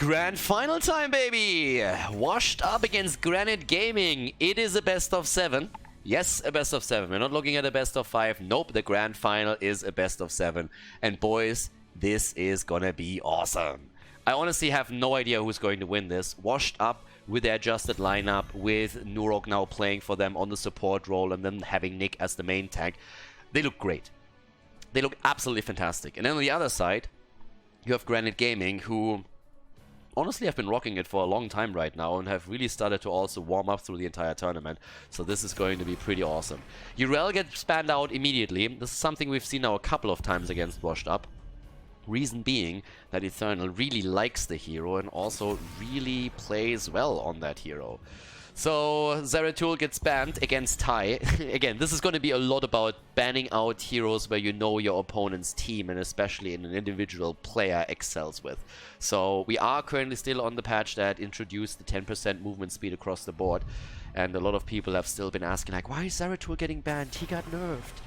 Grand final time, baby! Washed up against Granit Gaming. It is a best of 7. Yes, a best of 7. We're not looking at a best of 5. Nope, the grand final is a best of 7. And boys, this is gonna be awesome. I honestly have no idea who's going to win this. Washed up with their adjusted lineup, with Newburgh now playing for them on the support role and then having Nick as the main tank. They look great. They look absolutely fantastic. And then on the other side, you have Granit Gaming, who honestly have been rocking it for a long time right now and have really started to also warm up through the entire tournament. So this is going to be pretty awesome. Tyrael gets spanned out immediately. This is something we've seen now a couple of times against Washed Up. Reason being that Infernal really likes the hero and also really plays well on that hero. So Zeratul gets banned against Ty. Again, this is going to be a lot about banning out heroes where you know your opponent's team and especially in an individual player excels with. So we are currently still on the patch that introduced the 10% movement speed across the board. And a lot of people have still been asking like, why is Zeratul getting banned? He got nerfed.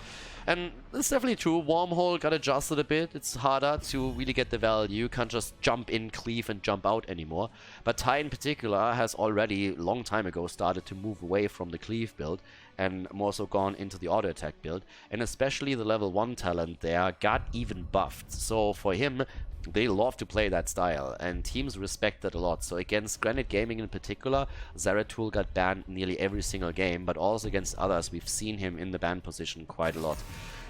And it's definitely true. Wormhole got adjusted a bit. It's harder to really get the value. You can't just jump in, cleave, and jump out anymore. But Ty in particular has already, long time ago, started to move away from the cleave build and more so gone into the auto attack build. And especially the level 1 talent there got even buffed. So for him, they love to play that style, and teams respect that a lot. So against Granit Gaming in particular, Zeratul got banned nearly every single game, but also against others, we've seen him in the ban position quite a lot.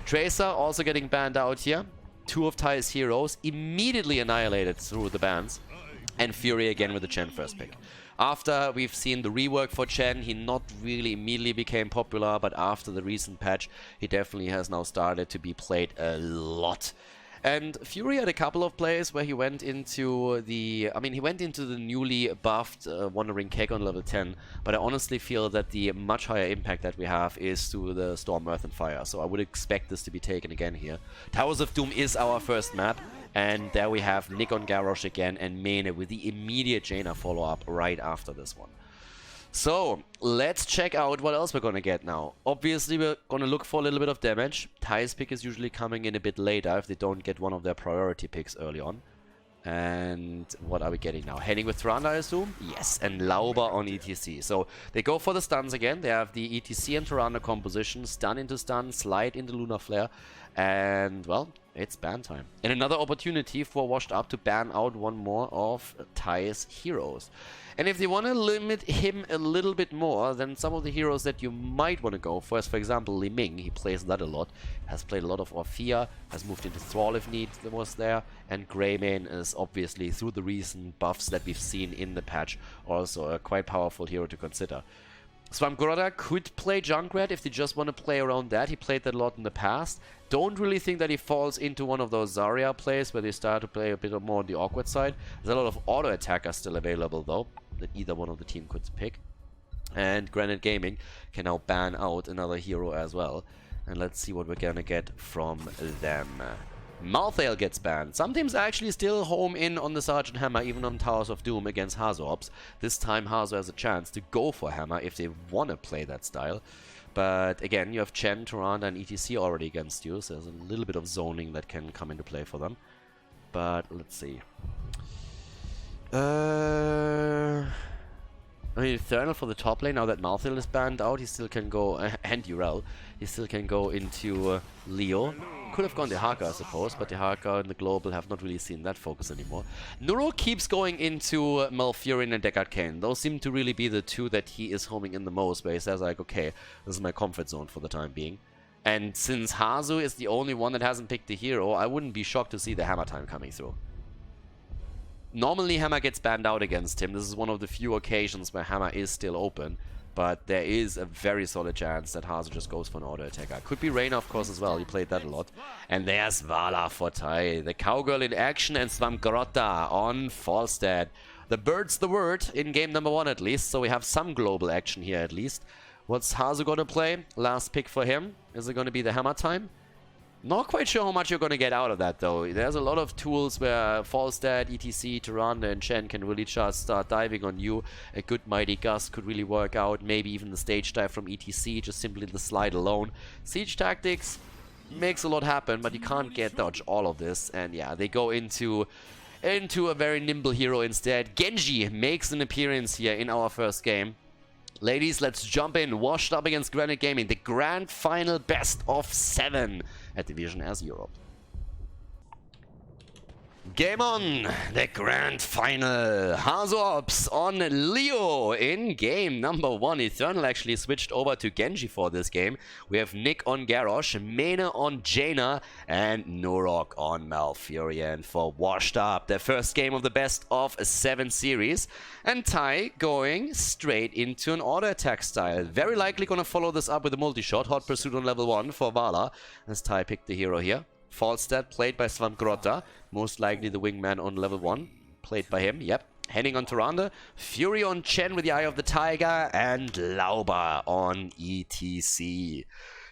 Tracer also getting banned out here. 2 of Ty's heroes immediately annihilated through the bans, and Fury again with the Chen first pick. After we've seen the rework for Chen, he not really immediately became popular, but after the recent patch, he definitely has now started to be played a lot. And Fury had a couple of plays where he went into the... he went into the newly buffed Wandering Keg on level 10, but I honestly feel that the much higher impact that we have is to the Storm, Earth and Fire, so I would expect this to be taken again here. Towers of Doom is our first map, and there we have Nick on Garrosh again and Mene with the immediate Jaina follow-up right after this one. So, let's check out what else we're gonna get now. Obviously, we're gonna look for a little bit of damage. Ty's pick is usually coming in a bit later if they don't get one of their priority picks early on. And what are we getting now? Henning with Tyrande, I assume? Yes, and Lauber on ETC. So, they go for the stuns again. They have the ETC and Tyrande composition. Stun into stun, slide into Lunar Flare. And, well, it's ban time. And another opportunity for Washed Up to ban out one more of Ty's heroes. And if they want to limit him a little bit more, then some of the heroes that you might want to go for is, for example, Li Ming. He plays that a lot. Has played a lot of Orphea, has moved into Thrall if need was there. And Greymane is obviously, through the recent buffs that we've seen in the patch, also a quite powerful hero to consider. Swamgrotta could play Junkrat if they just want to play around that. He played that a lot in the past. Don't really think that he falls into one of those Zarya plays where they start to play a bit more on the awkward side. There's a lot of auto attackers still available though, that either one of the team could pick. And Granit Gaming can now ban out another hero as well. And let's see what we're gonna get from them. Malthael gets banned. Some teams actually still home in on the Sergeant Hammer, even on Towers of Doom against Hanzo ops. This time Hanzo has a chance to go for Hammer if they want to play that style. But again, you have Chen, Tyrande and ETC already against you, so there's a little bit of zoning that can come into play for them. But let's see. Infernal for the top lane, now that Malthael is banned out, he still can go, and Tyrael, he still can go into Leo. Could have gone to Jakka, I suppose, but the Jakka and the Global have not really seen that focus anymore. Nuro keeps going into Malfurion and Deckard Cain. Those seem to really be the two that he is homing in the most, where he says like, okay, this is my comfort zone for the time being. And since Hanzo is the only one that hasn't picked the hero, I wouldn't be shocked to see the Hammer time coming through. Normally Hammer gets banned out against him. This is one of the few occasions where Hammer is still open. But there is a very solid chance that Hanzo just goes for an auto attacker. Could be Reyna, of course, as well. He played that a lot. And there's Vala for Ty. The Cowgirl in action and Swamgrotta on Falstad. The bird's the word in game number 1 at least. So we have some global action here at least. What's Hanzo going to play? Last pick for him. Is it going to be the Hammer time? Not quite sure how much you're going to get out of that, though. There's a lot of tools where Falstad, ETC, Tyrande, and Chen can really just start diving on you. A good Mighty Gust could really work out. Maybe even the stage dive from ETC, just simply the slide alone. Siege Tactics makes a lot happen, but you can't get dodge all of this. And yeah, they go into into a very nimble hero instead. Genji makes an appearance here in our first game. Ladies, let's jump in. Washed up against Granit Gaming. The grand final best of 7 at Division as Europe. Game on! The grand final. Hanzo Ops on Leo in game number 1. Eternal actually switched over to Genji for this game. We have Nick on Garrosh, Mena on Jaina, and Nurok on Malfurion for Washed Up. The first game of the best of 7 series. And Ty going straight into an auto attack style. Very likely gonna follow this up with a multi-shot. Hot Pursuit on level 1 for Vala, as Ty picked the hero here. Falstad played by Svamgrota, most likely the wingman on level 1, played by him, yep. Henning on Tyrande, Fury on Chen with the Eye of the Tiger, and Lauba on ETC.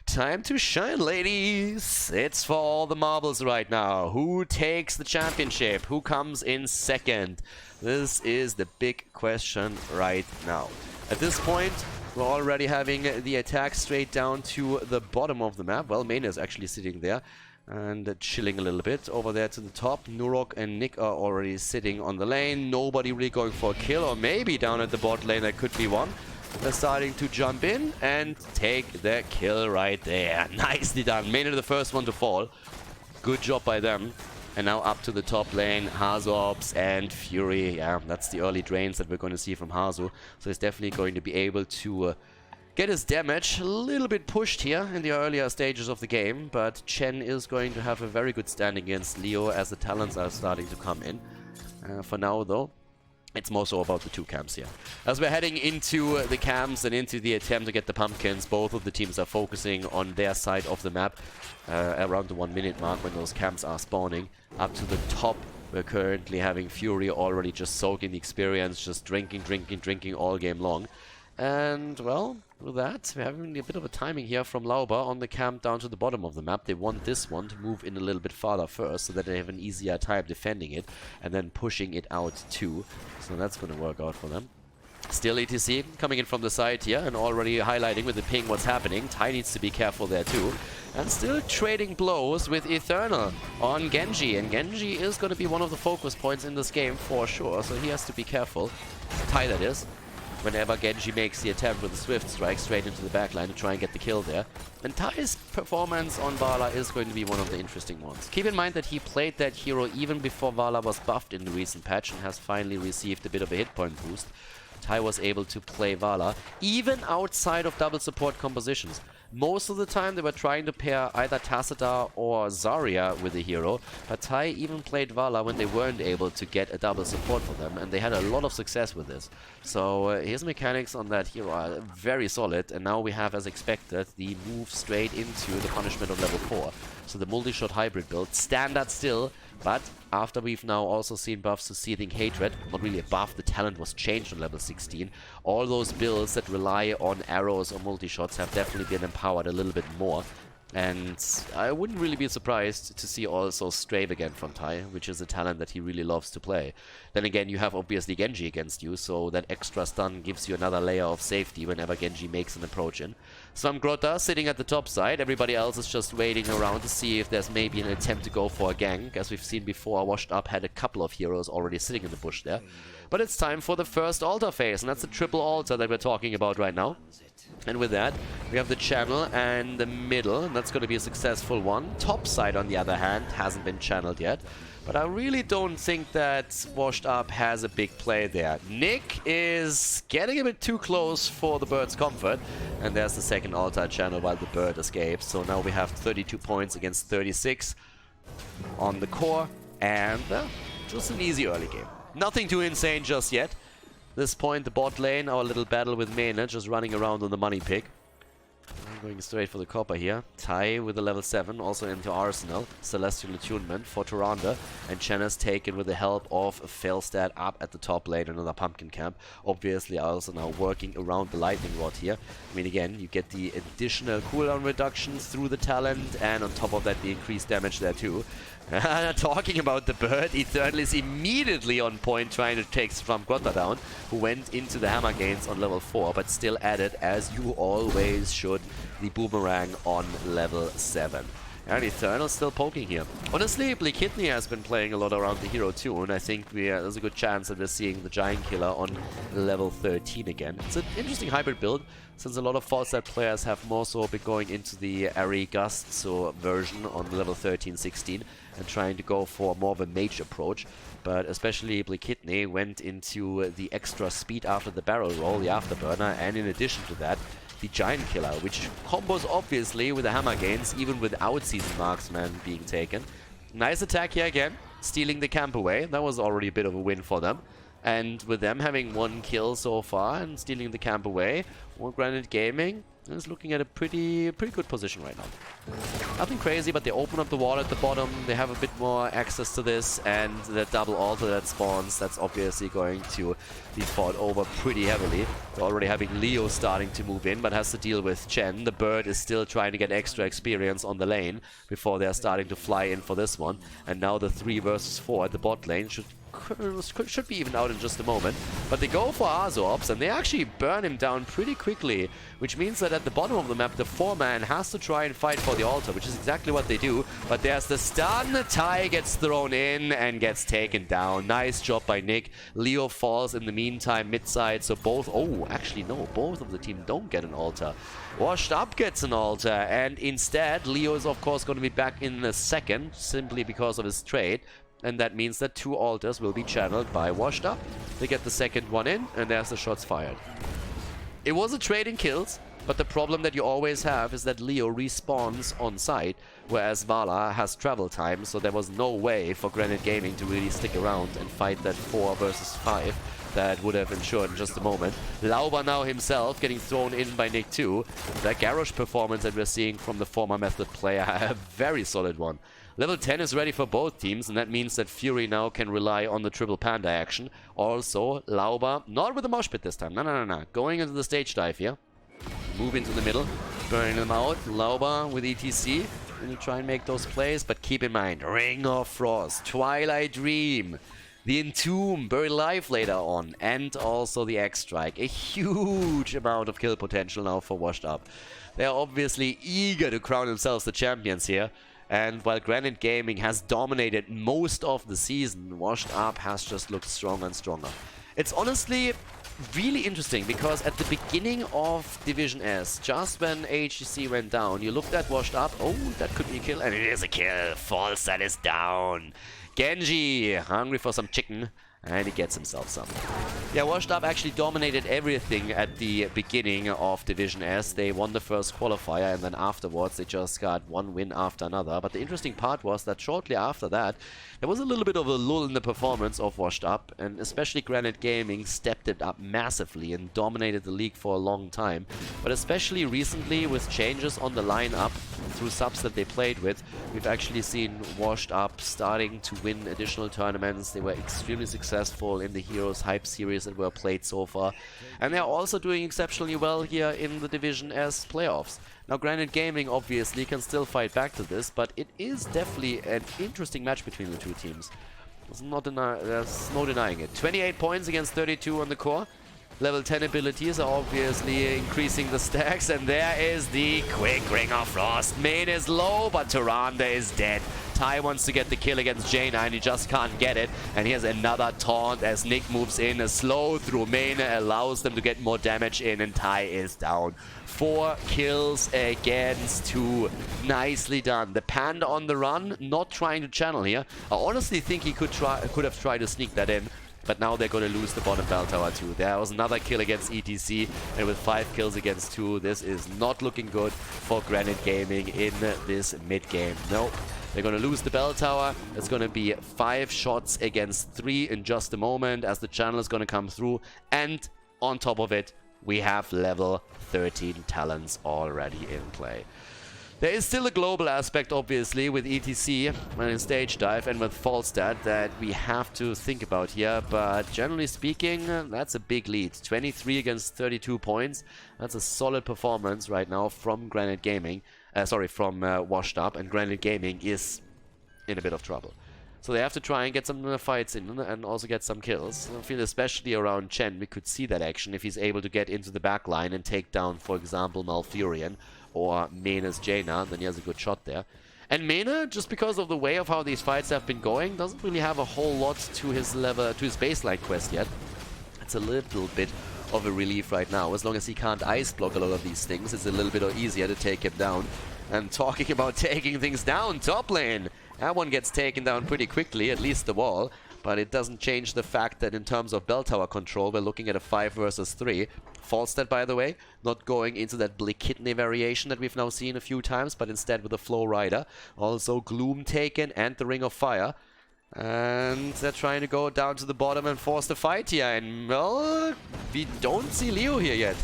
Time to shine, ladies! It's for all the marbles right now. Who takes the championship? Who comes in second? This is the big question right now. At this point, we're already having the attack straight down to the bottom of the map. Well, Mena is actually sitting there and chilling a little bit over there to the top. Nurok and Nick are already sitting on the lane. Nobody really going for a kill, or maybe down at the bot lane there could be one. They're starting to jump in and take the kill right there. Nicely done. Mena the first one to fall. Good job by them. And now up to the top lane, Hanzo Ops and Fury. Yeah, that's the early drains that we're going to see from Hanzo. So he's definitely going to be able to get his damage a little bit pushed here in the earlier stages of the game. But Chen is going to have a very good stand against Leo as the talents are starting to come in. For now, though, it's more so about the two camps here. As we're heading into the camps and into the attempt to get the pumpkins, both of the teams are focusing on their side of the map around the 1 minute mark when those camps are spawning. Up to the top, we're currently having Fury already just soaking the experience, just drinking all game long. And, well, with that, we're having a bit of a timing here from Lauba on the camp down to the bottom of the map. They want this one to move in a little bit farther first so that they have an easier time defending it and then pushing it out too. So that's going to work out for them. Still ETC coming in from the side here and already highlighting with the ping what's happening. Ty needs to be careful there too. And still trading blows with Eternal on Genji. And Genji is going to be one of the focus points in this game for sure. So he has to be careful. Ty, that is. Whenever Genji makes the attempt with a Swift Strike straight into the backline to try and get the kill there. And Ty's performance on Vala is going to be one of the interesting ones. Keep in mind that he played that hero even before Vala was buffed in the recent patch and has finally received a bit of a hit point boost. Ty was able to play Vala even outside of double support compositions. Most of the time they were trying to pair either Tassadar or Zarya with the hero, but Ty even played Vala when they weren't able to get a double support for them, and they had a lot of success with this. So his mechanics on that hero are very solid, and now we have, as expected, the move straight into the punishment of level 4. So the multi-shot hybrid build, standard still, but after we've now also seen buffs to Seething Hatred, not really a buff, the talent was changed on level 16, all those builds that rely on arrows or multi-shots have definitely been empowered a little bit more. And I wouldn't really be surprised to see also Strafe again from Ty, which is a talent that he really loves to play. Then again, you have obviously Genji against you, so that extra stun gives you another layer of safety whenever Genji makes an approach in. Svamgrota sitting at the top side, everybody else is just waiting around to see if there's maybe an attempt to go for a gank. As we've seen before, Washed Up had a couple of heroes already sitting in the bush there. But it's time for the first altar phase, and that's the triple altar that we're talking about right now. And with that, we have the channel and the middle, and that's going to be a successful one. Top side, on the other hand, hasn't been channeled yet. But I really don't think that Washed Up has a big play there. Nick is getting a bit too close for the bird's comfort. And there's the second altar channel while the bird escapes. So now we have 32 points against 36 on the core. And just an easy early game. Nothing too insane just yet. This point, the bot lane, our little battle with Mena, just running around on the money pick. I'm going straight for the copper here. Ty with a level 7, also into Arsenal. Celestial Attunement for Tyrande. And Chen is taken with the help of Felstad up at the top lane, another pumpkin camp. Obviously also now working around the lightning rod here. I mean, again, you get the additional cooldown reductions through the talent, and on top of that the increased damage there too. Talking about the bird, Eternal is immediately on point trying to take Svamgrota down, who went into the hammer gains on level 4, but still added, as you always should, the boomerang on level 7. And Infernal still poking here. Honestly, Kidney has been playing a lot around the hero too, and I think there's a good chance that we're seeing the Giant Killer on level 13 again. It's an interesting hybrid build, since a lot of false set players have more so been going into the Ari Gust so version on level 13, 16, and trying to go for more of a mage approach. But especially Kidney went into the extra speed after the barrel roll, the afterburner, and in addition to that, the Giant Killer, which combos obviously with the hammer gains, even without Seasoned Marksman being taken. Nice attack here again, stealing the camp away. That was already a bit of a win for them. And with them having 1 kill so far and stealing the camp away, Granit Gaming is looking at a pretty good position right now. Nothing crazy, but they open up the wall at the bottom. They have a bit more access to this, and the double altar that spawns, that's obviously going to be fought over pretty heavily. They're already having Leo starting to move in, but has to deal with Chen. The bird is still trying to get extra experience on the lane before they're starting to fly in for this one. And now the 3 versus 4 at the bot lane should be even out in just a moment, but they go for Azorps and they actually burn him down pretty quickly, which means that at the bottom of the map the 4-man has to try and fight for the altar, which is exactly what they do. But there's the stun, Ty gets thrown in and gets taken down. Nice job by Nick. Leo falls in the meantime mid-side, so both of the team don't get an altar. Washed Up gets an altar, and instead Leo is of course going to be back in a second, simply because of his trade. And that means that 2 altars will be channeled by Washed Up. They get the second one in, and there's the shots fired. It was a trade in kills, but the problem that you always have is that Leo respawns on site, whereas Vala has travel time, so there was no way for Granit Gaming to really stick around and fight that 4 versus 5 that would have ensured in just a moment. Lauber now himself getting thrown in by Nick too. That Garrosh performance that we're seeing from the former Method player, a very solid one. Level 10 is ready for both teams, and that means that Fury now can rely on the triple panda action. Also, Lauber, not with the mosh pit this time, no. Going into the stage dive here. Move into the middle, burning them out. Lauber with ETC, will try and make those plays, but keep in mind, Ring of Frost, Twilight Dream, the Entomb, Buried Alive later on, and also the X-Strike. A huge amount of kill potential now for Washed Up. They are obviously eager to crown themselves the champions here. And while Granit Gaming has dominated most of the season, Washed Up has just looked stronger and stronger. It's honestly really interesting, because at the beginning of Division S, just when HGC went down, you looked at Washed Up, oh, that could be a kill, and it is a kill. Falstad is down. Genji, hungry for some chicken, and he gets himself some. Yeah, Washed Up actually dominated everything at the beginning of Division S. They won the first qualifier, and then afterwards they just got one win after another. But the interesting part was that shortly after that, there was a little bit of a lull in the performance of Washed Up, and especially Granit Gaming stepped it up massively and dominated the league for a long time. But especially recently, with changes on the lineup through subs that they played with, we've actually seen Washed Up starting to win additional tournaments. They were extremely successful in the Heroes Hype series that were played so far, and they're also doing exceptionally well here in the Division S playoffs. Now, Granit Gaming obviously can still fight back to this, but it is definitely an interesting match between the two teams. There's no denying it. 28 points against 32 on the core. Level 10 abilities are obviously increasing the stacks, and there is the quick Ring of Frost. Main is low, but Tyrande is dead. Ty wants to get the kill against Jaina, and he just can't get it. And here's another taunt as Nick moves in. A slow through main allows them to get more damage in, and Ty is down. 4 kills against 2. Nicely done. The Panda on the run, not trying to channel here. I honestly think he could have tried to sneak that in. But now they're going to lose the bottom bell tower too. There was another kill against ETC, and with 5 kills against 2, this is not looking good for Granit Gaming in this mid-game. No, they're going to lose the bell tower. It's going to be 5 shots against 3 in just a moment, as the channel is going to come through. And on top of it, we have level 13 talents already in play. There is still a global aspect, obviously, with ETC and in Stage Dive and with Falstad that we have to think about here, but generally speaking, that's a big lead. 23 against 32 points. That's a solid performance right now from Granit Gaming. From Washed Up, and Granit Gaming is in a bit of trouble. So they have to try and get some fights in and also get some kills. I feel especially around Chen, we could see that action if he's able to get into the back line and take down, for example, Malfurion or Menace Jaina, then he has a good shot there. And Mena, just because of the way of how these fights have been going, doesn't really have a whole lot to his baseline quest yet. It's a little bit of a relief right now. As long as he can't ice block a lot of these things, it's a little bit easier to take him down. And talking about taking things down, top lane. That one gets taken down pretty quickly, at least the wall. But it doesn't change the fact that in terms of bell tower control, we're looking at a 5 versus 3. Falstad, by the way, not going into that Blick Kidney variation that we've now seen a few times, but instead with a Flow Rider. Also Gloom taken and the Ring of Fire. And they're trying to go down to the bottom and force the fight here. And, well, we don't see Leo here yet.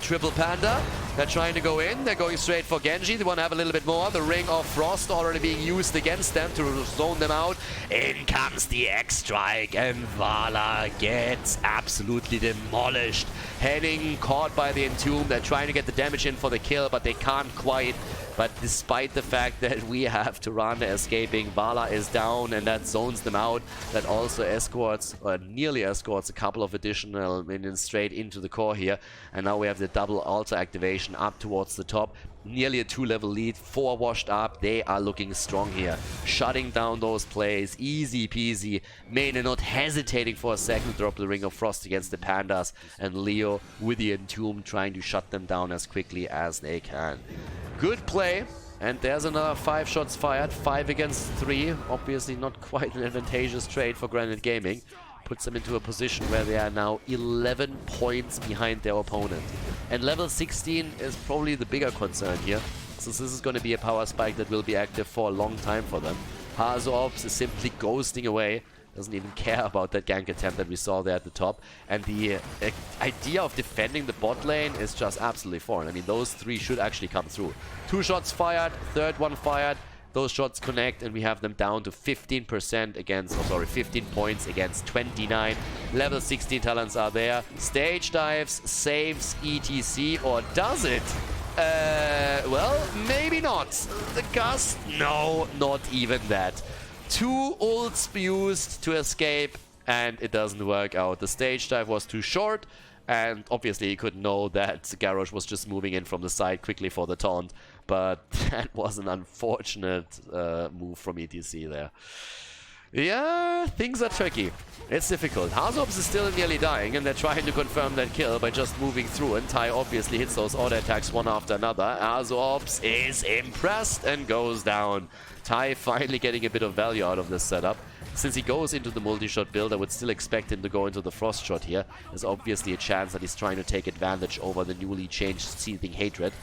Triple Panda, they're trying to go in, they're going straight for Genji, they want to have a little bit more. The Ring of Frost already being used against them to zone them out. In comes the X-Strike and Vala gets absolutely demolished. Henning caught by the Entomb, they're trying to get the damage in for the kill, but they can't quite. But despite the fact that we have Tyrande escaping, Vala is down and that zones them out. That also escorts, or nearly escorts, a couple of additional minions straight into the core here. And now we have the double altar activation up towards the top. Nearly a 2-level lead, 4 washed up. They are looking strong here. Shutting down those plays, easy peasy. Mena not hesitating for a second, drop the Ring of Frost against the Pandas. And Leo with the Entomb trying to shut them down as quickly as they can. Good play, and there's another 5 shots fired, 5 against 3. Obviously not quite an advantageous trade for Granit Gaming. Puts them into a position where they are now 11 points behind their opponent. And level 16 is probably the bigger concern here, since this is going to be a power spike that will be active for a long time for them. Hanzo Ops is simply ghosting away. Doesn't even care about that gank attempt that we saw there at the top. And the idea of defending the bot lane is just absolutely foreign. I mean, those 3 should actually come through. 2 shots fired, third one fired. Those shots connect and we have them down to 15% against, 15 points against 29. Level 16 talents are there. Stage dives, saves, etc. Or does it? Well, maybe not. The gust? No, not even that. 2 ults used to escape, and it doesn't work out. The stage dive was too short, and obviously he couldn't know that Garrosh was just moving in from the side quickly for the taunt. But that was an unfortunate move from ETC there. Yeah, things are tricky. It's difficult. Hanzo is still nearly dying, and they're trying to confirm that kill by just moving through. And Ty obviously hits those auto attacks one after another. Hanzo is impressed and goes down. Ty finally getting a bit of value out of this setup. Since he goes into the multi-shot build, I would still expect him to go into the Frost Shot here. There's obviously a chance that he's trying to take advantage over the newly changed Seething Hatred.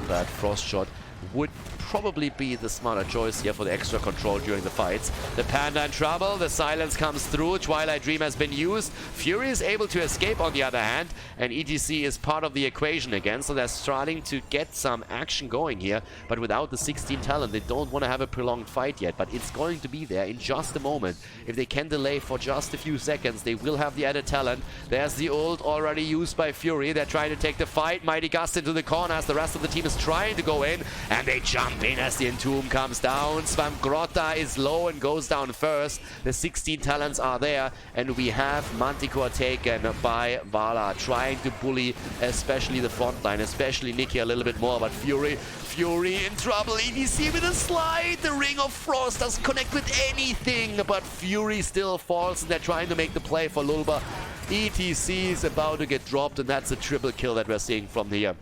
But Frost Shot would probably be the smarter choice here for the extra control during the fights. The Panda in trouble, the silence comes through, Twilight Dream has been used, Fury is able to escape on the other hand, and ETC is part of the equation again, so they're starting to get some action going here, but without the 16 talent, they don't want to have a prolonged fight yet, but it's going to be there in just a moment. If they can delay for just a few seconds, they will have the added talent. There's the ult already used by Fury, they're trying to take the fight, Mighty Gust into the corner as the rest of the team is trying to go in, and they jump in as the Entomb comes down. Svamgrotta is low and goes down first. The 16 talents are there, and we have Manticore taken by Vala, trying to bully especially the front line, especially Nikki a little bit more, but Fury in trouble. EDC with a slide. The Ring of Frost doesn't connect with anything, but Fury still falls, and they're trying to make the play for Lulba. ETC is about to get dropped, and that's a triple kill that we're seeing from here.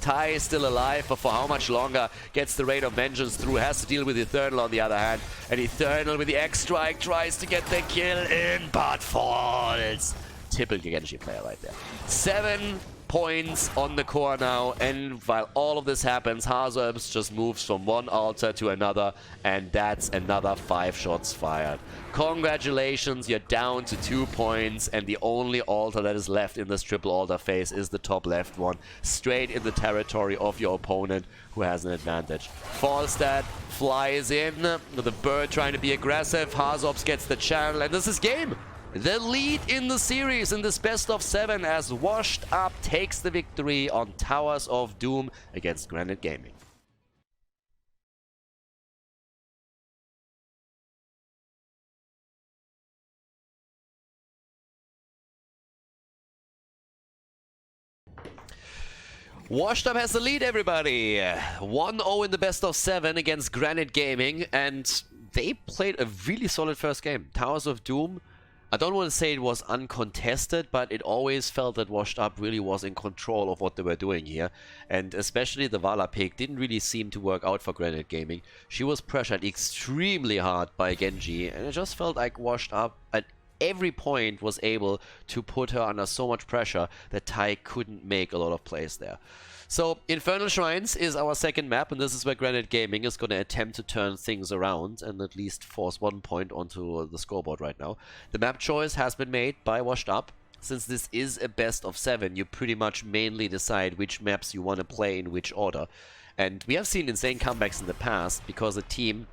Ty is still alive, but for how much longer? Gets the Rain of Vengeance through, has to deal with Infernal on the other hand. And Infernal with the X-Strike tries to get the kill in, but falls. Typical Genji player right there. 7 points on the core now, and while all of this happens, Hanzo just moves from one altar to another, and that's another 5 shots fired. Congratulations, you're down to 2 points, and the only altar that is left in this triple altar phase is the top left one, straight in the territory of your opponent, who has an advantage. Falstad flies in, with the bird trying to be aggressive, Hanzo gets the channel, and this is game! The lead in the series in this best of 7 as Washed Up takes the victory on Towers of Doom against Granit Gaming. Washed Up has the lead, everybody. 1-0 in the best of 7 against Granit Gaming, and they played a really solid first game. Towers of Doom, I don't want to say it was uncontested, but it always felt that Washed Up really was in control of what they were doing here. And especially the Vala pick didn't really seem to work out for Granit Gaming. She was pressured extremely hard by Genji, and it just felt like Washed Up at every point was able to put her under so much pressure that Tai couldn't make a lot of plays there. So Infernal Shrines is our second map, and this is where Granit Gaming is going to attempt to turn things around and at least force 1 point onto the scoreboard right now. The map choice has been made by Washed Up. Since this is a best of 7, you pretty much mainly decide which maps you want to play in which order. And we have seen insane comebacks in the past because a team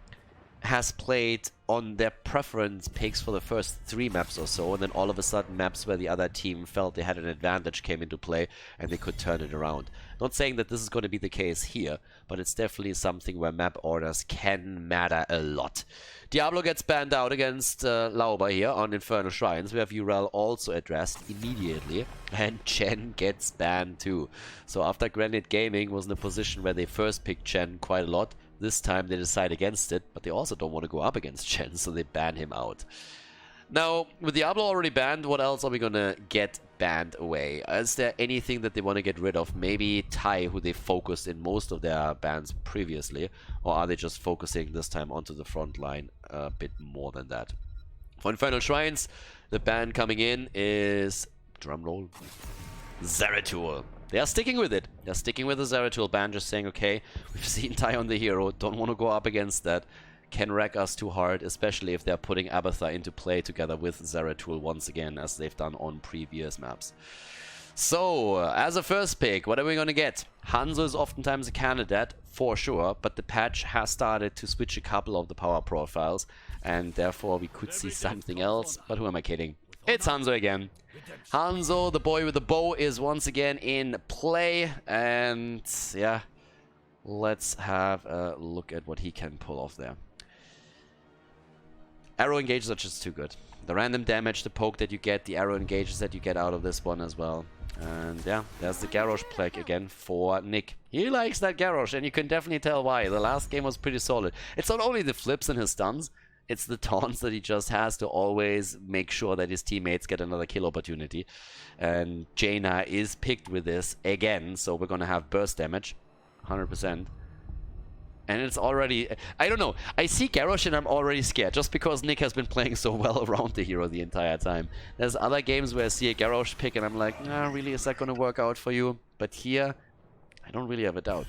has played on their preference picks for the first 3 maps or so, and then all of a sudden maps where the other team felt they had an advantage came into play and they could turn it around. Not saying that this is going to be the case here, but it's definitely something where map orders can matter a lot. Diablo gets banned out against Lauber here on Infernal Shrines. We have Urel also addressed immediately, and Chen gets banned too. So after Granit Gaming was in a position where they first picked Chen quite a lot, this time they decide against it, but they also don't want to go up against Chen, so they ban him out. Now, with Diablo already banned, what else are we gonna get banned away? Is there anything that they want to get rid of? Maybe Tai, who they focused in most of their bans previously, or are they just focusing this time onto the front line a bit more than that? For Infernal Shrines, the ban coming in is, drumroll, Zeratul. They are sticking with it. They're sticking with the Zeratul ban, just saying, okay, we've seen Tai on the hero, don't want to go up against that. Can wreck us too hard, especially if they're putting Abathur into play together with Zeratul once again, as they've done on previous maps. So, as a first pick, what are we going to get? Hanzo is oftentimes a candidate, for sure, but the patch has started to switch a couple of the power profiles, and therefore we could see something else, but who am I kidding? It's Hanzo again. Hanzo, the boy with the bow, is once again in play, and yeah, let's have a look at what he can pull off there. Arrow engages are just too good. The random damage, the poke that you get, the arrow engages that you get out of this one as well. And yeah, there's the Garrosh plague again for Nick. He likes that Garrosh, and you can definitely tell why. The last game was pretty solid. It's not only the flips and his stuns, it's the taunts that he just has to always make sure that his teammates get another kill opportunity. And Jaina is picked with this again, so we're going to have burst damage, 100%. And it's already, I don't know, I see Garrosh and I'm already scared, just because Nick has been playing so well around the hero the entire time. There's other games where I see a Garrosh pick and I'm like, nah, really, is that going to work out for you? But here, I don't really have a doubt.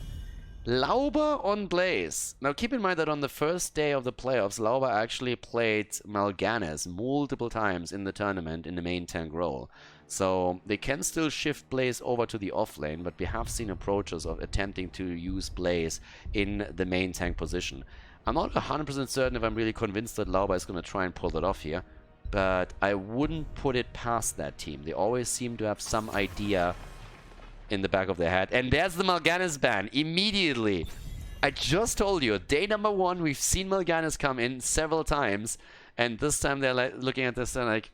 Lauber on Blaze. Now keep in mind that on the first day of the playoffs, Lauber actually played Mal'Ganis multiple times in the tournament in the main tank role. So they can still shift Blaze over to the off lane, but we have seen approaches of attempting to use Blaze in the main tank position. I'm not 100% certain if I'm really convinced that Lauber is going to try and pull that off here, but I wouldn't put it past that team. They always seem to have some idea in the back of their head. And there's the Mal'Ganis ban immediately. I just told you, day number 1, we've seen Mal'Ganis come in several times, and this time they're like looking at this and like,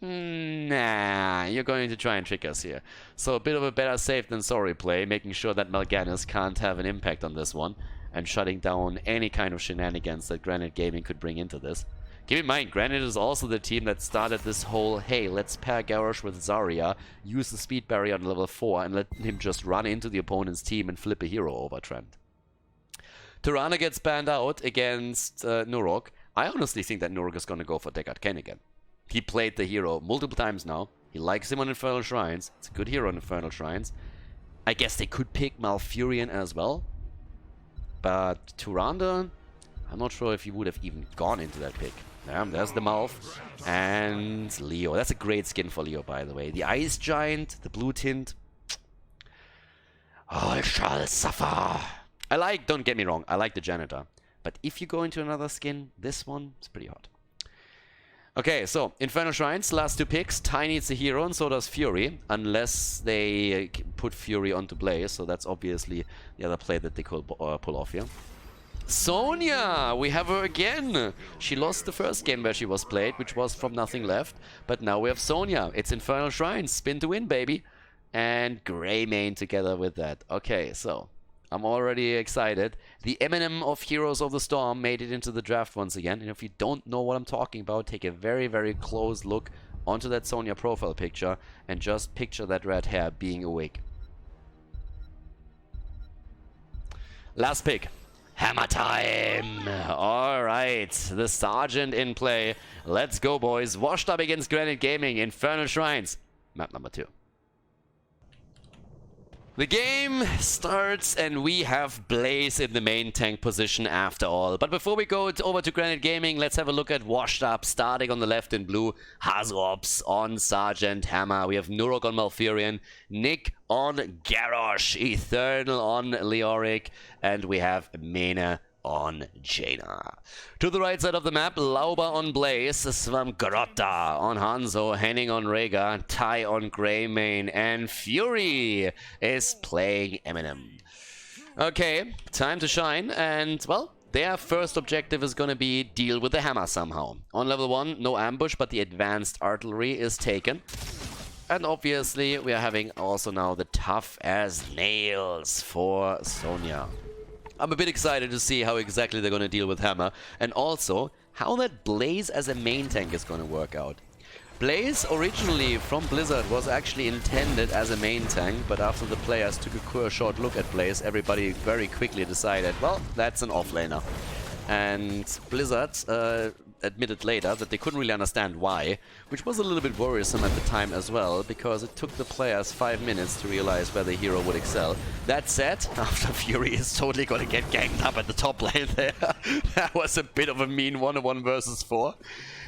nah, you're going to try and trick us here. So a bit of a better safe than sorry play, making sure that Mal'Ganis can't have an impact on this one, and shutting down any kind of shenanigans that Granit Gaming could bring into this. Keep in mind, Granit is also the team that started this whole, hey, let's pair Garrosh with Zarya, use the speed barrier on level 4, and let him just run into the opponent's team and flip a hero over trend. Tirana gets banned out against Newburgh. I honestly think that Newburgh is going to go for Deckard Cain again. He played the hero multiple times now. He likes him on Infernal Shrines. It's a good hero on Infernal Shrines. I guess they could pick Malfurion as well. But Tyrande, I'm not sure if he would have even gone into that pick. Yeah, there's the mouth. And Leo. That's a great skin for Leo, by the way. The Ice Giant, the blue tint. All shall suffer. I like, don't get me wrong, I like the Janitor. But if you go into another skin, this one is pretty hot. Okay, so Infernal Shrines, last 2 picks. Tai needs a hero, and so does Fury, unless they put Fury onto Blaze. So that's obviously the other play that they could pull off here. Sonya! We have her again! She lost the first game where she was played, which was from nothing left. But now we have Sonya. It's Infernal Shrines. Spin to win, baby. and Greymane together with that. Okay, so I'm already excited. The Eminem of Heroes of the Storm made it into the draft once again. And if you don't know what I'm talking about, take a very, very close look onto that Sonya profile picture and just picture that red hair being awake. Last pick. Hammer time! Alright, the Sergeant in play. Let's go, boys. Washed up against Granit Gaming, Infernal Shrines. Map number 2. The game starts and we have Blaze in the main tank position after all. But before we go over to Granit Gaming, let's have a look at Washed Up, starting on the left in blue. Hazops on Sergeant Hammer. We have Nurok on Malfurion, Nick on Garrosh, Eternal on Leoric, and we have Mena on Jaina. To the right side of the map, Lauba on Blaze, Svamgrotta on Hanzo, Henning on Rhaegar, Ty on Greymane, and Fury is playing Eminem. Okay, time to shine, and well, their first objective is going to be deal with the hammer somehow. On level 1, no ambush, but the advanced artillery is taken. And obviously, we are having also now the tough as nails for Sonya. I'm a bit excited to see how exactly they're going to deal with Hammer, and also how that Blaze as a main tank is going to work out. Blaze, originally from Blizzard, was actually intended as a main tank, but after the players took a short look at Blaze, everybody very quickly decided, well, that's an offlaner. And Blizzard admitted later that they couldn't really understand why, which was a little bit worrisome at the time as well, because it took the players 5 minutes to realize where the hero would excel. That said, after Fury is totally going to get ganged up at the top lane there, that was a bit of a mean 1-on-1 versus 4.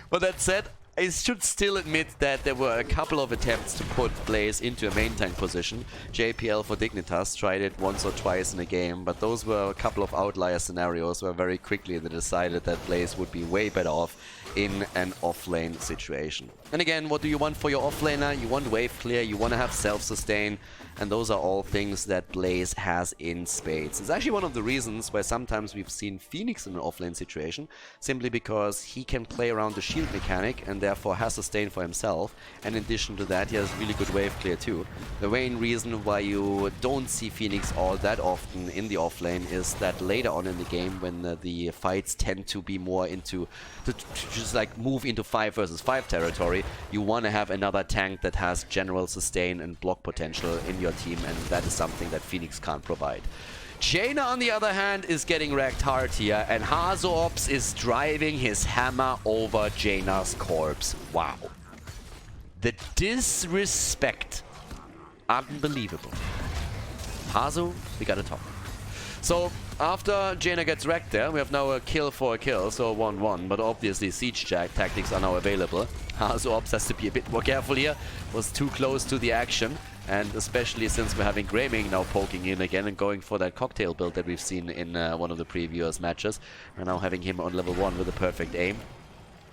But that said, I should still admit that there were a couple of attempts to put Blaze into a main tank position. JPL for Dignitas tried it once or twice in a game, but those were a couple of outlier scenarios where very quickly they decided that Blaze would be way better off in an offlane situation. And again, what do you want for your offlaner? You want wave clear, you want to have self-sustain, and those are all things that Blaze has in spades. It's actually one of the reasons why sometimes we've seen Phoenix in an offlane situation, simply because he can play around the shield mechanic and therefore has sustain for himself, and in addition to that he has really good wave clear too. The main reason why you don't see Phoenix all that often in the offlane is that later on in the game, when the fights tend to be more into to just like move into 5 versus 5 territory, you want to have another tank that has general sustain and block potential in your team, and that is something that Phoenix can't provide. Jaina, on the other hand, is getting wrecked hard here, and Hazops is driving his hammer over Jaina's corpse. Wow. The disrespect. Unbelievable. Hazo, we gotta talk. So, after Jaina gets wrecked there, we have now a kill for a kill, so 1-1, but obviously siege tactics are now available. Hazops has to be a bit more careful here, was too close to the action. And especially since we're having Greymane now poking in again and going for that cocktail build that we've seen in one of the previous matches. We're now having him on level 1 with a perfect aim.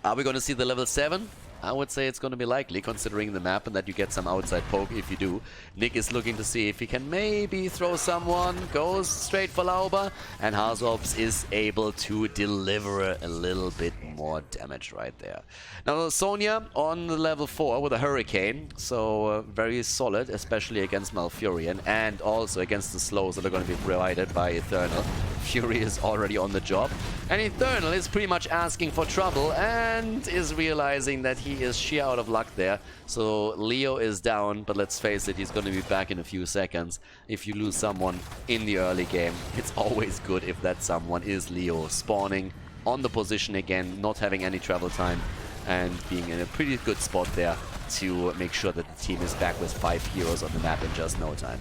Are we going to see the level 7? I would say it's going to be likely, considering the map and that you get some outside poke if you do. Nick is looking to see if he can maybe throw someone, goes straight for Lauba, and Hazops is able to deliver a little bit more damage right there. Now Sonya on level 4 with a Hurricane, so very solid, especially against Malfurion and also against the slows that are going to be provided by Eternal. Fury is already on the job, and Eternal is pretty much asking for trouble and is realizing that he is sheer out of luck there. So Leo is down, but let's face it, he's going to be back in a few seconds. If you lose someone in the early game, it's always good if that someone is Leo, spawning on the position again, not having any travel time, and being in a pretty good spot there to make sure that the team is back with 5 heroes on the map in just no time.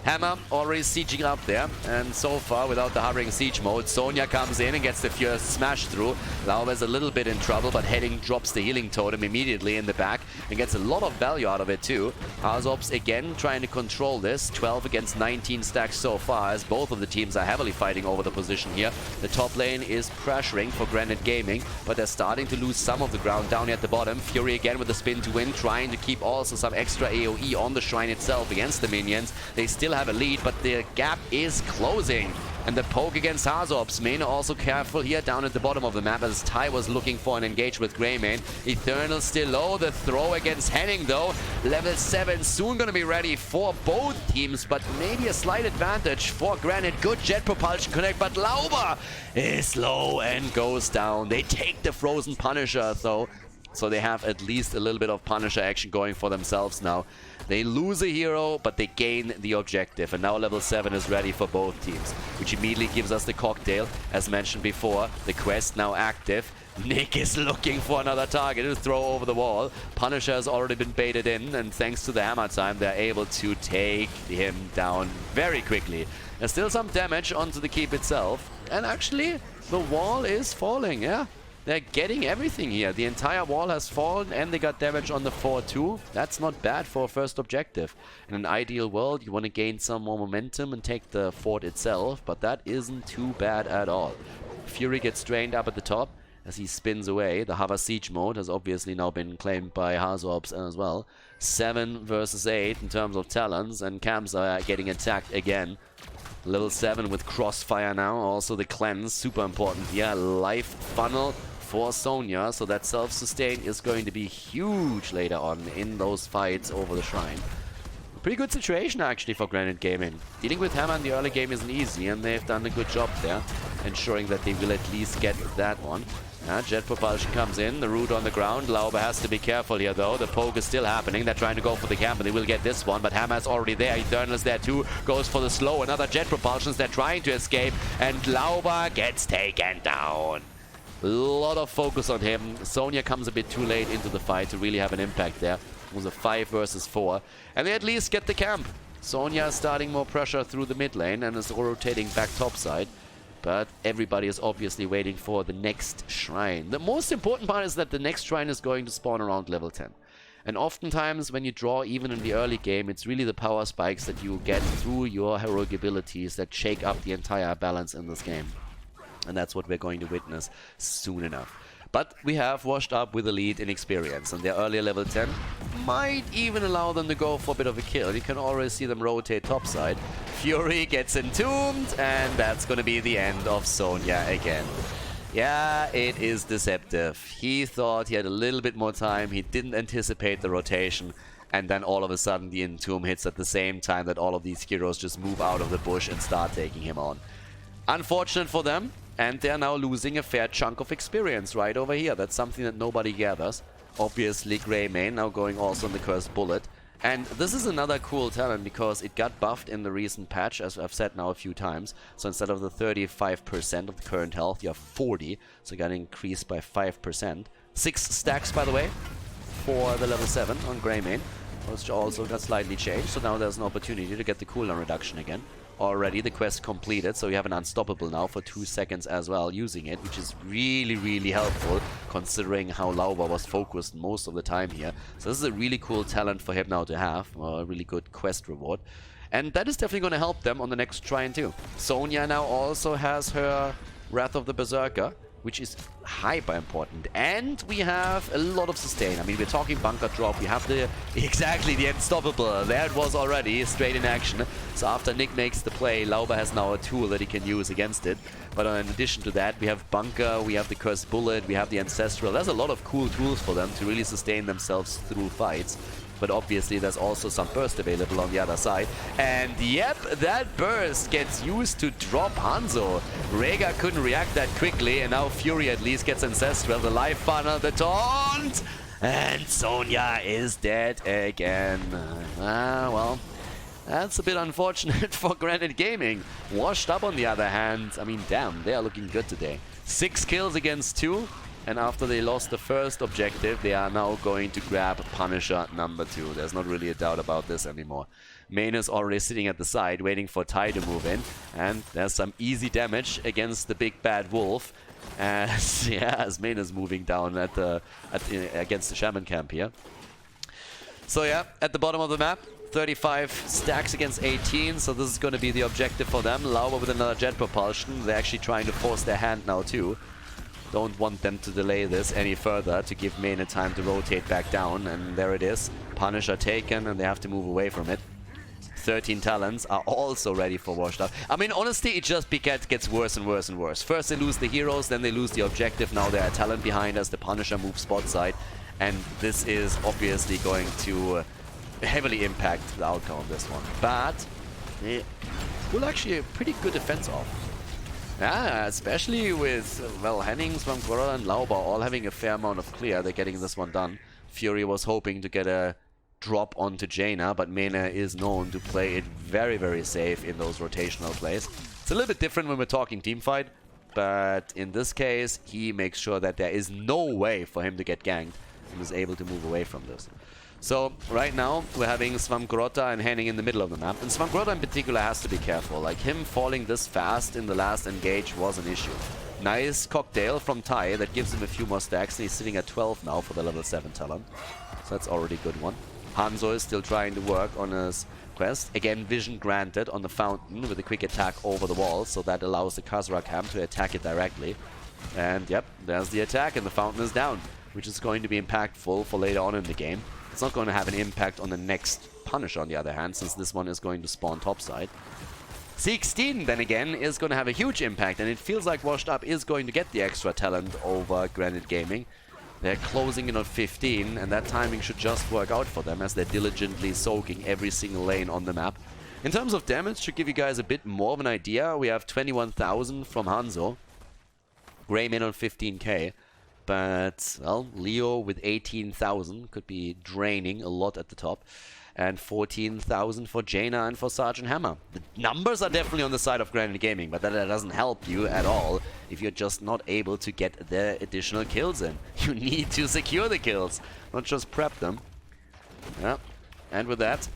Hammer already sieging up there, and so far without the hovering siege mode, Sonya comes in and gets the first smash through. Lauba's a little bit in trouble, but Henning drops the healing totem immediately in the back and gets a lot of value out of it too. Hazops again trying to control this, 12 against 19 stacks so far, as both of the teams are heavily fighting over the position here. The top lane is pressuring for Granit Gaming, but they're starting to lose some of the ground down here at the bottom. Fury again with the spin to win, trying to keep also some extra AoE on the shrine itself against the minions. They still have a lead, but the gap is closing. And the poke against Hanzo. Mane also careful here down at the bottom of the map as Ty was looking for an engage with Greymane. Eternal still low. The throw against Henning though. Level 7 soon going to be ready for both teams, but maybe a slight advantage for Granit. Good jet propulsion connect, but Lauber is low and goes down. They take the Frozen Punisher though, so they have at least a little bit of Punisher action going for themselves now. They lose a hero, but they gain the objective. And now level 7 is ready for both teams, which immediately gives us the cocktail. As mentioned before, the quest now active. Nick is looking for another target to throw over the wall. Punisher has already been baited in, and thanks to the hammer time, they're able to take him down very quickly. There's still some damage onto the keep itself. And actually, the wall is falling, yeah? They're getting everything here. The entire wall has fallen and they got damage on the fort too. That's not bad for a first objective. In an ideal world, you want to gain some more momentum and take the fort itself, but that isn't too bad at all. Fury gets drained up at the top as he spins away. The hover siege mode has obviously now been claimed by Hanzo as well. 7 versus 8 in terms of talents, and camps are getting attacked again. Level 7 with crossfire now. Also the cleanse, super important here. Life funnel for Sonya, so that self-sustain is going to be huge later on in those fights over the shrine. Pretty good situation actually for Granit Gaming. Dealing with Hammer in the early game isn't easy, and they've done a good job there, ensuring that they will at least get that one. Jet propulsion comes in, the root on the ground. Lauber has to be careful here though. The poke is still happening. They're trying to go for the camp, and they will get this one, but Hammer is already there. Eternal is there too. Goes for the slow. Another jet propulsion. They're trying to escape, and Lauber gets taken down. A lot of focus on him. Sonya comes a bit too late into the fight to really have an impact there. It was a 5 versus 4, and they at least get the camp. Sonya is starting more pressure through the mid lane and is rotating back topside. But everybody is obviously waiting for the next shrine. The most important part is that the next shrine is going to spawn around level 10. And oftentimes when you draw, even in the early game, it's really the power spikes that you get through your heroic abilities that shake up the entire balance in this game. And that's what we're going to witness soon enough. But we have washed up with a lead in experience, and their earlier level 10 might even allow them to go for a bit of a kill. You can already see them rotate topside. Fury gets entombed, and that's going to be the end of Sonya again. Yeah, it is deceptive. He thought he had a little bit more time. He didn't anticipate the rotation. And then all of a sudden the entomb hits at the same time that all of these heroes just move out of the bush and start taking him on. Unfortunate for them. And they're now losing a fair chunk of experience right over here. That's something that nobody gathers. Obviously, Greymane now going also on the Cursed Bullet. And this is another cool talent because it got buffed in the recent patch, as I've said now a few times. So instead of the 35% of the current health, you have 40. So it got increased by 5%. 6 stacks, by the way, for the level 7 on Greymane, which also got slightly changed. So now there's an opportunity to get the cooldown reduction again. Already the quest completed, so you have an unstoppable now for 2 seconds as well using it, which is really helpful considering how Lauber was focused most of the time here. So this is a really cool talent for him now to have, a really good quest reward. And that is definitely going to help them on the next shrine too. Sonya now also has her Wrath of the Berserker, which is hyper important. And we have a lot of sustain. I mean, we're talking bunker drop. We have the unstoppable. There it was already, straight in action. So after Nick makes the play, Lauber has now a tool that he can use against it. But in addition to that, we have bunker, we have the Cursed Bullet, we have the Ancestral. There's a lot of cool tools for them to really sustain themselves through fights. But obviously there's also some burst available on the other side. And yep, that burst gets used to drop Hanzo. Rhaegar couldn't react that quickly, and now Fury at least gets Ancestral, the life funnel, the taunt! And Sonya is dead again. Well, that's a bit unfortunate for Granit Gaming. Washed up on the other hand. I mean, damn, they are looking good today. 6 kills against 2. And after they lost the first objective, they are now going to grab Punisher number 2. There's not really a doubt about this anymore. Mane is already sitting at the side, waiting for Ty to move in. And there's some easy damage against the big bad wolf. As Mane is moving down against the Shaman camp here. So yeah, at the bottom of the map, 35 stacks against 18, so this is going to be the objective for them. Lauber with another jet propulsion. They're actually trying to force their hand now too. Don't want them to delay this any further to give Mane a time to rotate back down, and there it is. Punisher taken, and they have to move away from it. 13 talents are also ready for washed up. I mean, honestly, it just gets worse and worse and worse. First they lose the heroes, then they lose the objective. Now there are talent behind us. The Punisher moves spot side. And this is obviously going to heavily impact the outcome of this one. But they pull actually a pretty good defense off. Yeah, especially with, well, Henning, Swamquara, and Lauba all having a fair amount of clear. They're getting this one done. Fury was hoping to get a drop onto Jaina, but Mena is known to play it very, very safe in those rotational plays. It's a little bit different when we're talking teamfight, but in this case, he makes sure that there is no way for him to get ganked and is able to move away from this. So right now, we're having Swamgrota and Henning in the middle of the map, and Swamgrota in particular has to be careful. Like, him falling this fast in the last engage was an issue. Nice cocktail from Ty that gives him a few more stacks, and he's sitting at 12 now for the level 7 talent. So that's already a good one. Hanzo is still trying to work on his quest. Again, vision granted on the fountain with a quick attack over the wall, so that allows the Khazra camp to attack it directly. And yep, there's the attack, and the fountain is down, which is going to be impactful for later on in the game. It's not going to have an impact on the next Punisher, on the other hand, since this one is going to spawn topside. 16, then again, is going to have a huge impact, and it feels like Washed Up is going to get the extra talent over Granit Gaming. They're closing in on 15, and that timing should just work out for them as they're diligently soaking every single lane on the map. In terms of damage, to give you guys a bit more of an idea, we have 21,000 from Hanzo. Greyman on 15k. But, well, Leo with 18,000 could be draining a lot at the top. And 14,000 for Jaina and for Sergeant Hammer. The numbers are definitely on the side of Granit Gaming, but that doesn't help you at all if you're just not able to get the additional kills in. You need to secure the kills, not just prep them. Yeah, and with that,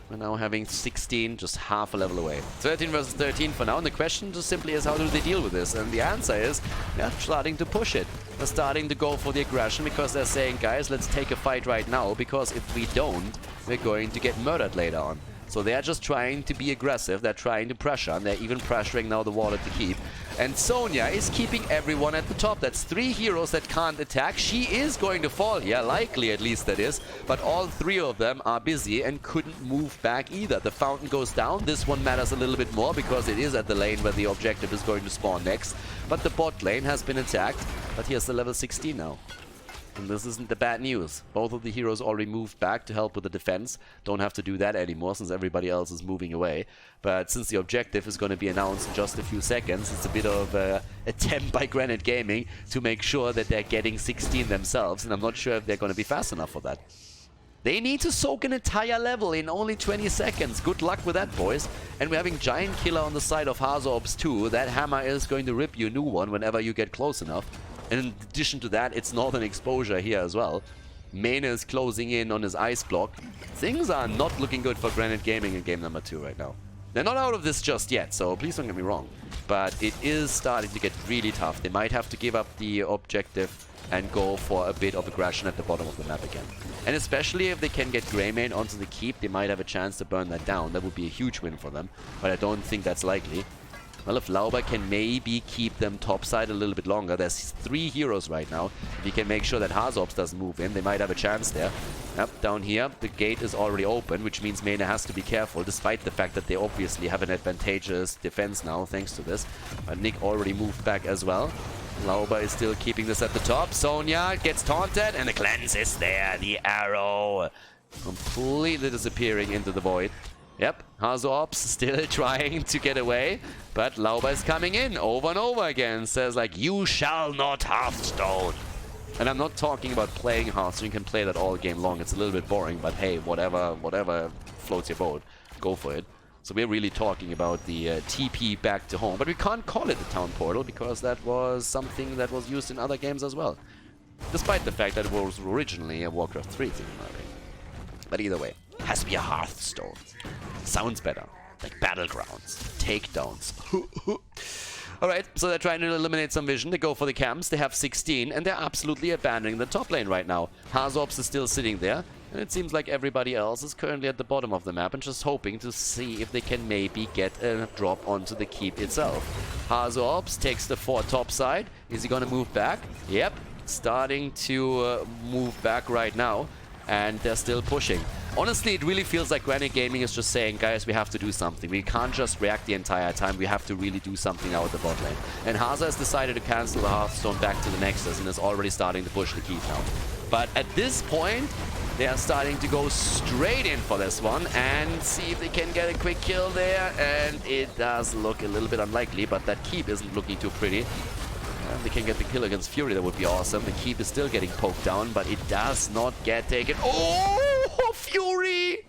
we're now having 16, just half a level away. 13 versus 13 for now, and the question just simply is how do they deal with this? And the answer is, they're starting to push it. They're starting to go for the aggression because they're saying, guys, let's take a fight right now, because if we don't, we're going to get murdered later on. So they're just trying to be aggressive, they're trying to pressure, and they're even pressuring now the wall at the keep. And Sonya is keeping everyone at the top. That's 3 heroes that can't attack. She is going to fall here, likely at least that is. But all 3 of them are busy and couldn't move back either. The fountain goes down. This one matters a little bit more because it is at the lane where the objective is going to spawn next. But the bot lane has been attacked. But here's the level 16 now. And this isn't the bad news. Both of the heroes already moved back to help with the defense. Don't have to do that anymore since everybody else is moving away. But since the objective is going to be announced in just a few seconds, it's a bit of an attempt by Granit Gaming to make sure that they're getting 16 themselves. And I'm not sure if they're going to be fast enough for that. They need to soak an entire level in only 20 seconds. Good luck with that, boys. And we're having Giant Killer on the side of Hazorps too. That hammer is going to rip you a new one whenever you get close enough. And in addition to that, it's Northern Exposure here as well. Mena is closing in on his ice block. Things are not looking good for Granit Gaming in game number 2 right now. They're not out of this just yet, so please don't get me wrong. But it is starting to get really tough. They might have to give up the objective and go for a bit of aggression at the bottom of the map again. And especially if they can get Greymane onto the keep, they might have a chance to burn that down. That would be a huge win for them, but I don't think that's likely. Well, if Lauba can maybe keep them topside a little bit longer, there's 3 heroes right now. If he can make sure that Hazorps doesn't move in, they might have a chance there. Yep, down here, the gate is already open, which means Mena has to be careful, despite the fact that they obviously have an advantageous defense now, thanks to this. But Nick already moved back as well. Lauba is still keeping this at the top. Sonya gets taunted, and the cleanse is there. The arrow completely disappearing into the void. Yep, Hazorps still trying to get away, but Lauba is coming in over and over again. Says like, you shall not Hearthstone. And I'm not talking about playing Hearthstone. You can play that all game long. It's a little bit boring, but hey, whatever floats your boat, go for it. So we're really talking about the TP back to home. But we can't call it the town portal because that was something that was used in other games as well. Despite the fact that it was originally a Warcraft 3 thing. But either way, it has to be a Hearthstone. Sounds better. Like battlegrounds, takedowns. Alright, so they're trying to eliminate some vision. They go for the camps. They have 16, and they're absolutely abandoning the top lane right now. Hazorps is still sitting there, and it seems like everybody else is currently at the bottom of the map and just hoping to see if they can maybe get a drop onto the keep itself. Hazorps takes the 4 top side. Is he going to move back? Yep, starting to move back right now. And they're still pushing. Honestly, it really feels like Granit Gaming is just saying, guys, we have to do something. We can't just react the entire time. We have to really do something now at the bot lane. And Hanzo has decided to cancel the Hearthstone back to the Nexus and is already starting to push the keep now. But at this point, they are starting to go straight in for this one and see if they can get a quick kill there. And it does look a little bit unlikely, but that keep isn't looking too pretty. And they can get the kill against Fury, that would be awesome. The keep is still getting poked down, but it does not get taken. Oh, Fury!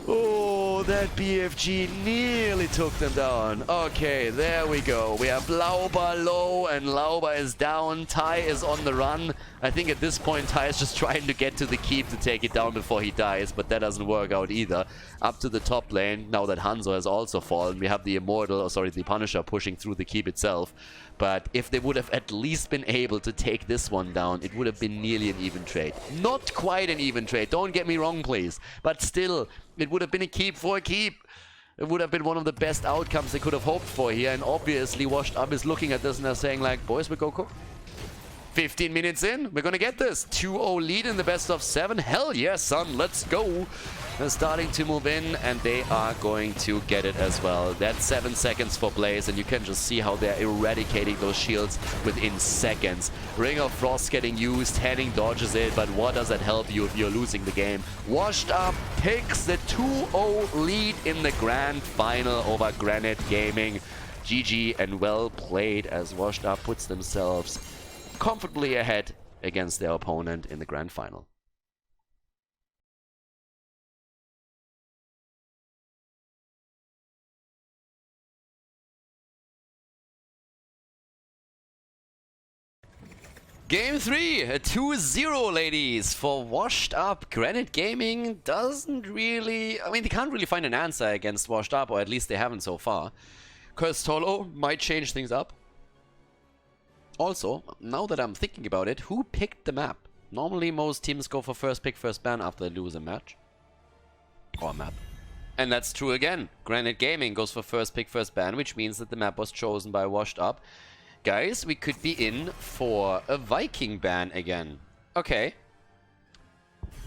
Oh, that BFG nearly took them down. Okay, there we go. We have Lauba low and Lauba is down. Ty is on the run. I think at this point Ty is just trying to get to the keep to take it down before he dies, but that doesn't work out either. Up to the top lane, now that Hanzo has also fallen, we have the Immortal, the Punisher pushing through the keep itself. But if they would have at least been able to take this one down, it would have been nearly an even trade. Not quite an even trade, don't get me wrong, please. But still, it would have been a keep for a keep. It would have been one of the best outcomes they could have hoped for here. And obviously, Washed Up is looking at this and they're saying like, boys, we go 15 minutes in, we're gonna get this. 2-0 lead in the best of 7. Hell yes, son, let's go. They're starting to move in, and they are going to get it as well. That's 7 seconds for Blaze, and you can just see how they're eradicating those shields within seconds. Ring of Frost getting used, Henning dodges it, but what does that help you if you're losing the game? Washed Up takes the 2-0 lead in the grand final over Granit Gaming. GG and well played as Washed Up puts themselves comfortably ahead against their opponent in the grand final. Game 3, a 2-0, ladies, for Washed Up. Granit Gaming doesn't really... I mean, they can't really find an answer against Washed Up, or at least they haven't so far. Cursed Hollow might change things up. Also, now that I'm thinking about it, who picked the map? Normally, most teams go for first pick, first ban after they lose a match. Or a map. And that's true again. Granit Gaming goes for first pick, first ban, which means that the map was chosen by Washed Up. Guys, we could be in for a Viking ban again. Okay.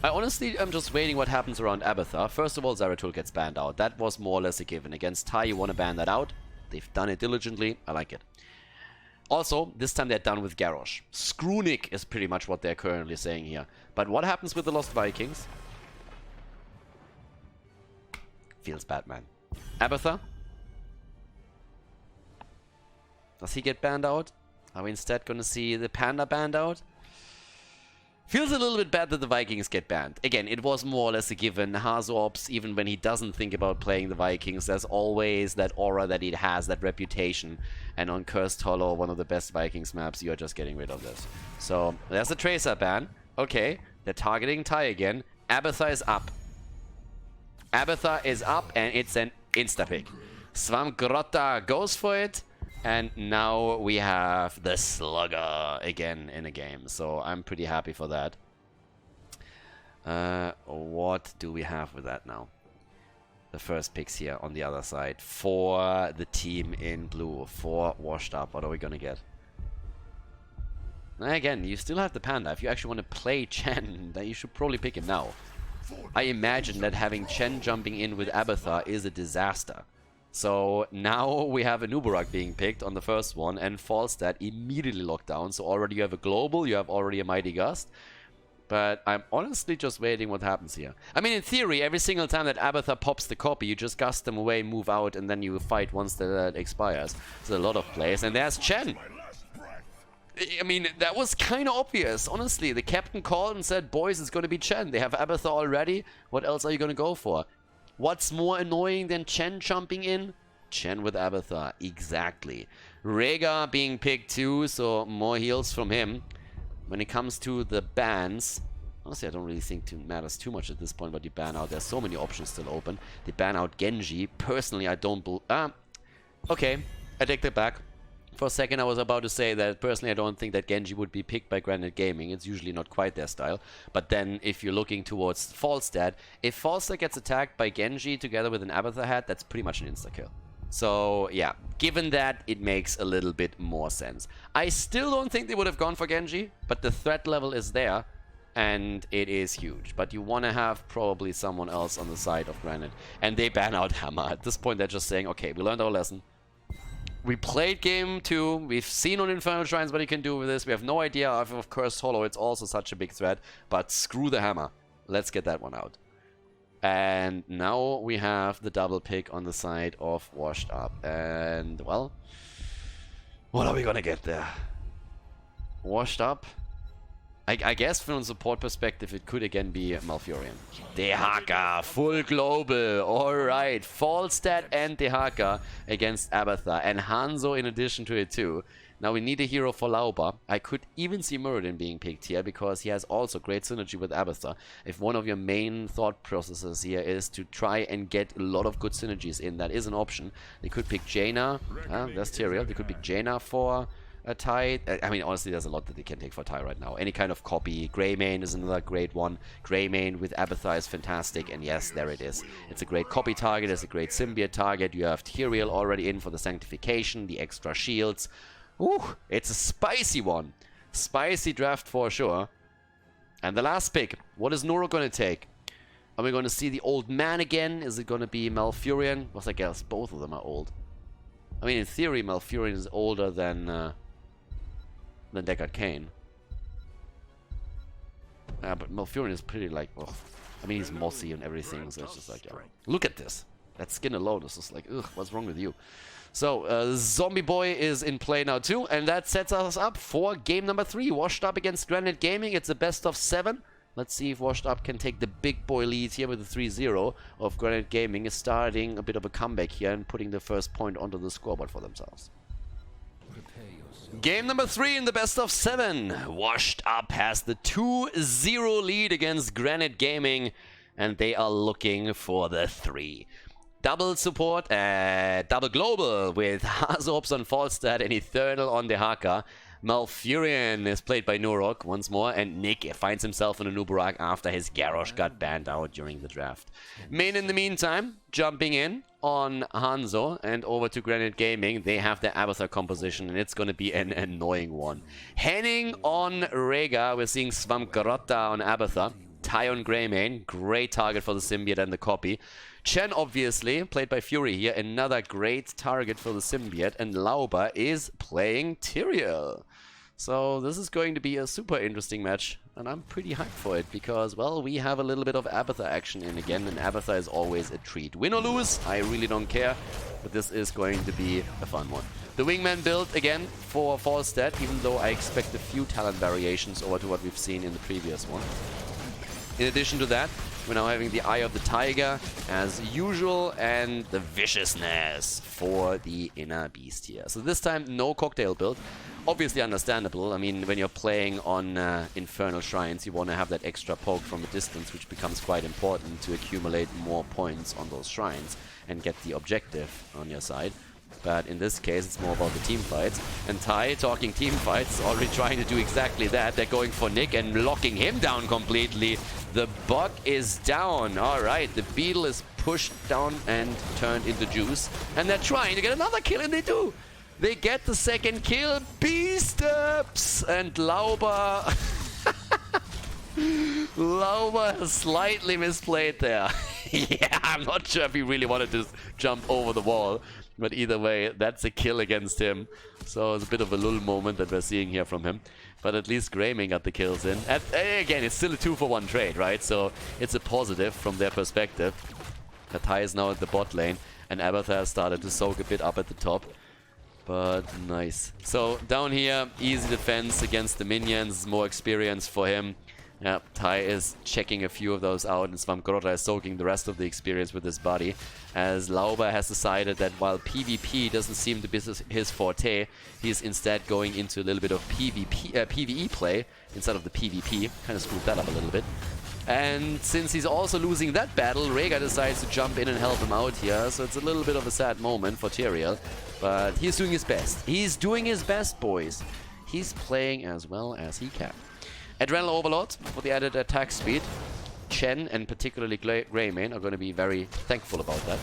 I honestly am just waiting what happens around Abathur. First of all, Zeratul gets banned out. That was more or less a given. Against Ty, you want to ban that out. They've done it diligently. I like it. Also, this time they're done with Garrosh. Screwnick is pretty much what they're currently saying here. But what happens with the Lost Vikings? Feels bad, man. Abathur? Does he get banned out? Are we instead going to see the Panda banned out? Feels a little bit bad that the Vikings get banned. Again, it was more or less a given. Hazops, even when he doesn't think about playing the Vikings, there's always that aura that it has, that reputation. And on Cursed Hollow, one of the best Vikings maps, you're just getting rid of this. So, there's a Tracer ban. Okay, they're targeting Ty again. Abathur is up. Abathur is up, and it's an insta-pick. Swamgrotta goes for it. And now we have the Slugger again in a game. So I'm pretty happy for that. What do we have with that now? The first picks here on the other side. For the team in blue. For Washed Up. What are we going to get? Again, you still have the Panda. If you actually want to play Chen, then you should probably pick him now. I imagine that having Chen jumping in with Abathur is a disaster. So now we have a Newburgh being picked on the first one, and Falstad immediately locked down. So already you have a Global, you have already a Mighty Gust. But I'm honestly just waiting what happens here. I mean, in theory, every single time that Abathur pops the copy, you just gust them away, move out, and then you fight once that expires. There's a lot of plays. And there's Chen. I mean, that was kind of obvious, honestly. The captain called and said, boys, it's going to be Chen. They have Abathur already. What else are you going to go for? What's more annoying than Chen jumping in? Chen with Abathur, exactly. Rhaegar being picked too, so more heals from him. When it comes to the bans, honestly, I don't really think it matters too much at this point what you ban out. There's so many options still open. They ban out Genji. Personally, I don't okay, I take that back. For a second, I was about to say that personally I don't think that Genji would be picked by Granit Gaming. It's usually not quite their style. But then if you're looking towards Falstad, if Falstad gets attacked by Genji together with an Abathur hat, that's pretty much an insta-kill. So yeah, given that, it makes a little bit more sense. I still don't think they would have gone for Genji, but the threat level is there. and it is huge. But you want to have probably someone else on the side of Granit. And they ban out Hammer. At this point, they're just saying, okay, we learned our lesson. We played game 2. We've seen on Infernal Shrines what he can do with this. We have no idea if, of course, Hollow, it's also such a big threat. But screw the Hammer. Let's get that one out. And now we have the double pick on the side of Washed Up. And, well, what are we going to get there? Washed Up? I guess from a support perspective, it could again be Malfurion. Jakka, full global. Alright, Falstad and Jakka against Abathur. And Hanzo in addition to it too. Now we need a hero for Lauba. I could even see Muradin being picked here because he has also great synergy with Abathur. If one of your main thought processes here is to try and get a lot of good synergies in, that is an option. They could pick Jaina. That's Tyrael. They could pick Jaina for a tie. I mean, honestly, there's a lot that they can take for tie right now. Any kind of copy. Greymane is another great one. Greymane with Abathur is fantastic. And yes, there it is. It's a great copy target. It's a great symbiote target. You have Tyrael already in for the Sanctification, the extra shields. Ooh, it's a spicy one. Spicy draft for sure. And the last pick. What is Noro going to take? Are we going to see the old man again? Is it going to be Malfurion? Well, I guess both of them are old. I mean, in theory, Malfurion is older than Deckard Cain. Yeah, but Malfurion is pretty like, ugh. I mean, he's mossy and everything, so it's just like, yeah. Look at this. That skin alone is just like, ugh, what's wrong with you? So, Zombie Boy is in play now too, and that sets us up for game number 3. Washed Up against Granit Gaming. It's a best of 7. Let's see if Washed Up can take the big boy lead here with the 3-0 of Granit Gaming, is starting a bit of a comeback here and putting the first point onto the scoreboard for themselves. Game number 3 in the best of 7. Washed Up has the 2-0 lead against Granit Gaming, and they are looking for the 3. Double support, double global with Hazops on Falstad and Eternal on the Jakka. Malfurion is played by Nurok once more, and Nick finds himself in a Newburgh after his Garrosh got banned out during the draft. Main in the meantime, jumping in on Hanzo and over to Granit Gaming. They have their Abathur composition, and it's going to be an annoying one. Henning on Rega, we're seeing Svamgrotta on Abathur. Ty on Greymane, great target for the symbiote and the copy. Chen, obviously, played by Fury here, another great target for the symbiote. And Lauba is playing Tyrael. So this is going to be a super interesting match, and I'm pretty hyped for it because, well, we have a little bit of Abathur action in again, and Abathur is always a treat. Win or lose, I really don't care, but this is going to be a fun one. The Wingman build again for Falstad, even though I expect a few talent variations over to what we've seen in the previous one. In addition to that, we're now having the Eye of the Tiger as usual, and the Viciousness for the Inner Beast here. So this time, no cocktail build. Obviously understandable. I mean, when you're playing on Infernal Shrines, you want to have that extra poke from a distance, which becomes quite important to accumulate more points on those shrines and get the objective on your side. But in this case, it's more about the team fights. And Ty, talking team fights, already trying to do exactly that. They're going for Nick and locking him down completely. The bug is down. All right, the beetle is pushed down and turned into juice. And they're trying to get another kill, and they do. They get the second kill. Beast-ups! And Lauba... Lauba has slightly misplayed there. Yeah, I'm not sure if he really wanted to jump over the wall. But either way, that's a kill against him. So it's a bit of a lull moment that we're seeing here from him. But at least Greymane got the kills in. And again, it's still a 2-for-1 trade, right? So it's a positive from their perspective. Katai is now at the bot lane. And Abathur has started to soak a bit up at the top. But nice. So down here, easy defense against the minions. More experience for him. Yeah, Ty is checking a few of those out, and Svamgrotta is soaking the rest of the experience with his body, as Lauba has decided that while PvP doesn't seem to be his forte, he's instead going into a little bit of PvE play instead of the PvP. Kind of screwed that up a little bit. And since he's also losing that battle, Rhaegar decides to jump in and help him out here, so it's a little bit of a sad moment for Tyrael, but he's doing his best. He's doing his best, boys. He's playing as well as he can. Adrenaline Overload for the added attack speed. Chen and particularly Greymane are going to be very thankful about that.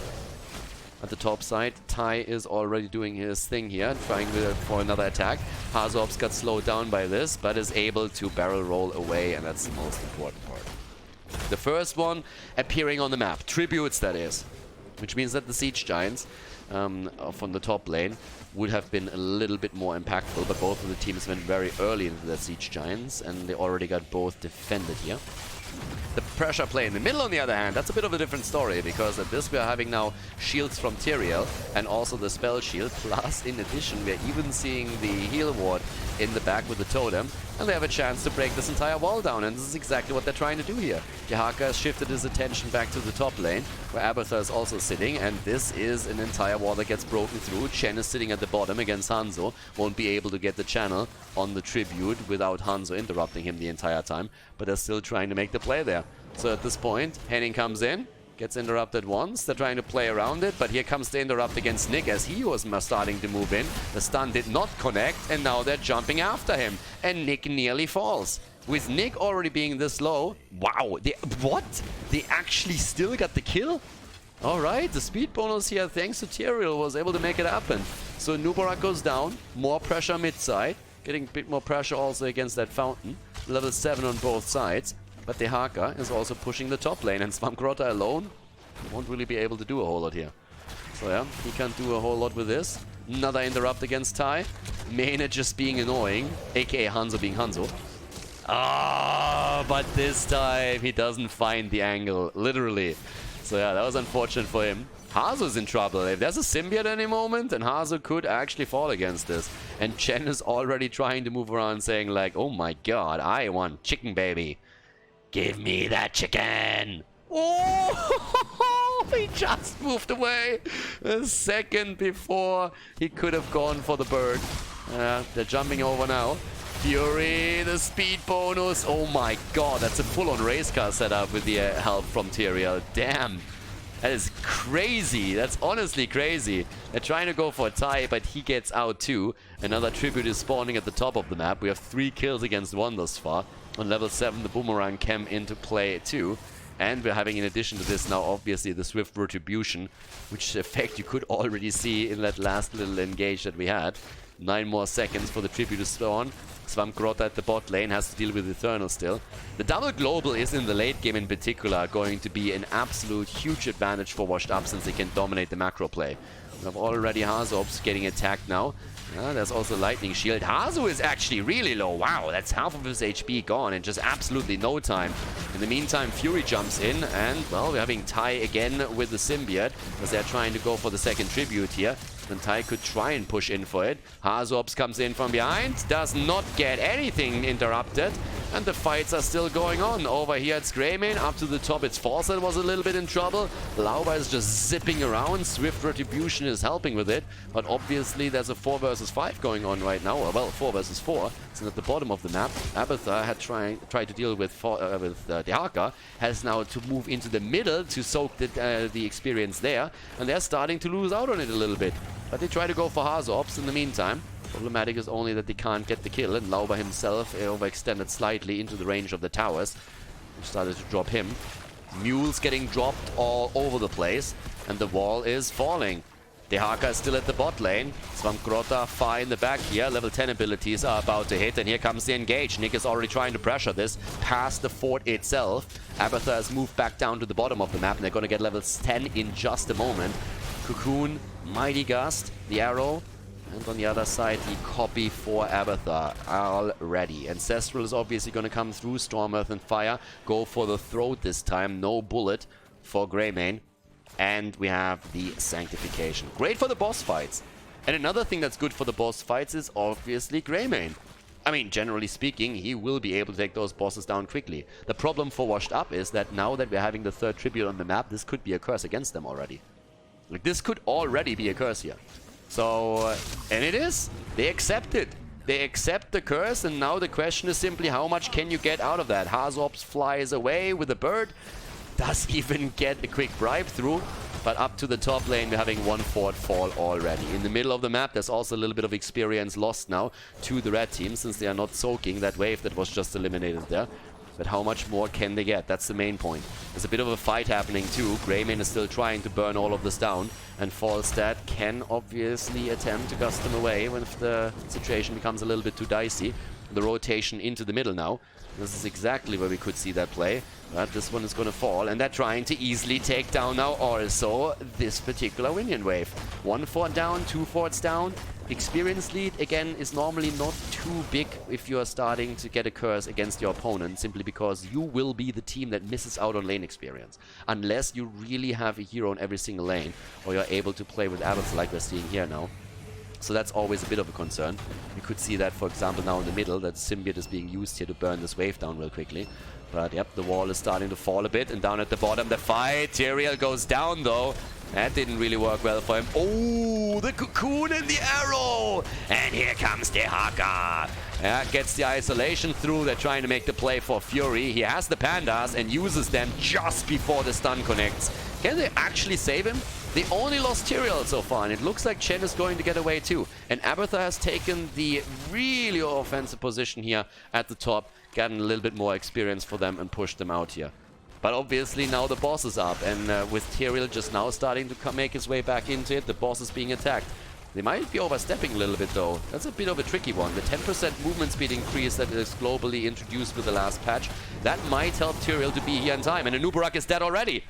at the top side. Ty is already doing his thing here, trying for another attack. Hanzo got slowed down by this, but is able to barrel roll away, and that's the most important part. The first one appearing on the map, Tributes that is, which means that the Siege Giants from the top lane would have been a little bit more impactful, but both of the teams went very early into their Siege Giants, and they already got both defended here. The pressure play in the middle, on the other hand, that's a bit of a different story, because at this we are having now shields from Tyrael and also the spell shield, plus in addition we're even seeing the heal ward in the back with the totem, and they have a chance to break this entire wall down, and this is exactly what they're trying to do here. Jakka has shifted his attention back to the top lane, where Abathur is also sitting, and this is an entire wall that gets broken through. Chen is sitting at the bottom against Hanzo, won't be able to get the channel on the tribute without Hanzo interrupting him the entire time, but they're still trying to make the play there. So at this point, Henning comes in, gets interrupted once. They're trying to play around it, but here comes the interrupt against Nick as he was starting to move in. The stun did not connect, and now they're jumping after him. And Nick nearly falls. With Nick already being this low, wow, what? They actually still got the kill? Alright, the speed bonus here, thanks to Tyrael, was able to make it happen. So Newburgh goes down, more pressure mid-side, getting a bit more pressure also against that fountain. Level 7 on both sides. But the Jakka is also pushing the top lane, and Svamgrotta alone won't really be able to do a whole lot here. So yeah, he can't do a whole lot with this. Another interrupt against Ty. Maina just being annoying, aka Hanzo being Hanzo. Ah, but this time he doesn't find the angle, literally. So yeah, that was unfortunate for him. Hanzo's in trouble. If there's a symbiote any moment, and Hanzo could actually fall against this. And Chen is already trying to move around saying like, oh my god, I want chicken, baby. Give me that chicken! Oh! He just moved away a second before he could have gone for the bird. They're jumping over now. Fury, the speed bonus. Oh my god, that's a full-on race car setup with the help from Tyrael. Damn. That is crazy. That's honestly crazy. They're trying to go for a tie, but he gets out too. Another tribute is spawning at the top of the map. We have 3 kills against 1 thus far. On level 7, the boomerang came into play too. And we're having, in addition to this, now obviously the swift retribution, which effect you could already see in that last little engage that we had. 9 more seconds for the tribute to spawn. Svamgrotta at the bot lane has to deal with Infernal still. The double global is in the late game in particular going to be an absolute huge advantage for Washed Up, since they can dominate the macro play. We have already Hanzo getting attacked now. There's also Lightning Shield. Hanzo is actually really low. Wow, that's half of his HP gone in just absolutely no time. In the meantime, Fury jumps in, and, well, we're having Ty again with the Symbiote, as they're trying to go for the second tribute here. And Ty could try and push in for it. Hanzo comes in from behind, does not get anything interrupted, and the fights are still going on. Over here it's Greymane, up to the top it's Force that was a little bit in trouble. Lauba is just zipping around, Swift Retribution is helping with it, but obviously there's a 4 versus 5 going on right now, or well, 4 versus 4, so at the bottom of the map, Abathur had tried to deal with the Jakka, has now to move into the middle to soak the experience there, and they're starting to lose out on it a little bit. But they try to go for Hanzo in the meantime. Problematic is only that they can't get the kill, and Lauba himself overextended slightly into the range of the towers, which started to drop him. Mules getting dropped all over the place, and the wall is falling. The Jakka is still at the bot lane. Svamgrotta far in the back here. Level 10 abilities are about to hit, and here comes the engage. Nick is already trying to pressure this past the fort itself. Abathur has moved back down to the bottom of the map, and they're going to get levels 10 in just a moment. Cocoon, Mighty Gust, the arrow, and on the other side the copy for Abathur already. Ancestral is obviously going to come through. Storm, Earth and Fire go for the throat this time. No bullet for Greymane. And we have the Sanctification. Great for the boss fights. And another thing that's good for the boss fights is obviously Greymane. I mean, generally speaking, he will be able to take those bosses down quickly. The problem for Washed Up is that now that we're having the third tribute on the map, this could be a curse against them already. Like, this could already be a curse here. So, and it is. They accept it. They accept the curse, and now the question is simply how much can you get out of that? Hanzo flies away with a bird. Does even get a quick bribe through. But up to the top lane, we're having 1 fort fall already. In the middle of the map, there's also a little bit of experience lost now to the red team, since they are not soaking that wave that was just eliminated there. But how much more can they get? That's the main point. There's a bit of a fight happening too. Greymane is still trying to burn all of this down. And Falstad can obviously attempt to gust them away when the situation becomes a little bit too dicey. The rotation into the middle now. This is exactly where we could see that play. But this one is going to fall. And they're trying to easily take down now also this particular minion wave. 1 fort down, 2 forts down. Experience lead, again, is normally not too big if you are starting to get a curse against your opponent, simply because you will be the team that misses out on lane experience. Unless you really have a hero in every single lane, or you're able to play with Abathur like we're seeing here now. So that's always a bit of a concern. You could see that, for example, now in the middle, that Symbiote is being used here to burn this wave down real quickly. But yep, the wall is starting to fall a bit, and down at the bottom, the fight. Tyrael goes down, though. That didn't really work well for him. Oh, the Cocoon and the arrow! And here comes the Jakka. Yeah, gets the isolation through. They're trying to make the play for Fury. He has the Pandas and uses them just before the stun connects. Can they actually save him? They only lost Tyrael so far, and it looks like Chen is going to get away too. And Abathur has taken the really offensive position here at the top, gotten a little bit more experience for them and pushed them out here. But obviously now the boss is up, and with Tyrael just now starting to make his way back into it, the boss is being attacked. They might be overstepping a little bit though. That's a bit of a tricky one. The 10% movement speed increase that is globally introduced with the last patch, that might help Tyrael to be here in time. And Newburgh is dead already.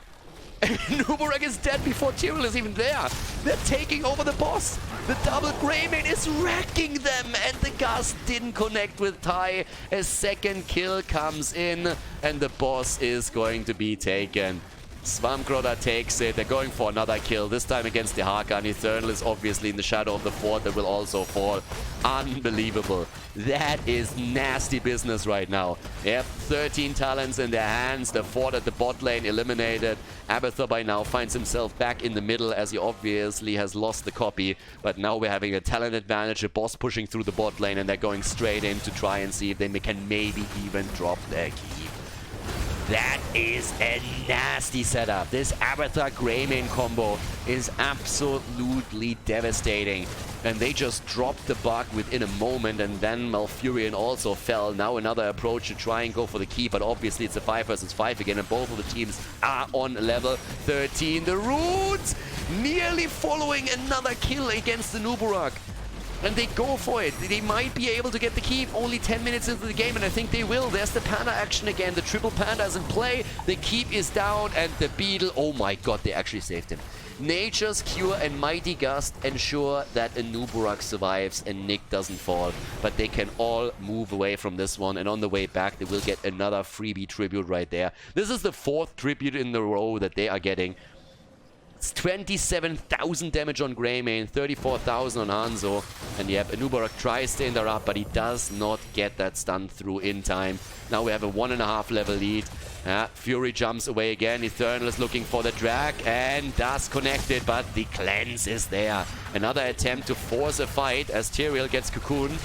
Newburgh is dead before Tyrael is even there. They're taking over the boss. The double Greymane is wrecking them, and the gust didn't connect with Ty. A second kill comes in, and the boss is going to be taken. Swampcrawler takes it. They're going for another kill, this time against the Jakka, and Infernal is obviously in the shadow of the fort that will also fall. Unbelievable. That is nasty business right now. Yep, 13 talents in their hands. The fort at the bot lane eliminated. Abathur by now finds himself back in the middle, as he obviously has lost the copy. But now we're having a talent advantage, a boss pushing through the bot lane, and they're going straight in to try and see if they can maybe even drop their key. That is a nasty setup. This Abathur Greymane combo is absolutely devastating. And they just dropped the bug within a moment, and then Malfurion also fell. Now another approach to try and go for the key, but obviously it's a 5 versus 5 again, and both of the teams are on level 13. The Roots nearly following another kill against the Newburgh. And they go for it. They might be able to get the keep only 10 minutes into the game, and I think they will. There's the Panda action again. The triple Panda is in play. The keep is down, and the Beetle, oh my god, they actually saved him. Nature's Cure and Mighty Gust ensure that a Newburgh survives and Nick doesn't fall. But they can all move away from this one, and on the way back, they will get another freebie tribute right there. This is the 4th tribute in the row that they are getting. It's 27,000 damage on Greymane, 34,000 on Hanzo. And yep, Newburgh tries to interrupt, but he does not get that stun through in time. Now we have a 1.5 level lead. Fury jumps away again. Eternal is looking for the drag and does connect it, but the cleanse is there. Another attempt to force a fight as Tyrael gets Cocoon.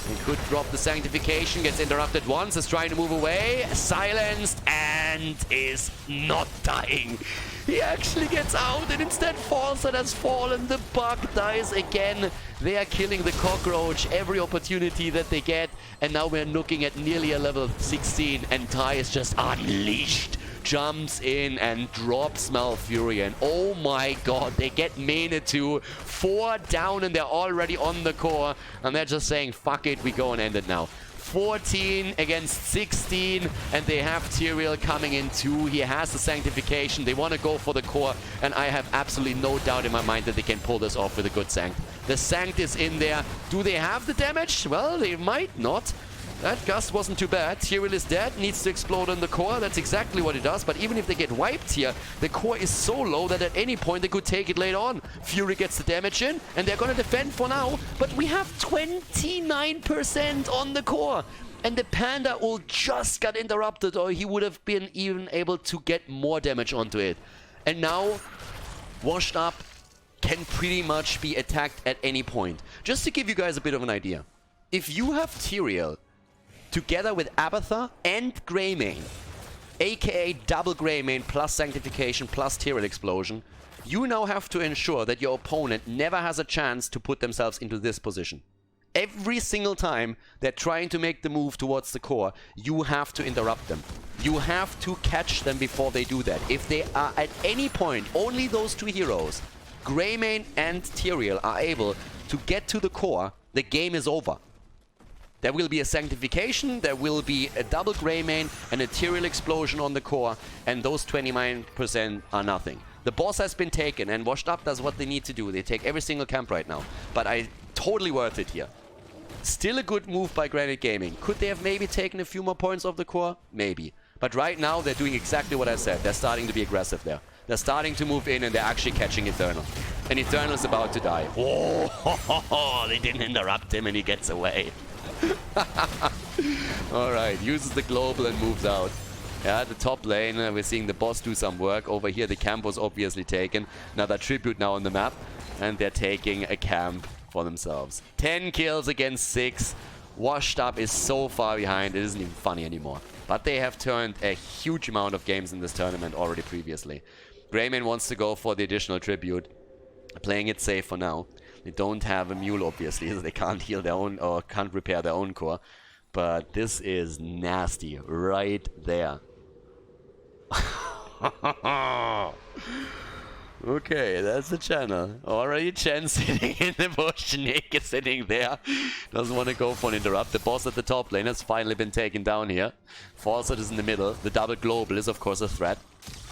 He could drop the Sanctification, gets interrupted once, is trying to move away, silenced, and is not dying. He actually gets out and instead falls and has fallen. The bug dies again. They are killing the cockroach every opportunity that they get. And now we're looking at nearly a level 16, and Ty is just unleashed. Jumps in and drops Malfurion. Oh my god, they get Mane 2, 4 down, and they're already on the core. And they're just saying, fuck it, we go and end it now. 14 against 16, and they have Tyrael coming in too. He has the Sanctification. They want to go for the core, and I have absolutely no doubt in my mind that they can pull this off with a good Sanct. The Sanct is in there. Do they have the damage? Well, they might not. That gust wasn't too bad. Tyrael is dead, needs to explode on the core. That's exactly what it does. But even if they get wiped here, the core is so low that at any point they could take it later on. Fury gets the damage in, and they're going to defend for now. But we have 29% on the core. And the Panda all just got interrupted, or he would have been even able to get more damage onto it. And now, washed up, can pretty much be attacked at any point. Just to give you guys a bit of an idea. If you have Tyrael together with Abathur and Greymane, aka double Greymane plus Sanctification plus Tyrael Explosion, you now have to ensure that your opponent never has a chance to put themselves into this position. Every single time they're trying to make the move towards the core, you have to interrupt them. You have to catch them before they do that. If they are at any point, only those two heroes, Greymane and Tyrael, are able to get to the core, the game is over. There will be a Sanctification, there will be a double Greymane and a Tyrael explosion on the core, and those 29% are nothing. The boss has been taken, and Washed Up does what they need to do. They take every single camp right now. But totally worth it here. Still a good move by Granit Gaming. Could they have maybe taken a few more points off the core? Maybe. But right now, they're doing exactly what I said. They're starting to be aggressive there. They're starting to move in, and they're actually catching Infernal. And Infernal is about to die. Oh, they didn't interrupt him, and he gets away. Alright, uses the global and moves out. Yeah, the top lane, we're seeing the boss do some work. Over here, the camp was obviously taken. Another tribute now on the map. And they're taking a camp for themselves. 10 kills against 6. Washed Up is so far behind, it isn't even funny anymore. But they have turned a huge amount of games in this tournament already previously. Greymane wants to go for the additional tribute. Playing it safe for now. They don't have a mule, obviously, so they can't heal their own or can't repair their own core. But this is nasty right there. Okay, that's the channel. Already Chen sitting in the bush, Nick is sitting there. Doesn't want to go for an interrupt. The boss at the top lane has finally been taken down here. Fallout is in the middle. The double global is of course a threat.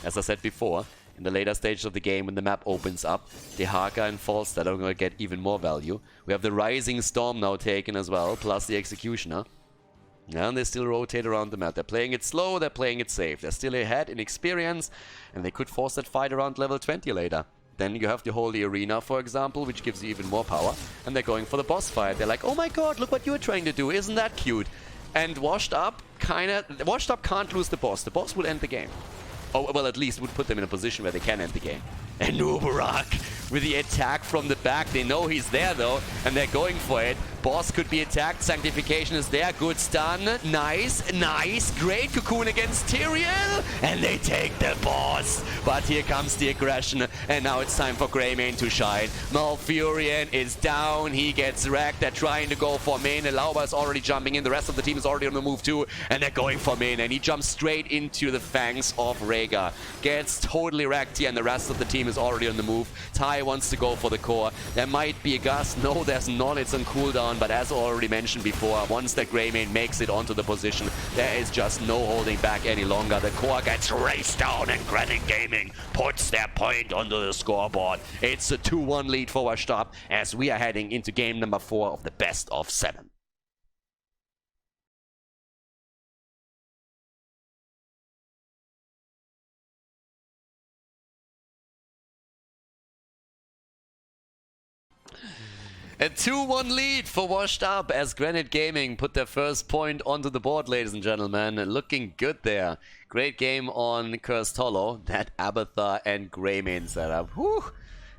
As I said before, in the later stages of the game when the map opens up, the Jakka and Falstad are going to get even more value. We have the Rising Storm now taken as well, plus the Executioner. And they still rotate around the map. They're playing it slow, they're playing it safe. They're still ahead in experience, and they could force that fight around level 20 later. Then you have the Holy Arena, for example, which gives you even more power. And they're going for the boss fight. They're like, oh my god, look what you're trying to do. Isn't that cute? And Washed Up can't lose the boss. The boss will end the game. Oh, well, at least would put them in a position where they can end the game. And Newburgh with the attack from the back. They know he's there, though, and they're going for it. Boss could be attacked. Sanctification is there. Good stun. Nice, nice. Great Cocoon against Tyrael. And they take the boss. But here comes the aggression. And now it's time for Greymane to shine. Malfurion is down. He gets wrecked. They're trying to go for main. Lauba is already jumping in. The rest of the team is already on the move, too. And they're going for main. And he jumps straight into the fangs of Rhaegar. Gets totally wrecked here. And the rest of the team is already on the move. Ty wants to go for the core. There might be a gust. No, there's not. It's on cooldown. But as already mentioned before, once that Greymane makes it onto the position, there is just no holding back any longer. The core gets raced down and Granit Gaming puts their point onto the scoreboard. It's a 2-1 lead for Washed Up as we are heading into game number 4 of the best of 7. A 2-1 lead for Washed Up as Granit Gaming put their first point onto the board, ladies and gentlemen. Looking good there. Great game on Cursed Hollow. That Abathur and Greymane setup. Whew!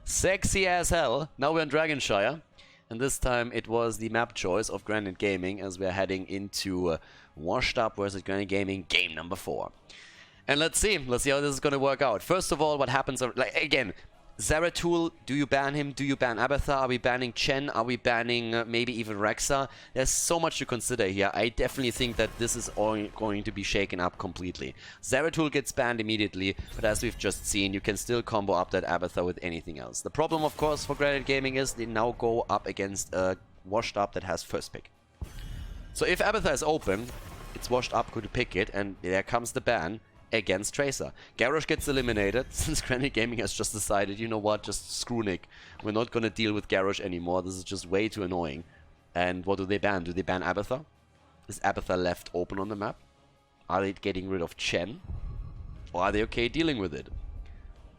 Sexy as hell. Now we're on Dragonshire. And this time it was the map choice of Granit Gaming as we're heading into Washed Up versus Granit Gaming game number 4. And let's see how this is going to work out. First of all, what happens, like, again, Zeratul, do you ban him? Do you ban Abathur? Are we banning Chen? Are we banning maybe even Rexa? There's so much to consider here. I definitely think that this is all going to be shaken up completely. Zeratul gets banned immediately, but as we've just seen, you can still combo up that Abathur with anything else. The problem, of course, for Granit Gaming is they now go up against a Washed Up that has first pick. So if Abathur is open, it's Washed Up who to pick it, and there comes the ban against Tracer. Garrosh gets eliminated since Granit Gaming has just decided, you know what, just screw Nick. We're not gonna deal with Garrosh anymore. This is just way too annoying. And what do they ban? Do they ban Abathur? Is Abathur left open on the map? Are they getting rid of Chen? Or are they okay dealing with it?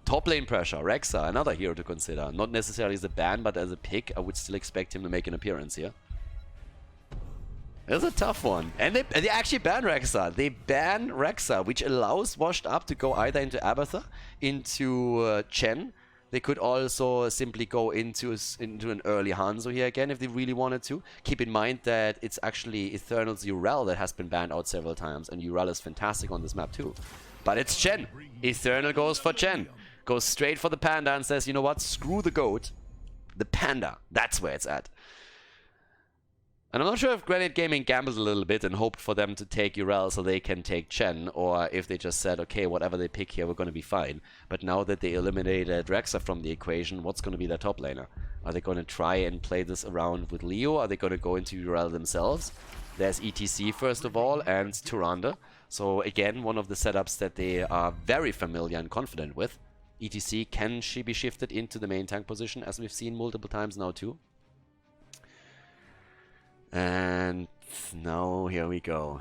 Top lane pressure. Rexa, another hero to consider. Not necessarily as a ban, but as a pick. I would still expect him to make an appearance here. It's a tough one. And they actually ban Rexa. They ban Rexa, which allows Washed Up to go either into Abathur, into Chen. They could also simply go into an early Hanzo here again if they really wanted to. Keep in mind that it's actually Eternal's Yrel that has been banned out several times. And Yrel is fantastic on this map too. But it's Chen. Eternal goes for Chen. Goes straight for the Panda and says, you know what, screw the goat. The Panda. That's where it's at. And I'm not sure if Granit Gaming gambled a little bit and hoped for them to take Tyrael so they can take Chen, or if they just said, okay, whatever they pick here, we're going to be fine. But now that they eliminated Draxa from the equation, what's going to be their top laner? Are they going to try and play this around with Leo? Are they going to go into Tyrael themselves? There's ETC first of all, and Tyrande. So again, one of the setups that they are very familiar and confident with. ETC, can she be shifted into the main tank position, as we've seen multiple times now too? And now here we go.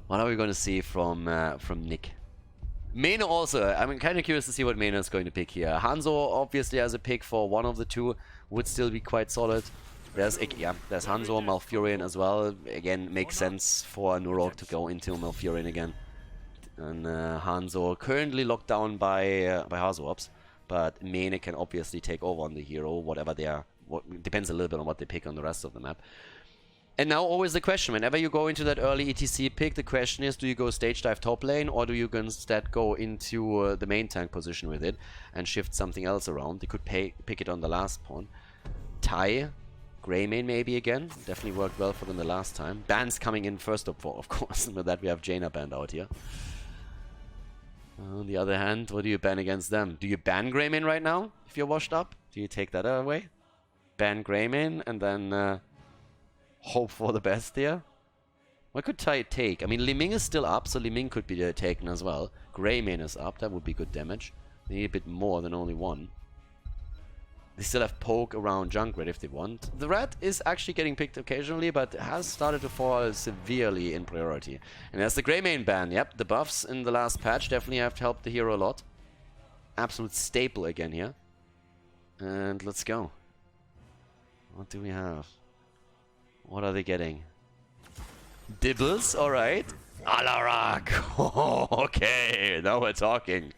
What are we going to see from Nick? Mena also, I'm kind of curious to see what Mena is going to pick here. Hanzo obviously as a pick for one of the two would still be quite solid. There's Hanzo, Malfurion as well. Again, makes sense for Nurok to go into Malfurion again. And Hanzo currently locked down by Hazops, but Mena can obviously take over on the hero, whatever they are. Depends a little bit on what they pick on the rest of the map. And now always the question, whenever you go into that early ETC pick, the question is, do you go stage dive top lane, or do you instead go into the main tank position with it and shift something else around? They could pick it on the last pawn. Ty, Greymane maybe again, definitely worked well for them the last time. Bans coming in first of course, with that we have Jaina banned out here. On the other hand, what do you ban against them? Do you ban Greymane right now, if you're washed up? Do you take that away? Ban Greymane and then hope for the best here. What could Ty take? I mean, Li Ming is still up, so Li Ming could be taken as well. Greymane is up, that would be good damage. They need a bit more than only one. They still have poke around Junkrat if they want. The red is actually getting picked occasionally, but has started to fall severely in priority. And there's the Greymane ban. Yep, the buffs in the last patch definitely have helped the hero a lot. Absolute staple again here. And let's go. What do we have? What are they getting? Dibbles, alright. Alarak! Okay, now we're talking.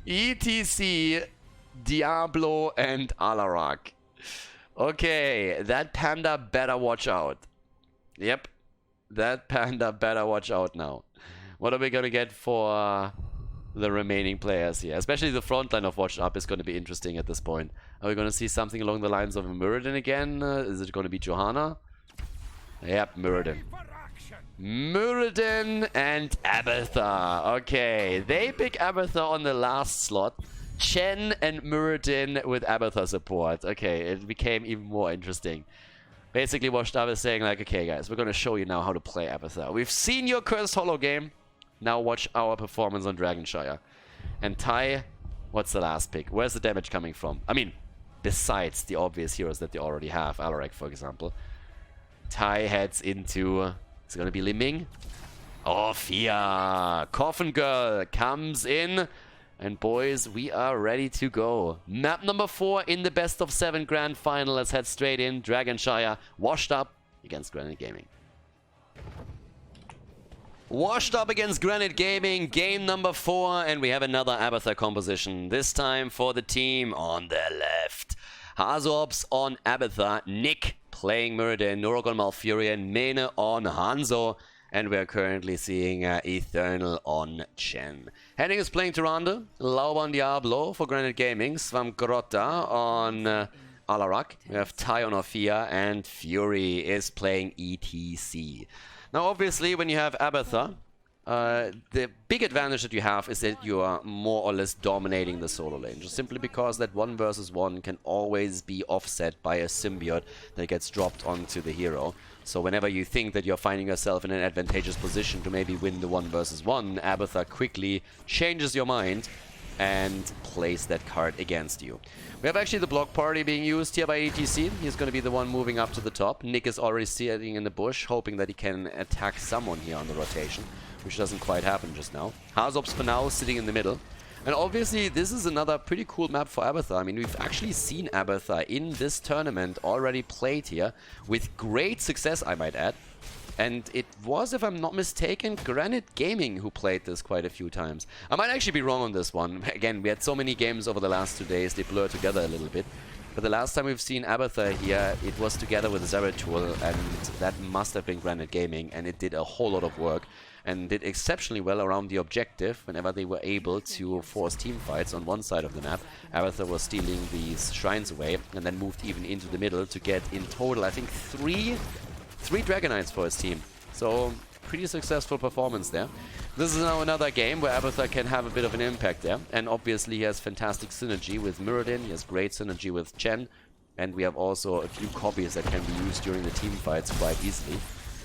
ETC, Diablo, and Alarak. Okay, that panda better watch out. Yep, that panda better watch out now. What are we gonna get for the remaining players here? Especially the front line of Watch Up is going to be interesting at this point. Are we going to see something along the lines of Muradin again? Is it going to be Johanna? Yep, Muradin. Muradin and Abathur. Okay, they pick Abathur on the last slot. Chen and Muradin with Abathur support. Okay, it became even more interesting. Basically, Washed Up is saying like, okay guys, we're going to show you now how to play Abathur. We've seen your Cursed Hollow game. Now watch our performance on Dragonshire. And Ty, what's the last pick? Where's the damage coming from? I mean, besides the obvious heroes that they already have, Alarak for example. Ty heads into... Is it going to be Li Ming? Oh, Fia! Coffin Girl comes in. And boys, we are ready to go. Map number 4 in the best of 7 grand final. Let's head straight in. Dragonshire, Washed Up against Granit Gaming. Washed Up against Granit Gaming, game number 4, and we have another Abathur composition, this time for the team on the left. Hazops on Abathur, Nick playing Muradin, Nurok on Malfurion, Mena on Hanzo, and we're currently seeing Eternal on Chen. Henning is playing Tyrande, Lauban Diablo for Granit Gaming, Svamgrotta on Alarak, we have Ty on Ophia, and Fury is playing ETC. Now, obviously, when you have Abathur, the big advantage that you have is that you are more or less dominating the solo lane. Just simply because that 1 versus 1 can always be offset by a symbiote that gets dropped onto the hero. So whenever you think that you're finding yourself in an advantageous position to maybe win the 1 versus 1, Abathur quickly changes your mind and plays that card against you. We have actually the block party being used here by ETC. He's going to be the one moving up to the top. Nick is already sitting in the bush, hoping that he can attack someone here on the rotation, which doesn't quite happen just now. Hazops for now sitting in the middle. And obviously this is another pretty cool map for Abathur. I mean, we've actually seen Abathur in this tournament already played here with great success, I might add. And it was, if I'm not mistaken, Granit Gaming who played this quite a few times. I might actually be wrong on this one. Again, we had so many games over the last 2 days, they blur together a little bit. But the last time we've seen Abathur here, it was together with Zeratul, and that must have been Granit Gaming, and it did a whole lot of work. and did exceptionally well around the objective whenever they were able to force team fights on one side of the map. Abathur was stealing these shrines away and then moved even into the middle to get in total, I think, three Dragonites for his team. So pretty successful performance there. This is now another game where Abathur can have a bit of an impact there, and obviously he has fantastic synergy with Mirrodin, he has great synergy with Chen, and we have also a few copies that can be used during the team fights quite easily.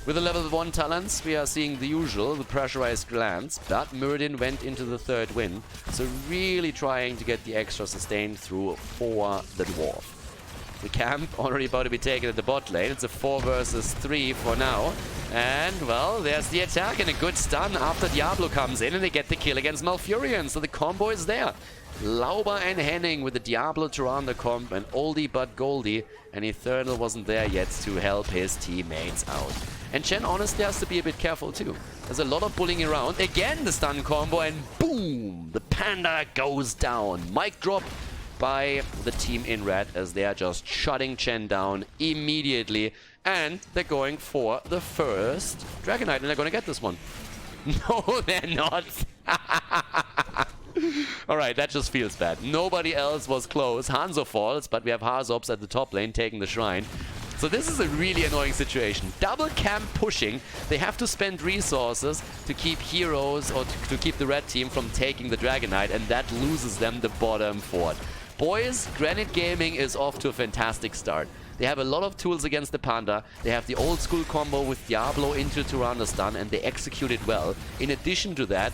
With the level 1 talents, we are seeing the usual, the pressurized glance, but Mirrodin went into the third win, so really trying to get the extra sustain through for the dwarf. The camp already about to be taken at the bot lane. It's a 4 versus 3 for now. And, well, there's the attack and a good stun after Diablo comes in and they get the kill against Malfurion. So the combo is there. Lauber and Henning with the Diablo Tyrande comp, and oldie but goldie. And Infernal wasn't there yet to help his teammates out. And Chen honestly has to be a bit careful too. There's a lot of bullying around. Again the stun combo and boom! The Panda goes down. Mic drop by the team in red as they are just shutting Chen down immediately, and they're going for the first Dragonite, and they're going to get this one. No, they're not. Alright, that just feels bad. Nobody else was close. Hanzo falls, but we have Harzops at the top lane taking the shrine. So this is a really annoying situation. Double camp pushing. They have to spend resources to keep heroes or to keep the red team from taking the Dragonite, and that loses them the bottom fort. Boys, Granit Gaming is off to a fantastic start. They have a lot of tools against the Panda. They have the old school combo with Diablo into Tyrande stun, and they execute it well. In addition to that,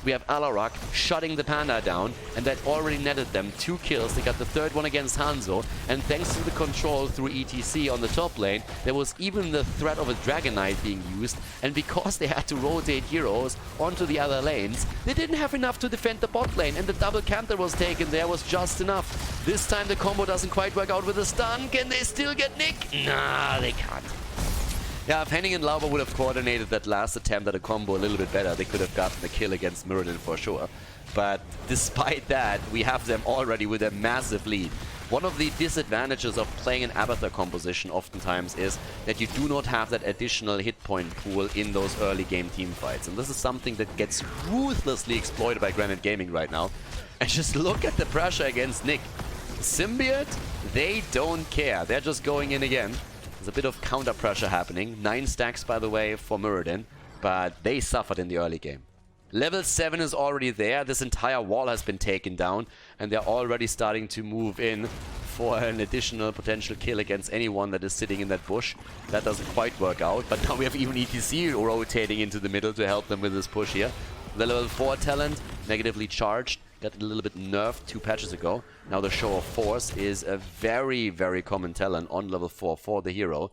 we have Alarak shutting the Panda down, and that already netted them 2 kills. They got the third one against Hanzo, and thanks to the control through ETC on the top lane, there was even the threat of a Dragonite being used, and because they had to rotate heroes onto the other lanes, they didn't have enough to defend the bot lane, and the double camp that was taken there was just enough. This time the combo doesn't quite work out with the stun. Can they still get Nick? Nah, they can't. Yeah, if Henning and Lauber would have coordinated that last attempt at a combo a little bit better, they could have gotten the kill against Mirrodin for sure. But despite that, we have them already with a massive lead. One of the disadvantages of playing an Abathur composition oftentimes is that you do not have that additional hit point pool in those early game team fights. And this is something that gets ruthlessly exploited by Granit Gaming right now. And just look at the pressure against Nick. Symbiote, they don't care. They're just going in again. There's a bit of counter pressure happening. 9 stacks, by the way, for Mirrodin, but they suffered in the early game. Level 7 is already there. This entire wall has been taken down, and they're already starting to move in for an additional potential kill against anyone that is sitting in that bush. That doesn't quite work out, but now we have even ETC rotating into the middle to help them with this push here. The level 4 talent, negatively charged, got a little bit nerfed 2 patches ago. Now the Show of Force is a very, very common talent on level 4 for the hero.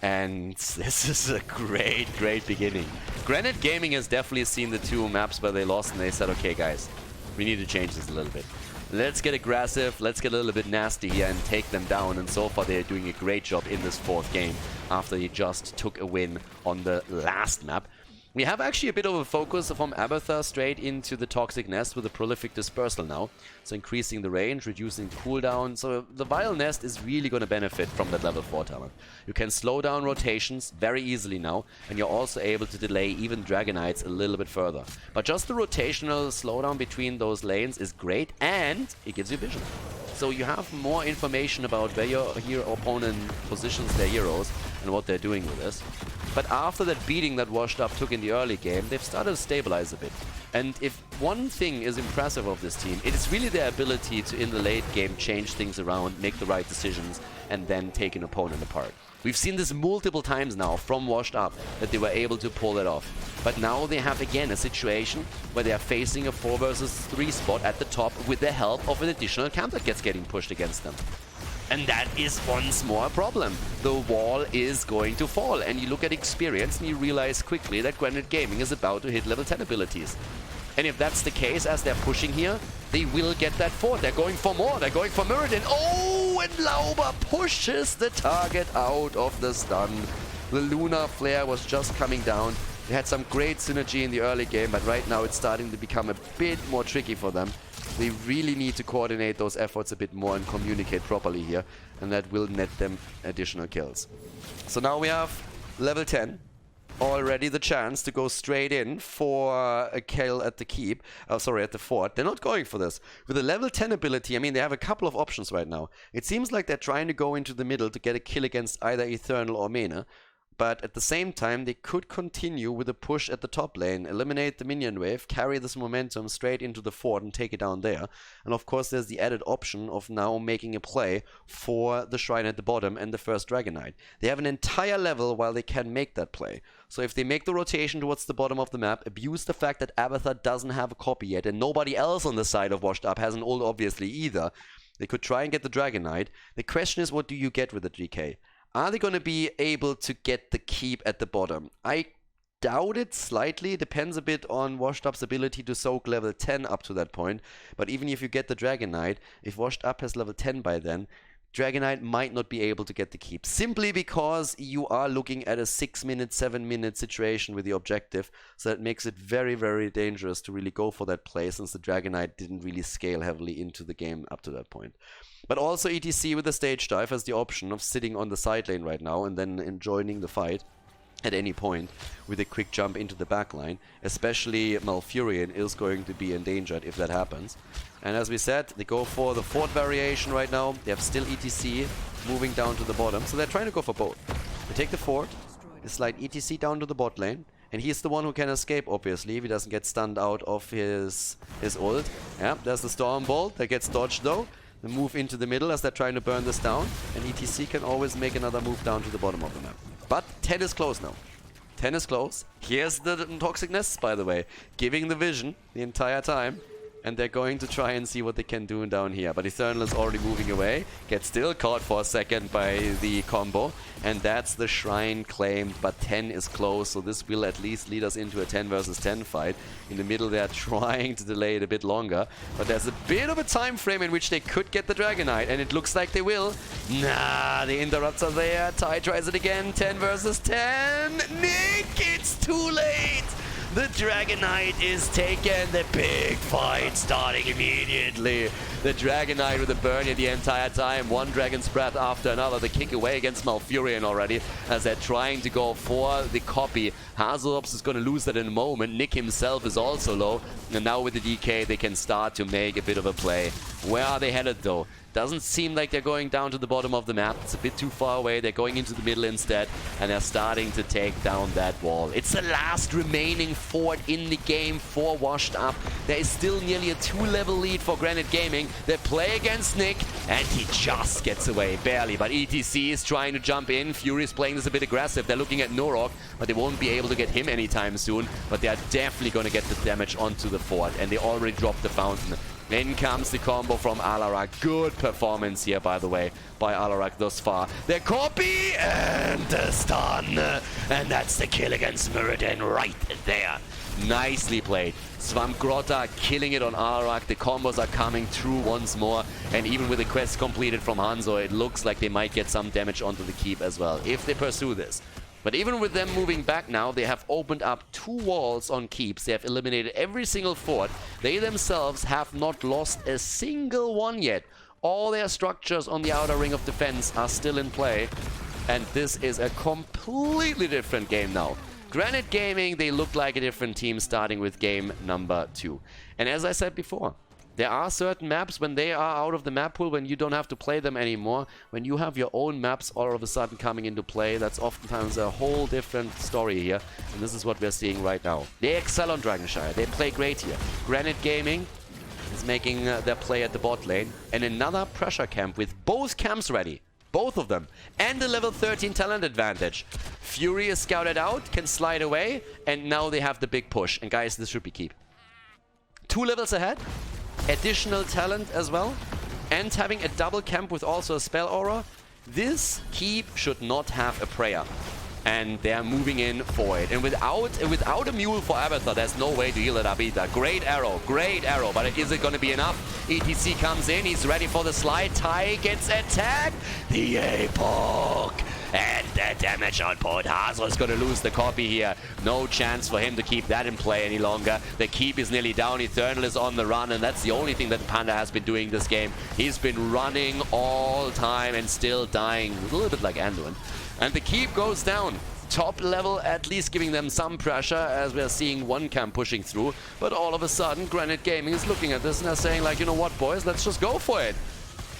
And this is a great, great beginning. Granit Gaming has definitely seen the 2 maps where they lost, and they said, okay guys, we need to change this a little bit. Let's get aggressive, let's get a little bit nasty here and take them down. And so far they're doing a great job in this 4th game after they just took a win on the last map. We have actually a bit of a focus from Abathur straight into the Toxic Nest with a Prolific Dispersal now. So increasing the range, reducing cooldown. So the Vile Nest is really going to benefit from that level 4 talent. You can slow down rotations very easily now, and you're also able to delay even Dragonites a little bit further. But just the rotational slowdown between those lanes is great, and it gives you vision. So you have more information about where your opponent positions their heroes and what they're doing with this. But after that beating that Washed Up took in the early game, they've started to stabilize a bit. And if one thing is impressive of this team, it is really their ability to, in the late game, change things around, make the right decisions, and then take an opponent apart. We've seen this multiple times now from Washed Up, that they were able to pull it off. But now they have again a situation where they are facing a 4 versus 3 spot at the top with the help of an additional camp that gets getting pushed against them. And that is once more a problem. The wall is going to fall, and you look at experience and you realize quickly that Granit Gaming is about to hit level 10 abilities. And if that's the case, as they're pushing here, they will get that fort. They're going for more. They're going for Mirrodin. Oh, and Lauber pushes the target out of the stun. The Lunar Flare was just coming down. They had some great synergy in the early game, but right now it's starting to become a bit more tricky for them. They really need to coordinate those efforts a bit more and communicate properly here, and that will net them additional kills. So now we have level 10. already the chance to go straight in for a kill at the keep. Oh, sorry, at the fort. They're not going for this. With a level 10 ability, I mean, they have a couple of options right now. It seems like they're trying to go into the middle to get a kill against either Infernal or Mena. But at the same time, they could continue with a push at the top lane, eliminate the minion wave, carry this momentum straight into the fort and take it down there. And of course, there's the added option of now making a play for the shrine at the bottom and the first Dragon Knight. They have an entire level while they can make that play. So if they make the rotation towards the bottom of the map, abuse the fact that Abathur doesn't have a copy yet, and nobody else on the side of Washed Up has an ult obviously either, they could try and get the Dragon Knight. The question is, what do you get with the GK? Are they going to be able to get the keep at the bottom? I doubt it slightly. It depends a bit on Washed Up's ability to soak level 10 up to that point. But even if you get the Dragon Knight, if Washed Up has level 10 by then, Dragon Knight might not be able to get the keep. Simply because you are looking at a 6-minute, 7-minute situation with the objective. So that makes it very, very dangerous to really go for that play, since the Dragon Knight didn't really scale heavily into the game up to that point. But also ETC with the stage dive has the option of sitting on the side lane right now and then joining the fight at any point with a quick jump into the backline. Especially Malfurion is going to be endangered if that happens. And as we said, they go for the fort variation right now. They have still ETC moving down to the bottom, so they're trying to go for both. They take the fort, they slide ETC down to the bot lane, and he's the one who can escape, obviously, if he doesn't get stunned out of his ult. Yeah, there's the Storm Bolt that gets dodged though. They move into the middle as they're trying to burn this down, and ETC can always make another move down to the bottom of the map. But 10 is close now. 10 is close. Here's the Toxicness, by the way, giving the vision the entire time. And they're going to try and see what they can do down here. But Infernal is already moving away. Gets still caught for a second by the combo. And that's the shrine claimed. But 10 is close, so this will at least lead us into a 10 versus 10 fight. In the middle, they're trying to delay it a bit longer. But there's a bit of a time frame in which they could get the Dragon Knight. And it looks like they will. Nah, the interrupts are there. Ty tries it again. 10 versus 10. Nick, it's too late. The Dragon Knight is taken. The big fight starting immediately. The Dragon Knight with a burn here the entire time. One Dragon's Breath after another. The kick away against Malfurion already as they're trying to go for the copy. Hanzo is going to lose that in a moment. Nick himself is also low. And now with the DK, they can start to make a bit of a play. Where are they headed though? Doesn't seem like they're going down to the bottom of the map. It's a bit too far away. They're going into the middle instead, and they're starting to take down that wall. It's the last remaining fort in the game for Washed Up. There is still nearly a 2-level lead for Granit Gaming. They play against Nick, and he just gets away, barely. But ETC is trying to jump in. Fury is playing this a bit aggressive. They're looking at Newburgh, but they won't be able to get him anytime soon. But they are definitely going to get the damage onto the fort, and they already dropped the fountain. In comes the combo from Alarak. Good performance here, by the way, by Alarak thus far. The copy and the stun. And that's the kill against Muradin right there. Nicely played. Swamp Grotta killing it on Alarak. The combos are coming through once more. And even with the quest completed from Hanzo, it looks like they might get some damage onto the keep as well, if they pursue this. But even with them moving back now, they have opened up 2 walls on keeps. They have eliminated every single fort. They themselves have not lost a single one yet. All their structures on the outer ring of defense are still in play. And this is a completely different game now. Granit Gaming, they look like a different team starting with game number 2. And as I said before, there are certain maps when they are out of the map pool, when you don't have to play them anymore, when you have your own maps all of a sudden coming into play, that's oftentimes a whole different story here. And this is what we're seeing right now. They excel on Dragonshire. They play great here. Granit Gaming is making their play at the bot lane. And another pressure camp with both camps ready. Both of them. And the level 13 talent advantage. Fury is scouted out, can slide away, and now they have the big push. And guys, this should be keep. 2 levels ahead. Additional talent as well, and having a double camp with also a spell aura. This keep should not have a prayer, and they are moving in for it. And without a mule for Abathur, there's no way to heal it up either. Great arrow, but is it going to be enough? ETC comes in, he's ready for the slide. Ty gets attacked. The APOC. And the damage output. Hanzo is going to lose the copy here. No chance for him to keep that in play any longer. The keep is nearly down. Infernal is on the run, and that's the only thing that Panda has been doing this game. He's been running all time and still dying. A little bit like Anduin. And the keep goes down. top level, at least giving them some pressure as we're seeing one camp pushing through. But all of a sudden, Granit Gaming is looking at this and they're saying like, you know what, boys, let's just go for it.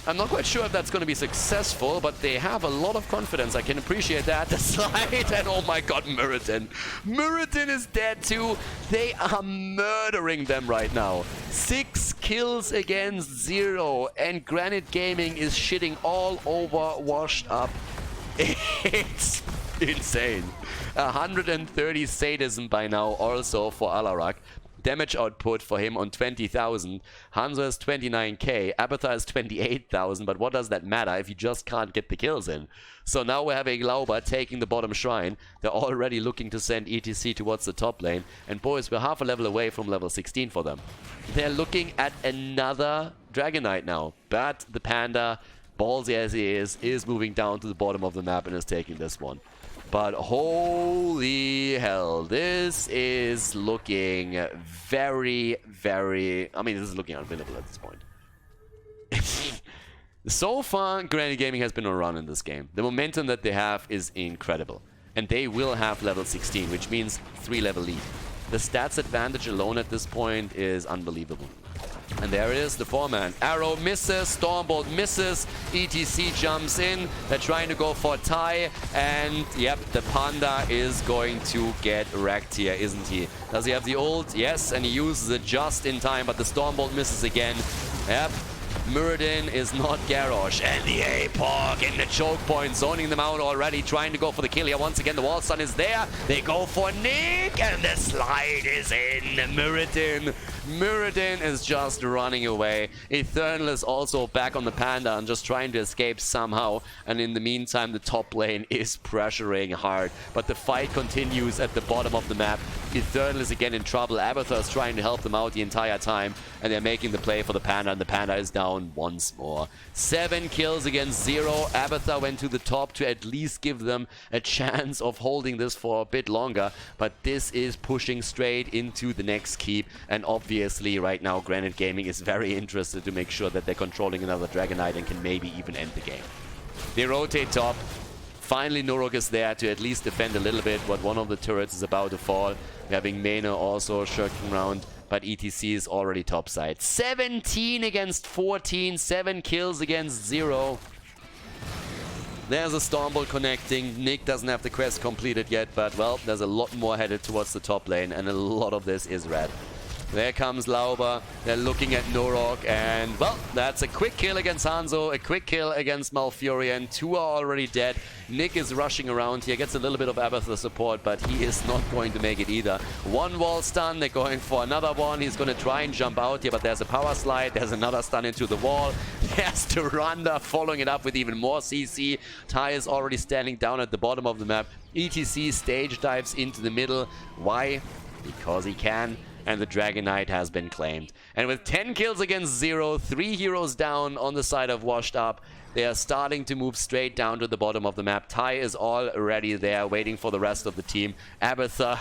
I'm not quite sure if that's going to be successful, but they have a lot of confidence. I can appreciate that. The slide, and oh my god, Muradin. Muradin is dead too. They are murdering them right now. 6 kills against 0, and Granit Gaming is shitting all over Washed Up. It's insane. 130 sadism by now also for Alarak. Damage output for him on 20,000. Hanzo has 29k. Abathur has 28,000. But what does that matter if you just can't get the kills in? So now we're having Lauber taking the bottom shrine. They're already looking to send ETC towards the top lane. And boys, we're half a level away from level 16 for them. They're looking at another Dragon Knight now. But the Panda, ballsy as he is moving down to the bottom of the map and is taking this one. But holy hell, this is looking very, very... I mean, this is looking unwinnable at this point. So far, Granit Gaming has been on a run in this game. The momentum that they have is incredible. And they will have level 16, which means 3-level lead. The stats advantage alone at this point is unbelievable. And there it is, the 4-man. Arrow misses, Stormbolt misses, ETC jumps in. They're trying to go for Ty, and yep, the Panda is going to get wrecked here, isn't he? Does he have the ult? Yes, and he uses it just in time, but the Stormbolt misses again. Yep. Muradin is not Garrosh, and the APOC in the choke point, zoning them out already, trying to go for the kill here. Once again, the wall stun is there. They go for Nick, and the slide is in. Muradin is just running away. Infernal is also back on the Panda and just trying to escape somehow. And in the meantime, the top lane is pressuring hard. But the fight continues at the bottom of the map. Infernal is again in trouble. Abathur is trying to help them out the entire time. And they're making the play for the Panda, and the Panda is down once more. 7 kills against 0. Abathur went to the top to at least give them a chance of holding this for a bit longer. But this is pushing straight into the next keep. And obviously, right now, Granit Gaming is very interested to make sure that they're controlling another Dragon Knight and can maybe even end the game. They rotate top. Finally, Nurok is there to at least defend a little bit, but one of the turrets is about to fall. We're having Mena also shirking around, but ETC is already topside. 17 against 14, 7 kills against 0. There's a Stormbolt connecting. Nick doesn't have the quest completed yet, but well, there's a lot more headed towards the top lane, and a lot of this is red. There comes Lauber. They're looking at Nurok, and well, that's a quick kill against Hanzo, a quick kill against Malfurion. 2 are already dead. Nick is rushing around here, gets a little bit of Abathur support, but he is not going to make it either. 1 wall stun, they're going for another one. He's going to try and jump out here, but there's a power slide. There's another stun into the wall. There's Tyrande following it up with even more CC. Ty is already standing down at the bottom of the map. ETC stage dives into the middle. Why? Because he can. And the Dragon Knight has been claimed. And with 10 kills against 0, 3 heroes down on the side of Washed Up, they are starting to move straight down to the bottom of the map. Ty is already there, waiting for the rest of the team. Abathur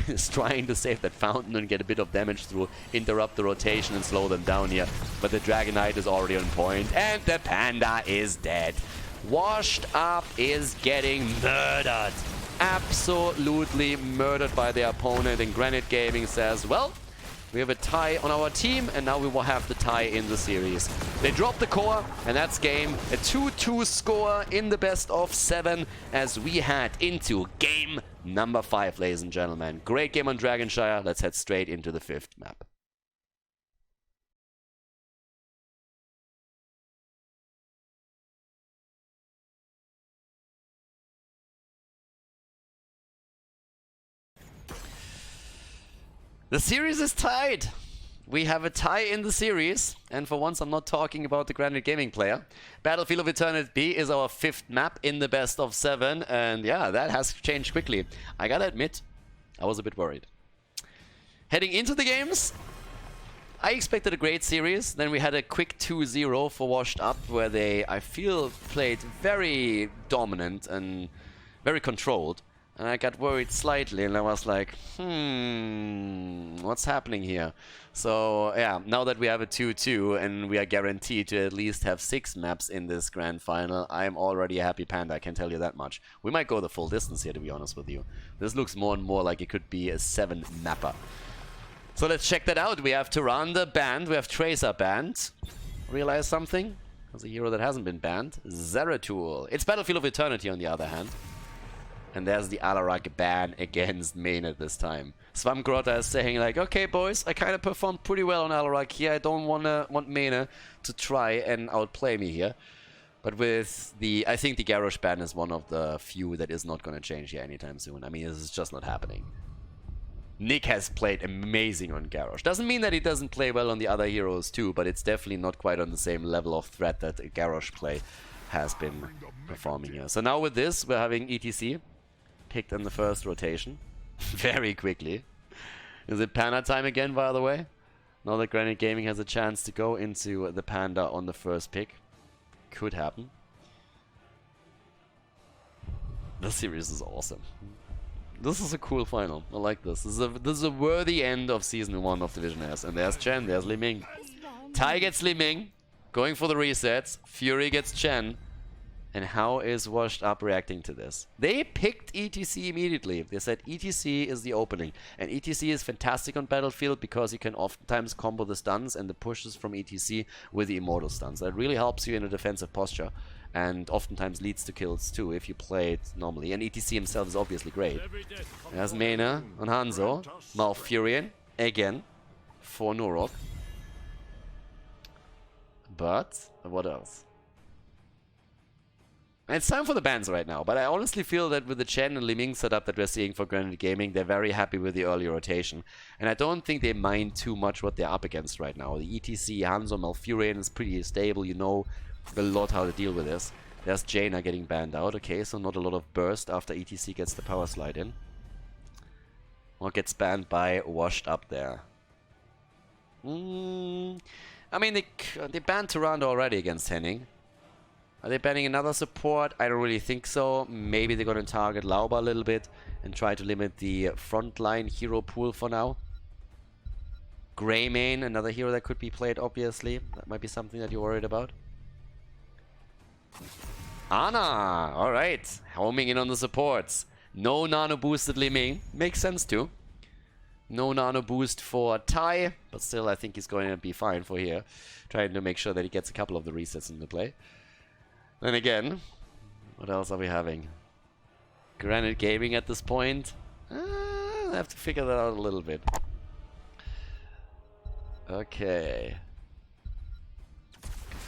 is trying to save that fountain and get a bit of damage through, interrupt the rotation and slow them down here. But the Dragon Knight is already on point, and the Panda is dead. Washed Up is getting murdered. Absolutely murdered by their opponent, and Granit Gaming says, well, we have a tie on our team, and now we will have the tie in the series. They drop the core, and that's game. A 2-2 score in the best of 7 as we head into game number 5, ladies and gentlemen. Great game on Dragonshire. Let's head straight into the 5th map. The series is tied. We have a tie in the series, and for once I'm not talking about the Granit Gaming player. Battlefield of Eternity is our 5th map in the best of 7, and yeah, that has changed quickly. I gotta admit, I was a bit worried. Heading into the games, I expected a great series. Then we had a quick 2-0 for Washed Up, where they, I feel, played very dominant and very controlled. And I got worried slightly, and I was like, what's happening here? So, yeah, now that we have a 2-2, and we are guaranteed to at least have 6 maps in this grand final, I'm already a happy panda, I can tell you that much. We might go the full distance here, to be honest with you. This looks more and more like it could be a 7-mapper. So let's check that out. We have Tyrande banned, we have Tracer banned. Realize something? There's a hero that hasn't been banned. Zeratul. It's Battlefield of Eternity on the other hand. And there's the Alarak ban against Mena this time. Svamgrotta is saying like, okay boys, I kind of performed pretty well on Alarak here. I don't want Mena to try and outplay me here. But with the, I think the Garrosh ban is one of the few that is not going to change here anytime soon. I mean, this is just not happening. Nick has played amazing on Garrosh. Doesn't mean that he doesn't play well on the other heroes too, but it's definitely not quite on the same level of threat that a Garrosh play has been performing here. So now with this, we're having ETC picked in the first rotation. Very quickly. Is it Panda time again, by the way? Now that Granit Gaming has a chance to go into the Panda on the first pick. Could happen. This series is awesome. This is a cool final. I like this. This is a worthy end of Season 1 of Division S. And there's Chen, there's Li Ming. Tai gets Li Ming, going for the resets. Fury gets Chen. And how is Washed Up reacting to this? They picked ETC immediately. They said ETC is the opening. And ETC is fantastic on Battlefield because you can oftentimes combo the stuns and the pushes from ETC with the immortal stuns. That really helps you in a defensive posture. And oftentimes leads to kills too if you play it normally. And ETC himself is obviously great. There's Mena on Hanzo. Malfurion again for Nurok. But what else? And it's time for the bans right now, but I honestly feel that with the Chen and Li Ming setup that we're seeing for Granit Gaming, they're very happy with the early rotation. And I don't think they mind too much what they're up against right now. The ETC, Hanzo, Malfurion is pretty stable, you know a lot how to deal with this. There's Jaina getting banned out, okay, so not a lot of burst after ETC gets the power slide in. Or gets banned by Washed Up there. I mean, they banned Tyrande already against Henning. Are they banning another support? I don't really think so. Maybe they're going to target Lauba a little bit and try to limit the frontline hero pool for now. Greymane, another hero that could be played, obviously. That might be something that you're worried about. Ana! Alright. Homing in on the supports. No nano boosted Li Ming. Makes sense too. No nano boost for Tai. But still, I think he's going to be fine for here. Trying to make sure that he gets a couple of the resets into play. Then again, what else are we having? Granit Gaming at this point. I have to figure that out a little bit. Okay.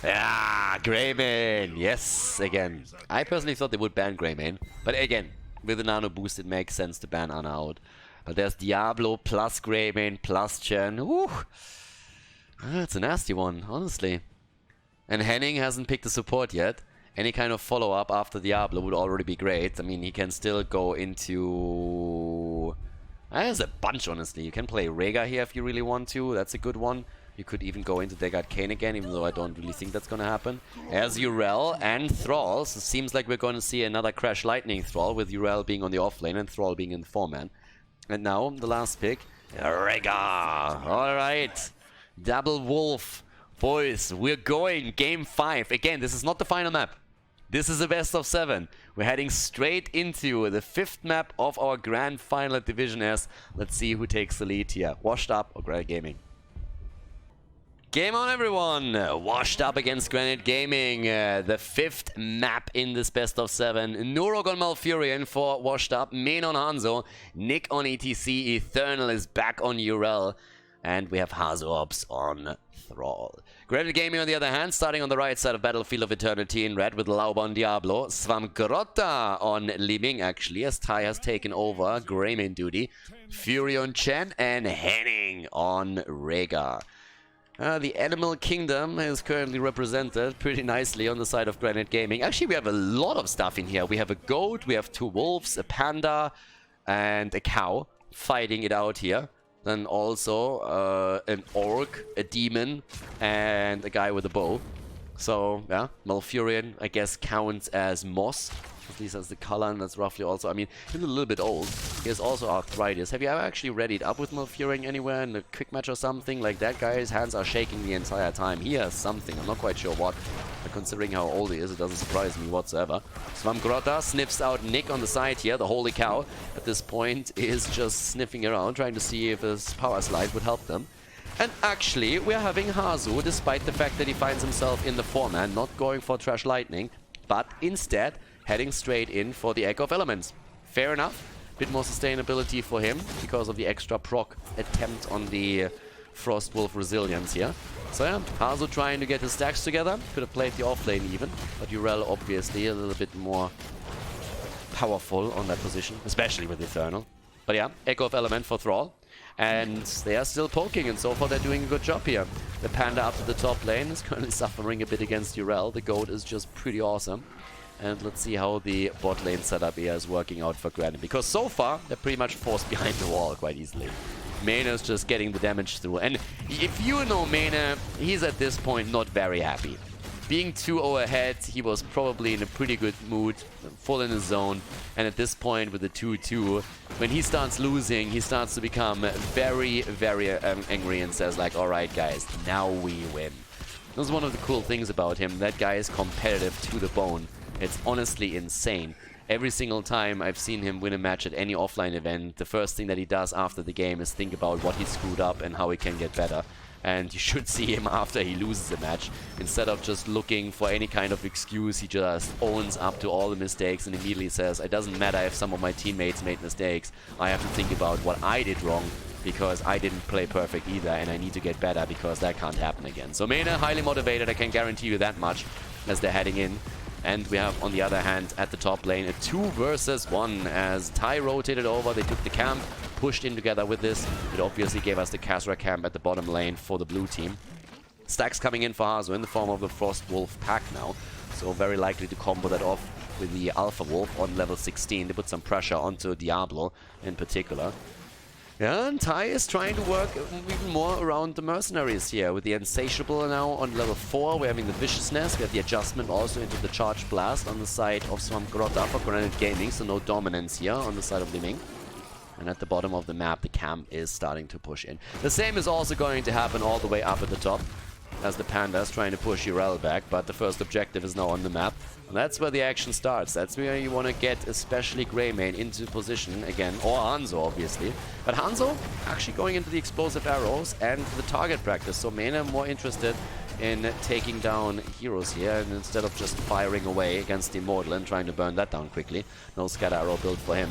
Ah, Greymane! Yes, again. I personally thought they would ban Greymane. But again, with the nano boost it makes sense to ban Ana out. But there's Diablo plus Greymane plus Chen. Woo! That's a nasty one, honestly. And Henning hasn't picked a support yet. Any kind of follow-up after Diablo would already be great. I mean, he can still go into... There's a bunch, honestly. You can play Rhaegar here if you really want to. That's a good one. You could even go into Degard Kane again, even though I don't really think that's going to happen. There's Yrel and Thrall. So it seems like we're going to see another Crash Lightning Thrall, with Yrel being on the offlane and Thrall being in the 4-man. And now, the last pick, Rhaegar. Alright. Double Wolf. Boys, we're going game 5. Again, this is not the final map. This is a best of 7. We're heading straight into the 5th map of our grand final at Division S. Let's see who takes the lead here. Washed Up or Granit Gaming? Game on, everyone! Washed Up against Granit Gaming. The 5th map in this best of 7. Nurok on Malfurion for Washed Up. Main on Hanzo. Nick on ETC. Eternal is back on Yrel. And we have Hazops on Thrall. Granit Gaming, on the other hand, starting on the right side of Battlefield of Eternity in red with Lauba on Diablo. Svamgrotta on Li Ming, actually, as Tai has taken over Greymane duty. Fury on Chen and Henning on Rhaegar. The Animal Kingdom is currently represented pretty nicely on the side of Granit Gaming. Actually, we have a lot of stuff in here. We have a goat, we have 2 wolves, a panda, and a cow fighting it out here. Then also an orc, a demon, and a guy with a bow. So, yeah, Malfurion, I guess, counts as moss. At least that's the color, and that's roughly also, I mean, he's a little bit old. He has also arthritis. Have you ever actually readied up with Malfurion anywhere in a quick match or something? Like, that guy's hands are shaking the entire time. He has something, I'm not quite sure what. But considering how old he is, it doesn't surprise me whatsoever. Svamgrotta sniffs out Nick on the side here. The holy cow, at this point, is just sniffing around, trying to see if his power slide would help them. And actually, we're having Hanzo, despite the fact that he finds himself in the 4-man, not going for Trash Lightning, but instead heading straight in for the Echo of Elements. Fair enough. Bit more sustainability for him because of the extra proc attempt on the Frost Wolf Resilience here. So yeah, Hanzo trying to get his stacks together. Could have played the offlane even, but Tyrael obviously a little bit more powerful on that position, especially with Infernal. But yeah, Echo of Element for Thrall. And they are still poking, and so far they're doing a good job here. The Panda up to the top lane is currently suffering a bit against Tyrael. The goat is just pretty awesome. And let's see how the bot lane setup here is working out for Granit. Because so far, they're pretty much forced behind the wall quite easily. Mena is just getting the damage through. And if you know Mena, he's at this point not very happy. Being 2-0 ahead, he was probably in a pretty good mood, full in his zone. And at this point with the 2-2, when he starts losing, he starts to become very, very angry and says like, alright guys, now we win. That's one of the cool things about him. That guy is competitive to the bone. It's honestly insane. Every single time I've seen him win a match at any offline event, the first thing that he does after the game is think about what he screwed up and how he can get better. And you should see him after he loses a match. Instead of just looking for any kind of excuse, he just owns up to all the mistakes and immediately says, it doesn't matter if some of my teammates made mistakes, I have to think about what I did wrong, because I didn't play perfect either, and I need to get better because that can't happen again. So Mena, highly motivated, I can guarantee you that much, as they're heading in. And we have, on the other hand, at the top lane, a 2 versus 1 as Ty rotated over, they took the camp, pushed in together with this. It obviously gave us the Khazra camp at the bottom lane for the blue team. Stacks coming in for Hanzo in the form of the Frost Wolf pack now, so very likely to combo that off with the Alpha Wolf on level 16 to put some pressure onto Diablo in particular. Yeah, and Ty is trying to work even more around the mercenaries here. With the Insatiable now on level 4, we're having the Viciousness, we have the adjustment also into the Charged Blast on the side of Svamgrotta for Granit Gaming, so no dominance here on the side of Liming. And at the bottom of the map, the camp is starting to push in. The same is also going to happen all the way up at the top, as the Pandas trying to push Tyrael back, but the first objective is now on the map. And that's where the action starts. That's where you want to get especially Greymane into position again, or Hanzo obviously. But Hanzo actually going into the explosive arrows and the target practice, so Mena more interested in taking down heroes here, and instead of just firing away against the Immortal and trying to burn that down quickly. No scatter arrow built for him.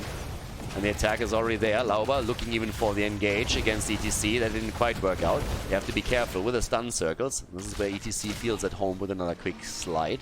And the attack is already there. Lauber looking even for the engage against ETC. That didn't quite work out. You have to be careful with the stun circles. This is where ETC feels at home with another quick slide.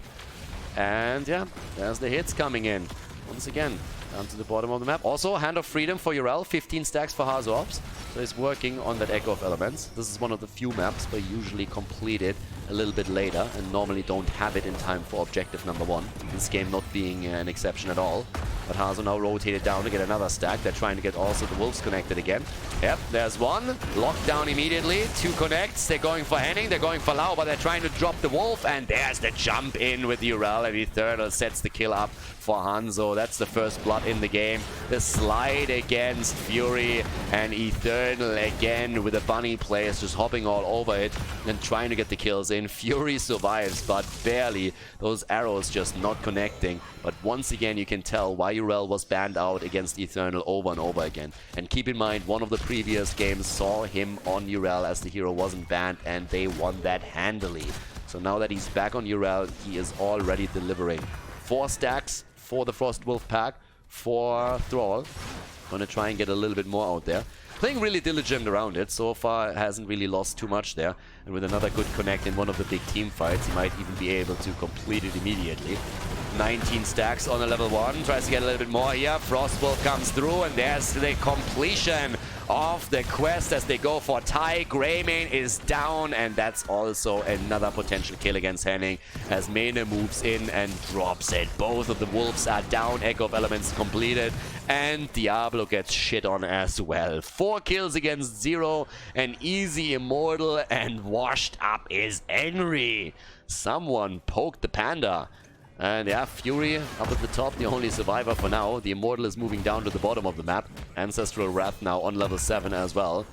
And yeah, there's the hits coming in. Once again, down to the bottom of the map. Also, Hand of Freedom for Tyrael. 15 stacks for Hanzo Ops. So he's working on that Echo of Elements. This is one of the few maps where you usually complete it a little bit later and normally don't have it in time for objective number 1. This game not being an exception at all. But Hanzo now rotated down to get another stack. They're trying to get also the Wolves connected again. Yep, there's one. Locked down immediately. 2 connects. They're going for Henning. They're going for Lau, but they're trying to drop the Wolf. And there's the jump in with Tyrael. And Infernal sets the kill up for Hanzo. That's the first blood in the game. The slide against Fury. And Infernal again with a bunny place, just hopping all over it and trying to get the kills in. Fury survives, but barely. Those arrows just not connecting. But once again, you can tell why Tyrael was banned out against Infernal over and over again. And keep in mind, one of the previous games saw him on Tyrael as the hero wasn't banned, and they won that handily. So now that he's back on Tyrael, he is already delivering. 4 stacks for the Frost Wolf pack for Thrall. Gonna try and get a little bit more out there. Playing really diligent around it. So far, hasn't really lost too much there. And with another good connect in one of the big team fights, he might even be able to complete it immediately. 19 stacks on a level 1. Tries to get a little bit more here. Frostwolf comes through, and there's the completion of the quest as they go for Ty. Greymane is down, and that's also another potential kill against Henning as Mane moves in and drops it. Both of the wolves are down, Echo of Elements completed, and Diablo gets shit on as well. 4 kills against 0, an easy immortal, and Washed Up is angry. Someone poked the Panda. And yeah, Fury up at the top, the only survivor for now. The Immortal is moving down to the bottom of the map. Ancestral Wrath now on level 7 as well.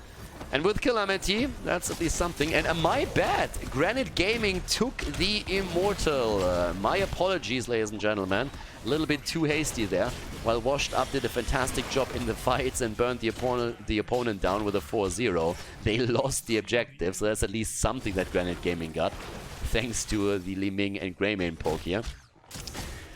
And with Calamity, that's at least something. And my bad, Granit Gaming took the Immortal. My apologies, ladies and gentlemen. A little bit too hasty there. While Washed Up did a fantastic job in the fights and burned the opponent down with a 4-0, they lost the objective. So that's at least something that Granit Gaming got, thanks to the Li Ming and Greymane poke here.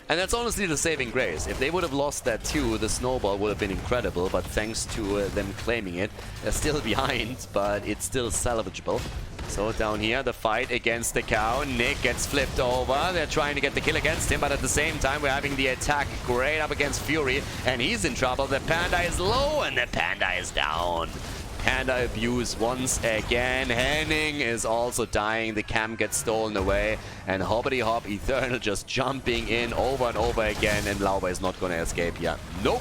And that's honestly the saving grace. If they would have lost that too, the snowball would have been incredible, but thanks to them claiming it, they're still behind, but it's still salvageable. So down here, the fight against the cow. Nick gets flipped over. They're trying to get the kill against him, but at the same time, we're having the attack great up against Fury, and he's in trouble. The Panda is low, and the Panda is down. Panda abuse once again. Henning is also dying. The cam gets stolen away. And Hoppity Hop Eternal just jumping in over and over again. And Lauber is not going to escape here. Nope.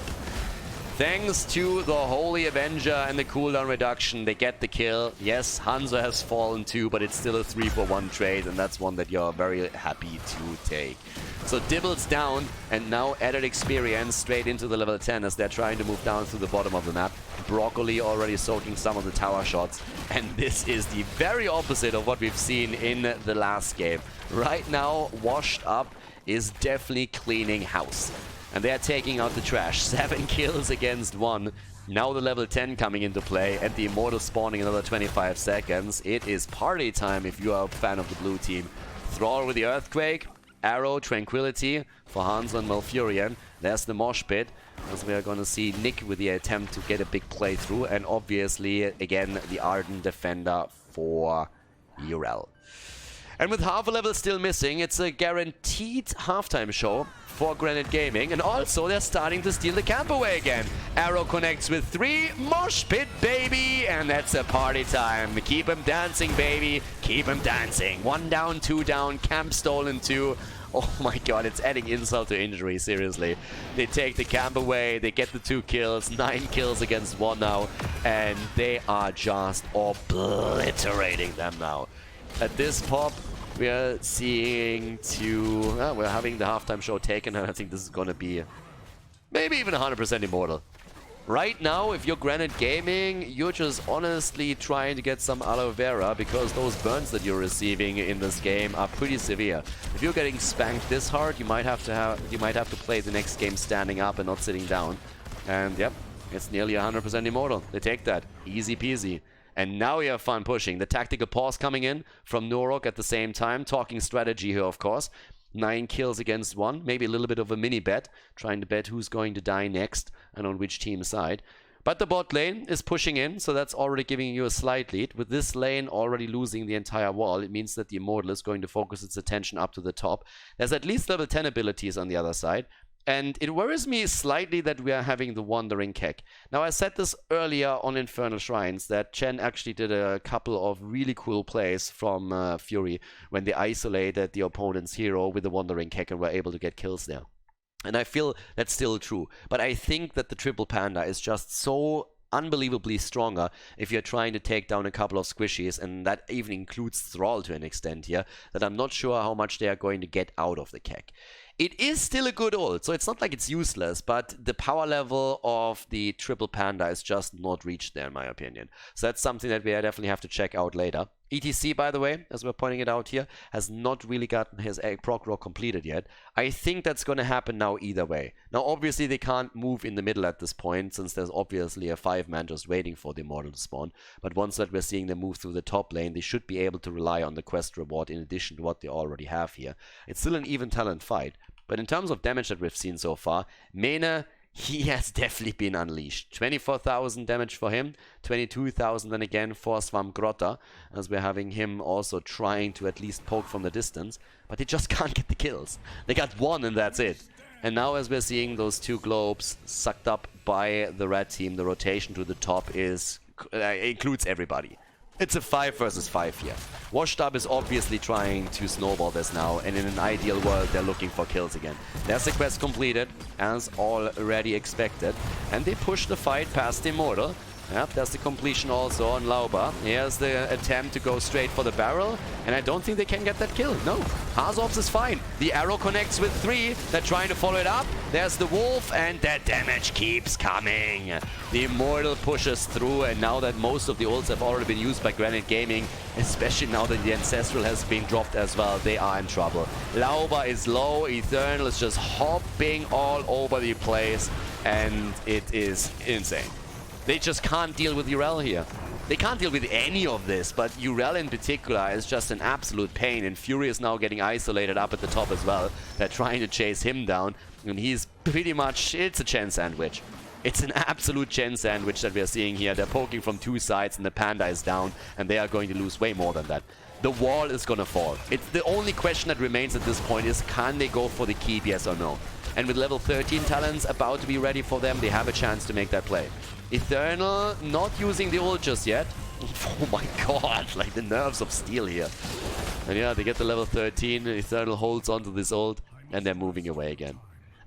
Thanks to the Holy Avenger and the cooldown reduction, they get the kill. Yes, Hanzo has fallen too, but it's still a 3-for-1 trade, and that's one that you're very happy to take. So Dibble's down, and now added experience straight into the level 10 as they're trying to move down to the bottom of the map. Broccoli already soaking some of the tower shots, and this is the very opposite of what we've seen in the last game. Right now, Washed Up is definitely cleaning house. And they're taking out the trash. 7 kills against 1. Now the level 10 coming into play, and the Immortal spawning another 25 seconds. It is party time if you are a fan of the blue team. Thrall with the Earthquake. Arrow, Tranquility for Hanzo and Malfurion. There's the Mosh Pit, as we are going to see Nick with the attempt to get a big playthrough. And obviously, again, the Ardent Defender for Tyrael. And with half a level still missing, it's a guaranteed halftime show for Granit Gaming. And also, they're starting to steal the camp away again. Arrow connects with 3. Mosh Pit, baby! And that's a party time. Keep him dancing, baby. Keep him dancing. 1 down, 2 down. Camp stolen 2. Oh my god, it's adding insult to injury, seriously. They take the camp away. They get the 2 kills. 9 kills against 1 now. And they are just obliterating them now. At this pop, we are seeing we're having the halftime show taken, and I think this is going to be maybe even 100% Immortal. Right now, if you're Granit Gaming, you're just honestly trying to get some aloe vera, because those burns that you're receiving in this game are pretty severe. If you're getting spanked this hard, you might have to play the next game standing up and not sitting down. And yep, it's nearly 100% Immortal. They take that. Easy peasy. And now we have fun pushing. The tactical pause coming in from Newburgh at the same time. Talking strategy here, of course. 9 kills against 1. Maybe a little bit of a mini bet. Trying to bet who's going to die next and on which team side. But the bot lane is pushing in, so that's already giving you a slight lead. With this lane already losing the entire wall, it means that the Immortal is going to focus its attention up to the top. There's at least level 10 abilities on the other side. And it worries me slightly that we are having the Wandering Kek. Now, I said this earlier on Infernal Shrines, that Chen actually did a couple of really cool plays from Fury when they isolated the opponent's hero with the Wandering Kek and were able to get kills there. And I feel that's still true. But I think that the Triple Panda is just so unbelievably stronger if you're trying to take down a couple of squishies, and that even includes Thrall to an extent here, that I'm not sure how much they are going to get out of the Kek. It is still a good ult, so it's not like it's useless, but the power level of the Triple Panda is just not reached there, in my opinion. So that's something that we definitely have to check out later. ETC, by the way, as we're pointing it out here, has not really gotten his proc roll completed yet. I think that's going to happen now either way. Now, obviously, they can't move in the middle at this point, since there's obviously a 5-man just waiting for the Immortal to spawn. But once that we're seeing them move through the top lane, they should be able to rely on the quest reward in addition to what they already have here. It's still an even talent fight. But in terms of damage that we've seen so far, Mena, he has definitely been unleashed. 24,000 damage for him, 22,000 then again for Swamgrotta, as we're having him also trying to at least poke from the distance. But they just can't get the kills. They got 1 and that's it. And now as we're seeing those two globes sucked up by the red team, the rotation to the top is includes everybody. It's a 5 versus 5 here. Washed Up is obviously trying to snowball this now, and in an ideal world they're looking for kills again. There's the quest completed, as already expected, and they push the fight past Immortal. Yep, there's the completion also on Lauba. Here's the attempt to go straight for the barrel, and I don't think they can get that kill. No, Hanzo is fine. The arrow connects with 3. They're trying to follow it up. There's the wolf, and that damage keeps coming. The Immortal pushes through, and now that most of the ults have already been used by Granit Gaming, especially now that the Ancestral has been dropped as well, they are in trouble. Lauba is low, Infernal is just hopping all over the place, and it is insane. They just can't deal with Yrel here. They can't deal with any of this, but Yrel in particular is just an absolute pain, and Fury is now getting isolated up at the top as well. They're trying to chase him down, and he's pretty much... it's a Chen sandwich. It's an absolute Chen sandwich that we're seeing here. They're poking from 2 sides, and the Panda is down, and they are going to lose way more than that. The wall is gonna fall. It's the only question that remains at this point is, can they go for the keep, yes or no? And with level 13 talents about to be ready for them, they have a chance to make that play. Eternal not using the ult just yet. Oh my god, like the nerves of steel here. And yeah, they get the level 13, Eternal holds onto this ult, and they're moving away again.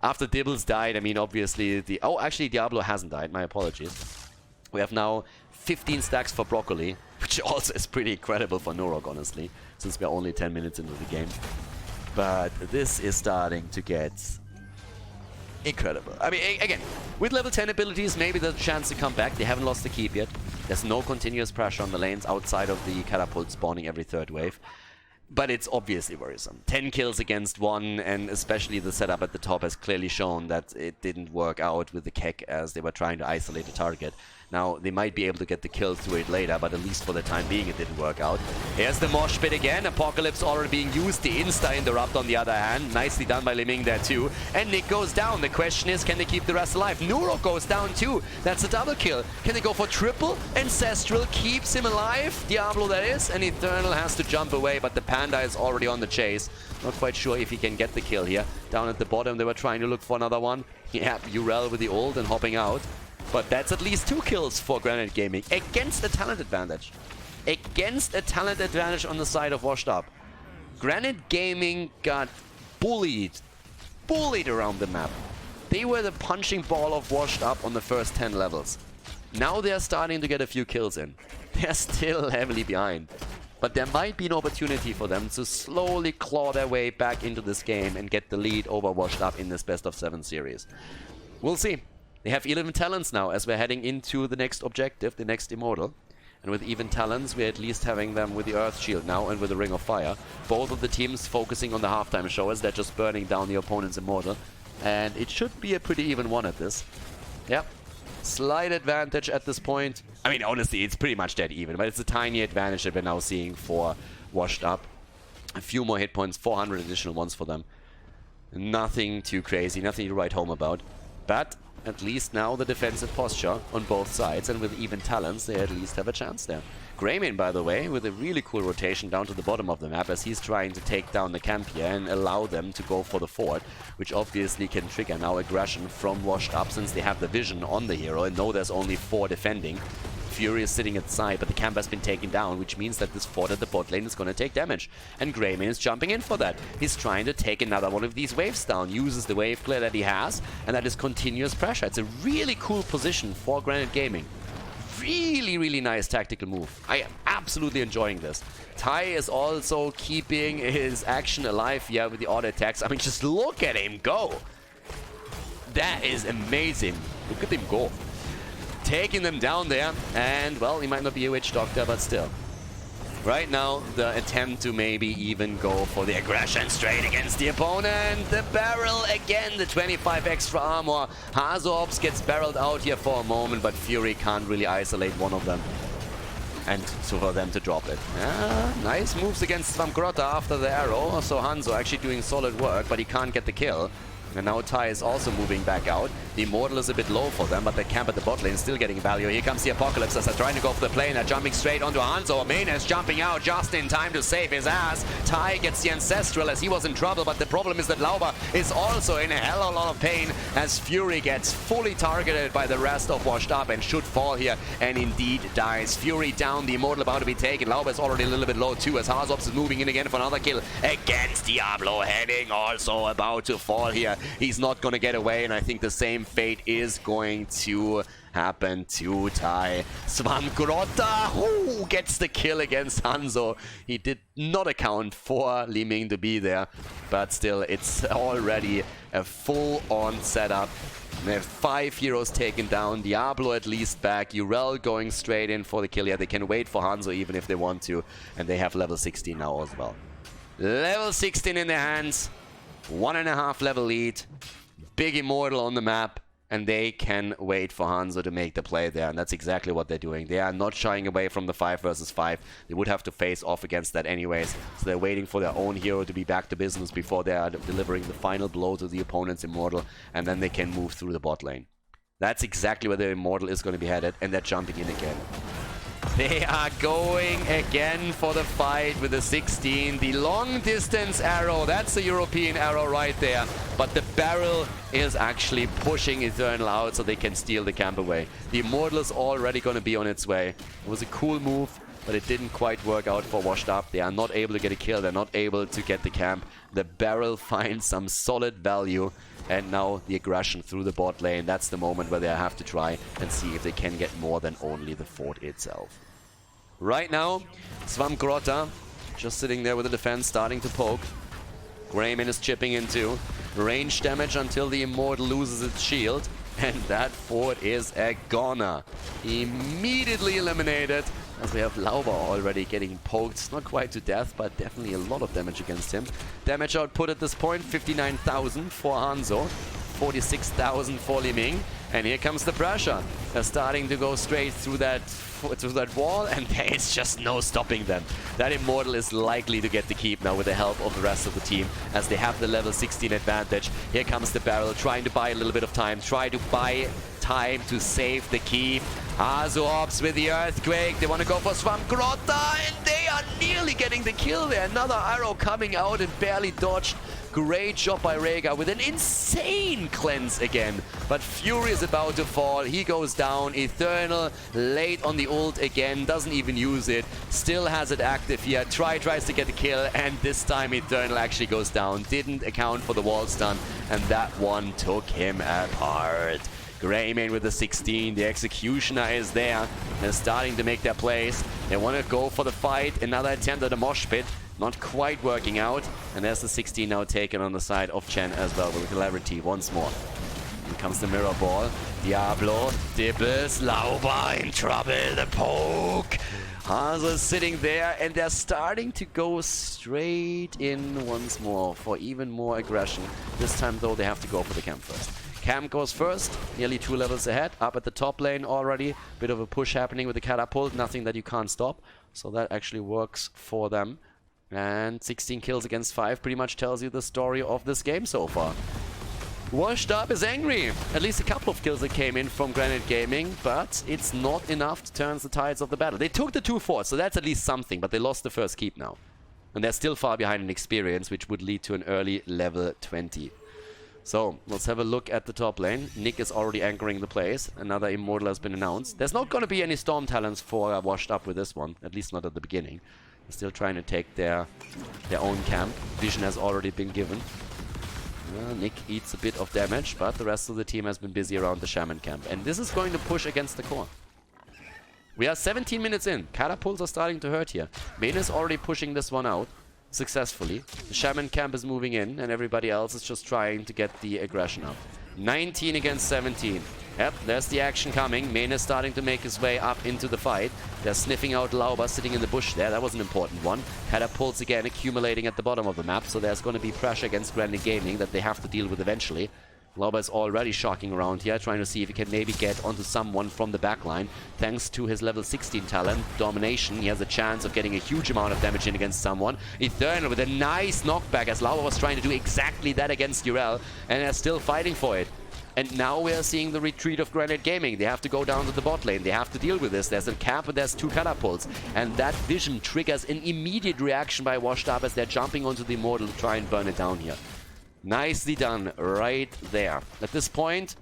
After Dibbles died, I mean, obviously the... oh, actually, Diablo hasn't died, my apologies. We have now 15 stacks for Broccoli, which also is pretty incredible for Nurok, honestly, since we're only 10 minutes into the game. But this is starting to get... incredible. I mean, again, with level 10 abilities, maybe there's a chance to come back. They haven't lost the keep yet. There's no continuous pressure on the lanes outside of the catapult spawning every 3rd wave. But it's obviously worrisome. 10 kills against 1, and especially the setup at the top has clearly shown that it didn't work out with the Keck as they were trying to isolate the target. Now, they might be able to get the kill through it later, but at least for the time being, it didn't work out. Here's the mosh pit again. Apocalypse already being used. The insta-interrupt on the other hand. Nicely done by Liming there too. And Nick goes down. The question is, can they keep the rest alive? Nuro goes down too. That's a double kill. Can they go for triple? Ancestral keeps him alive. Diablo that is. And Eternal has to jump away, but the Panda is already on the chase. Not quite sure if he can get the kill here. Down at the bottom, they were trying to look for another one. Yeah, Yrel with the ult and hopping out. But that's at least 2 kills for Granit Gaming against a talent advantage. Against a talent advantage on the side of Washed Up. Granit Gaming got bullied around the map. They were the punching ball of Washed Up on the first 10 levels. Now they're starting to get a few kills in. They're still heavily behind. But there might be an opportunity for them to slowly claw their way back into this game and get the lead over Washed Up in this best of 7 series. We'll see. They have 11 talents now as we're heading into the next objective, the next Immortal. And with even talents, we're at least having them with the Earth Shield now and with the Ring of Fire. Both of the teams focusing on the halftime show as they're just burning down the opponent's Immortal. And it should be a pretty even one at this. Yep. Slight advantage at this point. I mean, honestly, it's pretty much dead even, but it's a tiny advantage that we're now seeing for Washed Up. A few more hit points, 400 additional ones for them. Nothing too crazy, nothing to write home about. But at least now the defensive posture on both sides, and with even talents, they at least have a chance there. Greymin, by the way, with a really cool rotation down to the bottom of the map as he's trying to take down the camp here and allow them to go for the fort, which obviously can trigger now aggression from Washed Up since they have the vision on the hero and know there's only 4 defending. Fury is sitting at the side, but the camp has been taken down, which means that this fort at the bot lane is going to take damage. And Greymin is jumping in for that. He's trying to take another one of these waves down, uses the wave clear that he has, and that is continuous pressure. It's a really cool position for Granit Gaming. Really, really nice tactical move. I am absolutely enjoying this. Ty is also keeping his action alive here with the auto attacks. I mean, just look at him go. That is amazing. Look at him go. Taking them down there, and well, he might not be a witch doctor, but still. Right now, the attempt to maybe even go for the aggression straight against the opponent. The barrel again, the 25 extra armor. Hanzo gets barreled out here for a moment, but Fury can't really isolate one of them. And so for them to drop it. Nice moves against Svamgrotta after the arrow. So Hanzo actually doing solid work, but he can't get the kill. And now Ty is also moving back out. The Immortal is a bit low for them, but the camp at the bot lane is still getting value. Here comes the Apocalypse as they're trying to go for the plane. They're jumping straight onto Hanzo. Menes jumping out just in time to save his ass. Ty gets the Ancestral as he was in trouble, but the problem is that Lauber is also in a hell of a lot of pain as Fury gets fully targeted by the rest of Washed Up and should fall here and indeed dies. Fury down, the Immortal about to be taken. Lauber is already a little bit low too as Harzops is moving in again for another kill against Diablo. Henning also about to fall here. He's not going to get away, and I think the same fate is going to happen to Ty. Svamgrotta, who gets the kill against Hanzo. He did not account for Li Ming to be there, but still, it's already a full-on setup. They have 5 heroes taken down, Diablo at least back, Urel going straight in for the kill. Yeah, they can wait for Hanzo even if they want to, and they have level 16 now as well. Level 16 in their hands, 1.5 level lead, big Immortal on the map, and they can wait for Hanzo to make the play there, and that's exactly what they're doing. They are not shying away from the 5 versus 5. They would have to face off against that anyways, so they're waiting for their own hero to be back to business before they are delivering the final blow to the opponent's Immortal, and then they can move through the bot lane. That's exactly where the Immortal is going to be headed, and they're jumping in again. They are going again for the fight with the 16. The long distance arrow, that's the European arrow right there. But the barrel is actually pushing Infernal out so they can steal the camp away. The Immortal is already going to be on its way. It was a cool move, but it didn't quite work out for Washed Up. They are not able to get a kill. They're not able to get the camp. The barrel finds some solid value. And now the aggression through the bot lane. That's the moment where they have to try and see if they can get more than only the fort itself. Right now, Svamgrotta just sitting there with the defense starting to poke. Grayman is chipping in too. Range damage until the Immortal loses its shield. And that fort is a goner. Immediately eliminated. As we have Lauber already getting poked, not quite to death, but definitely a lot of damage against him. Damage output at this point, 59,000 for Hanzo, 46,000 for Li Ming. And here comes the pressure. They're starting to go straight through that wall, and there is just no stopping them. That Immortal is likely to get the keep now with the help of the rest of the team, as they have the level 16 advantage. Here comes the barrel, trying to buy a little bit of time, try to buy time to save the keep. Azops with the Earthquake. They want to go for Svamgrotta, and they are nearly getting the kill there. Another arrow coming out and barely dodged. Great job by Rhaegar with an insane cleanse again. But Fury is about to fall. He goes down. Eternal late on the ult again. Doesn't even use it. Still has it active here. Tries to get the kill. And this time Eternal actually goes down. Didn't account for the wall stun. And that one took him apart. Greyman with the 16. The Executioner is there. They're starting to make their plays. They want to go for the fight. Another attempt at a mosh pit. Not quite working out. And there's the 16 now taken on the side of Chen as well with Hilarity once more. Here comes the mirror ball. Diablo, Dibbles, Lauber in trouble. The poke. Hanzo sitting there, and they're starting to go straight in once more for even more aggression. This time though they have to go for the camp first. Camp goes first, nearly 2 levels ahead, up at the top lane already. Bit of a push happening with the catapult, nothing that you can't stop. So that actually works for them. And 16 kills against 5 pretty much tells you the story of this game so far. Washed Up is angry. At least a couple of kills that came in from Granit Gaming, but it's not enough to turn the tides of the battle. They took the 2 forts, so that's at least something, but they lost the first keep now. And they're still far behind in experience, which would lead to an early level 20. So, let's have a look at the top lane. Nick is already anchoring the place. Another Immortal has been announced. There's not going to be any Storm Talents for Washed Up with this one, at least not at the beginning. They're still trying to take their own camp. Vision has already been given. Nick eats a bit of damage, but the rest of the team has been busy around the Shaman camp. And this is going to push against the core. We are 17 minutes in. Catapults are starting to hurt here. Main is already pushing this one out successfully. The Shaman camp is moving in, and everybody else is just trying to get the aggression up. 19 against 17. Yep, there's the action coming. Main is starting to make his way up into the fight. They're sniffing out Lauber sitting in the bush there. That was an important one. Catapults again accumulating at the bottom of the map, so there's going to be pressure against Granit Gaming that they have to deal with eventually. Lauber is already shocking around here, trying to see if he can maybe get onto someone from the backline. Thanks to his level 16 talent, Domination, he has a chance of getting a huge amount of damage in against someone. Infernal with a nice knockback, as Lauber was trying to do exactly that against Tyrael, and they're still fighting for it. And now we are seeing the retreat of Granit Gaming. They have to go down to the bot lane. They have to deal with this. There's a camp and there's 2 catapults. And that vision triggers an immediate reaction by Washed Up as they're jumping onto the Immortal to try and burn it down here. Nicely done right there. At this point,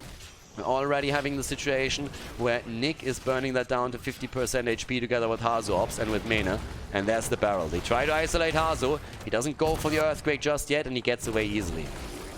we're already having the situation where Nick is burning that down to 50% HP together with Hanzo Ops and with Mena. And there's the barrel. They try to isolate Hanzo. He doesn't go for the Earthquake just yet, and he gets away easily.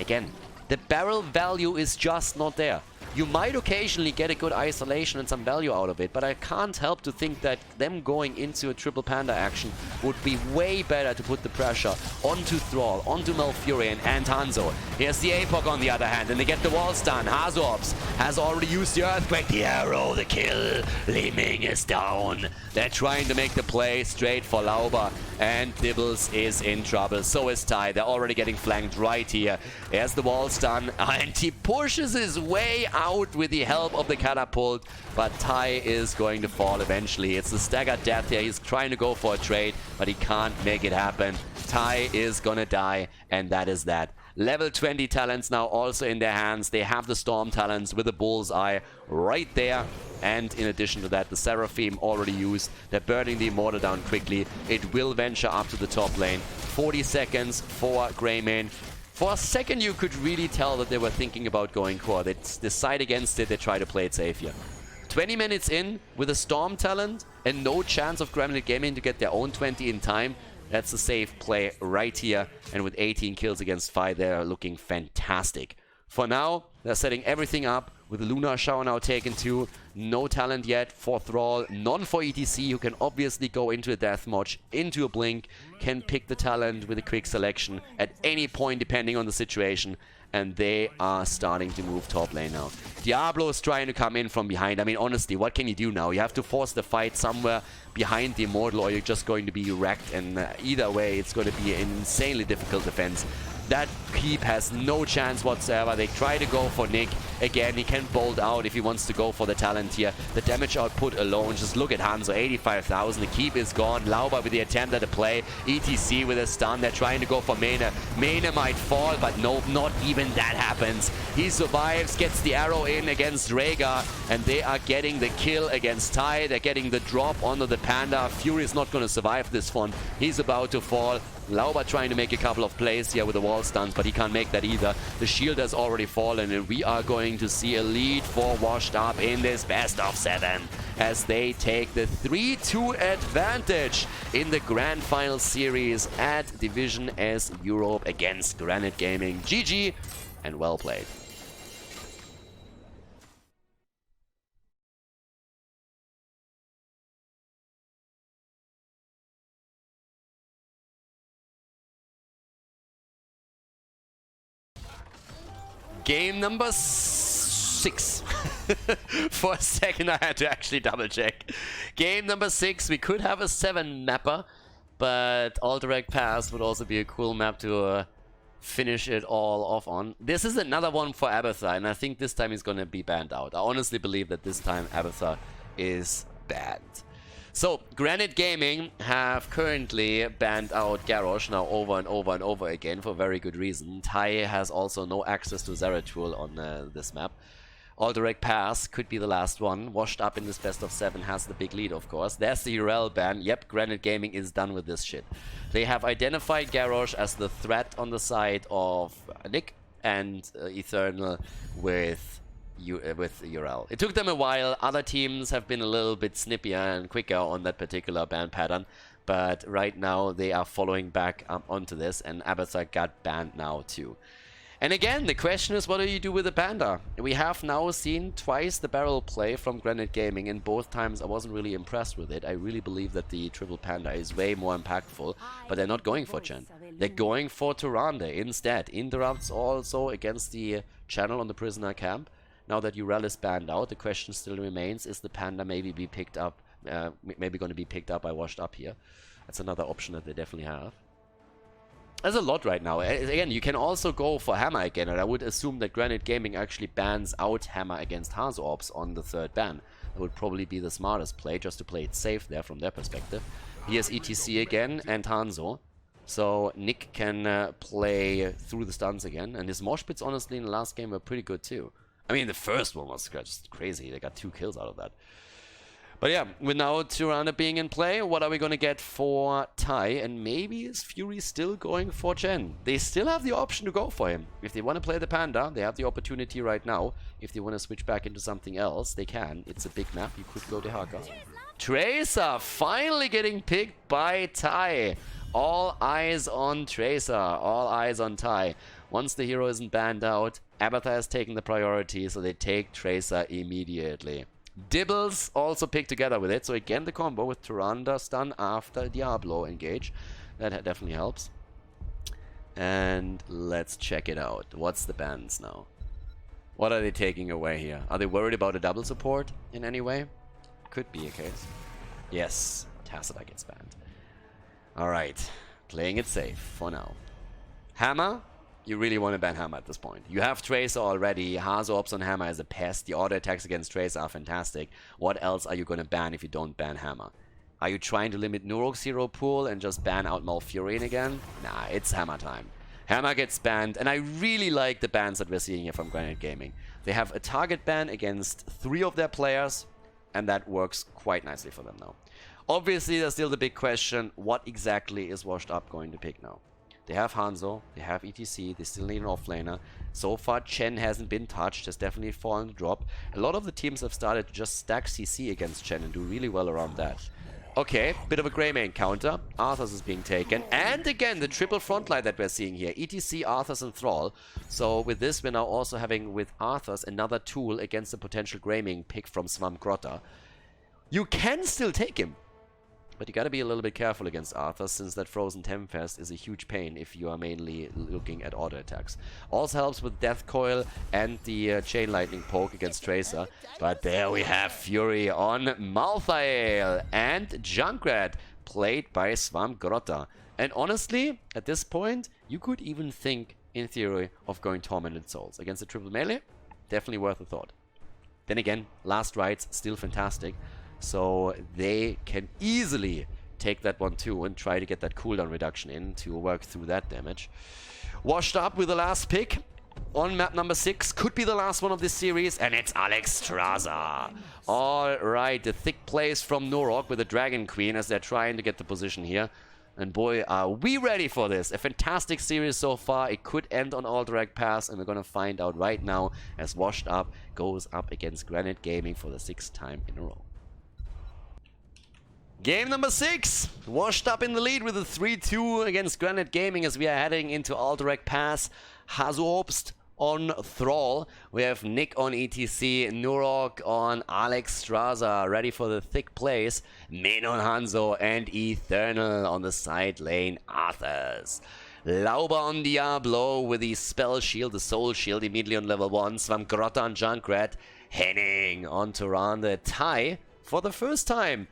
Again, the barrel value is just not there. You might occasionally get a good isolation and some value out of it, but I can't help to think that them going into a triple Panda action would be way better to put the pressure onto Thrall, onto Malfurion and Hanzo. Here's the APOC on the other hand, and they get the wall stun. Hazops has already used the Earthquake, the arrow, the kill. Li Ming is down. They're trying to make the play straight for Lauber, and Dibbles is in trouble. So is Ty. They're already getting flanked right here. Here's the wall stun, and he pushes his way out with the help of the catapult, but Ty is going to fall eventually. It's the staggered death here. He's trying to go for a trade, but he can't make it happen. Ty is gonna die, and that is that. Level 20 talents now also in their hands. They have the Storm talents with the Bullseye right there. And in addition to that, the Seraphim already used. They're burning the Immortal down quickly. It will venture up to the top lane. 40 seconds for Greymane. For a second, you could really tell that they were thinking about going core. They decide against it. They try to play it safe here. 20 minutes in with a Storm talent and no chance of Granit Gaming to get their own 20 in time. That's a safe play right here. And with 18 kills against 5, they're looking fantastic. For now, they're setting everything up with Lunar Shower now taken 2. No talent yet for Thrall, none for ETC, who can obviously go into a Deathmatch, into a Blink, can pick the talent with a quick selection at any point depending on the situation. And they are starting to move top lane now. Diablo is trying to come in from behind. I mean, honestly, what can you do now? You have to force the fight somewhere behind the Immortal, or you're just going to be wrecked. And either way, it's going to be an insanely difficult defense. That keep has no chance whatsoever. They try to go for Nick. Again, he can bolt out if he wants to go for the talent here. The damage output alone, just look at Hanzo, 85,000. The keep is gone. Lauber with the attempt at a play. ETC with a stun. They're trying to go for Mena. Mena might fall, but no, not even that happens. He survives, gets the arrow in against Rhaegar, and they are getting the kill against Ty. They're getting the drop onto the Panda. Fury is not going to survive this one. He's about to fall. Lauber trying to make a couple of plays here with the wall stuns, but he can't make that either. The shield has already fallen, and we are going to see a lead for Washed Up in this best of 7 as they take the 3-2 advantage in the Grand Final Series at Division S Europe against Granit Gaming. GG and well played. Game number 6. For a second I had to actually double check. Game number 6. We could have a 7 mapper, but Alterac Pass would also be a cool map to finish it all off on. This is another one for Abathur, and I think this time he's gonna be banned out. I honestly believe that this time Abathur is banned. So, Granit Gaming have currently banned out Garrosh now over and over and over again for very good reason. Ty has also no access to Zeratul on this map. Alterac Pass could be the last one. Washed Up in this best of 7 has the big lead, of course. There's the Tyrael ban. Yep, Granit Gaming is done with this shit. They have identified Garrosh as the threat on the side of Nick and Eternal with Tyrael. It took them a while. Other teams have been a little bit snippier and quicker on that particular ban pattern, but right now they are following back onto this, and Abathur got banned now too. And again, the question is, what do you do with the Panda? We have now seen twice the barrel play from Granit Gaming, and both times I wasn't really impressed with it. I really believe that the triple Panda is way more impactful, but they're not going for Chen. They're going for Tyrande instead. Interrupts also against the channel on the prisoner camp. Now that Tyrael is banned out, the question still remains, is the Panda maybe be picked up, maybe going to be picked up by Washed Up here? That's another option that they definitely have. There's a lot right now. Again, you can also go for Hammer again, and I would assume that Granit Gaming actually bans out Hammer against Hanzo Ops on the 3rd ban. That would probably be the smartest play, just to play it safe there from their perspective. Here's ETC again, and Hanzo. So Nick can play through the stunts again, and his mosh pits, honestly, in the last game were pretty good too. I mean, the first one was just crazy. They got 2 kills out of that. But yeah, with now Tyrande being in play, what are we going to get for Ty? And maybe is Fury still going for Chen? They still have the option to go for him. If they want to play the Panda, they have the opportunity right now. If they want to switch back into something else, they can. It's a big map. You could go to Jakka. Tracer finally getting picked by Ty. All eyes on Tracer. All eyes on Ty. Once the hero isn't banned out, Abathur has taken the priority, so they take Tracer immediately. Dibbles also picked together with it, so again the combo with Tyrande stun after Diablo engage. That definitely helps. And let's check it out. What's the bans now? What are they taking away here? Are they worried about a double support in any way? Could be a case. Yes, Tacita gets banned. Alright, playing it safe for now. Hammer? You really want to ban Hammer at this point. You have Tracer already. Hanzo Ops on Hammer is a pest. The auto attacks against Tracer are fantastic. What else are you going to ban if you don't ban Hammer? Are you trying to limit Nurok's hero pool and just ban out Malfurion again? Nah, it's Hammer time. Hammer gets banned, and I really like the bans that we're seeing here from Granit Gaming. They have a target ban against 3 of their players, and that works quite nicely for them now. Obviously, there's still the big question, what exactly is Washed Up going to pick now? They have Hanzo, they have ETC, they still need an offlaner. So far, Chen hasn't been touched, has definitely fallen to drop. A lot of the teams have started to just stack CC against Chen and do really well around that. Okay, bit of a grey main counter. Arthur's is being taken. And again, the triple frontline that we're seeing here. ETC, Arthur's, and Thrall. So with this, we're now also having with Arthur's another tool against a potential grey main pick from Swamp Grotta. You can still take him. But you gotta be a little bit careful against Arthur, since that Frozen Tempest is a huge pain if you are mainly looking at auto attacks. Also helps with Death Coil and the Chain Lightning poke against Tracer. But there we have Fury on Malthael and Junkrat, played by Swamp Grotta. And honestly, at this point, you could even think, in theory, of going Tormented Souls. Against a triple melee, definitely worth a thought. Then again, Last Rites, still fantastic. So they can easily take that one too and try to get that cooldown reduction in to work through that damage. Washed Up with the last pick on map number 6. Could be the last one of this series, and it's Alexstrasza. Alright, the thick plays from Nurok with the Dragon Queen as they're trying to get the position here. And boy, are we ready for this. A fantastic series so far. It could end on Alterac Pass, and we're going to find out right now as Washed Up goes up against Granit Gaming for the 6th time in a row. Game number 6, Washed Up in the lead with a 3-2 against Granit Gaming as we are heading into Alterac Pass. Hazuobst on Thrall. We have Nick on ETC, Nurok on Alexstrasza, ready for the thick plays. Min on Hanzo, and Eternal on the side lane, Arthurs. Lauba on Diablo with the spell shield, the soul shield, immediately on level 1. Swamp Grotta on Junkrat. Henning on Tyrande. Ty, for the first time,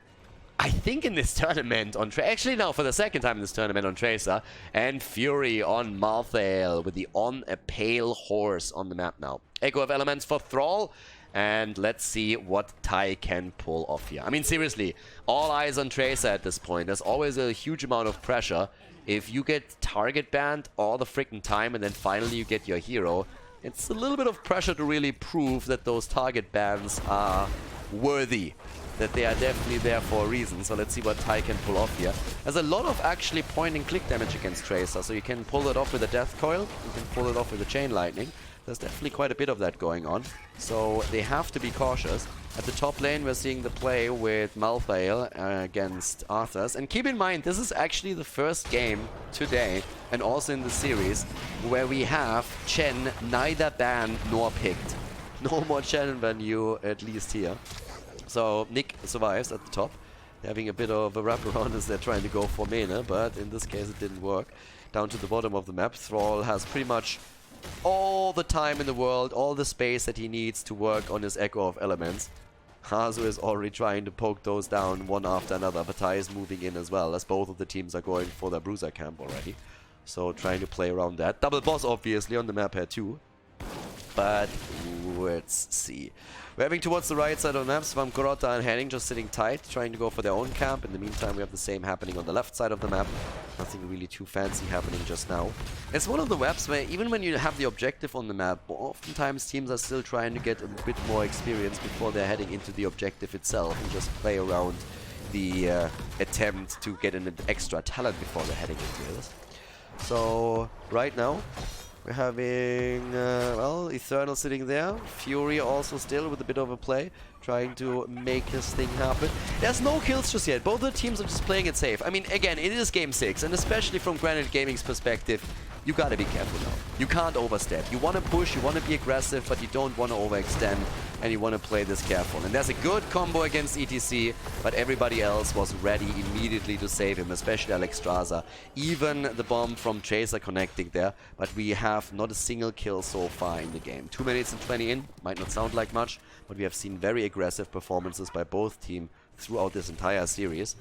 I think in this tournament on actually now for the 2nd time in this tournament on Tracer, and Fury on Malthael with the On a Pale Horse on the map now. Echo of Elements for Thrall, and let's see what Ty can pull off here. I mean, seriously, all eyes on Tracer at this point. There's always a huge amount of pressure. If you get target banned all the freaking time and then finally you get your hero, it's a little bit of pressure to really prove that those target bans are worthy, that they are definitely there for a reason. So let's see what Ty can pull off here. There's a lot of actually point and click damage against Tracer, so you can pull it off with a Death Coil, you can pull it off with a Chain Lightning. There's definitely quite a bit of that going on, so they have to be cautious. At the top lane, we're seeing the play with Malthael against Arthurs. And keep in mind, this is actually the first game today, and also in the series, where we have Chen neither banned nor picked. No more Chen than you, at least here. So Nick survives at the top, having a bit of a wraparound as they're trying to go for mana, but in this case it didn't work. Down to the bottom of the map, Thrall has pretty much all the time in the world, all the space that he needs to work on his Echo of Elements. Hanzo is already trying to poke those down one after another, but Ty is moving in as well, as both of the teams are going for their Bruiser camp already. So trying to play around that. Double boss obviously on the map here too. But let's see. We're having towards the right side of the map. Grotta and Henning just sitting tight, trying to go for their own camp. In the meantime, we have the same happening on the left side of the map. Nothing really too fancy happening just now. It's one of the maps where even when you have the objective on the map, oftentimes teams are still trying to get a bit more experience before they're heading into the objective itself and just play around the attempt to get an extra talent before they're heading into this. So right now we're having, well, Eternal sitting there. Fury also still with a bit of a play, trying to make his thing happen. There's no kills just yet. Both the teams are just playing it safe. I mean, again, it is Game 6, and especially from Granit Gaming's perspective, you gotta be careful now. You can't overstep. You want to push, you want to be aggressive, but you don't want to overextend, and you want to play this careful. And there's a good combo against ETC, but everybody else was ready immediately to save him, especially Alexstrasza. Even the bomb from Chaser connecting there, but we have not a single kill so far in the game. 2 minutes and 20 in, might not sound like much, but we have seen very aggressive performances by both teams throughout this entire series.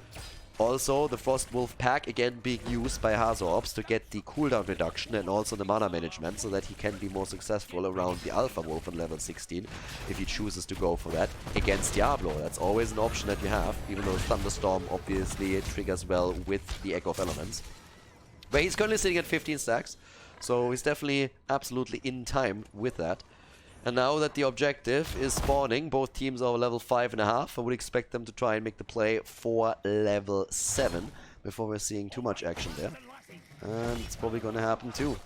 Also, the Frostwolf pack again being used by Hanzo Ops to get the cooldown reduction and also the mana management so that he can be more successful around the Alpha Wolf on level 16 if he chooses to go for that against Diablo. That's always an option that you have, even though Thunderstorm obviously triggers well with the Echo of Elements. But he's currently sitting at 15 stacks, so he's definitely absolutely in time with that. And now that the objective is spawning, both teams are level 5.5. I would expect them to try and make the play for level 7 before we're seeing too much action there. And it's probably going to happen too.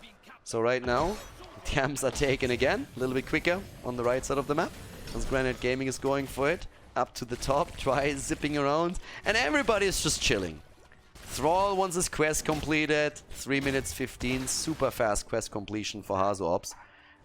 So right now, camps are taken again, a little bit quicker on the right side of the map. As Granit Gaming is going for it, up to the top, try zipping around, and everybody is just chilling. Thrall wants his quest completed, 3 minutes 15, super fast quest completion for Hanzo Ops.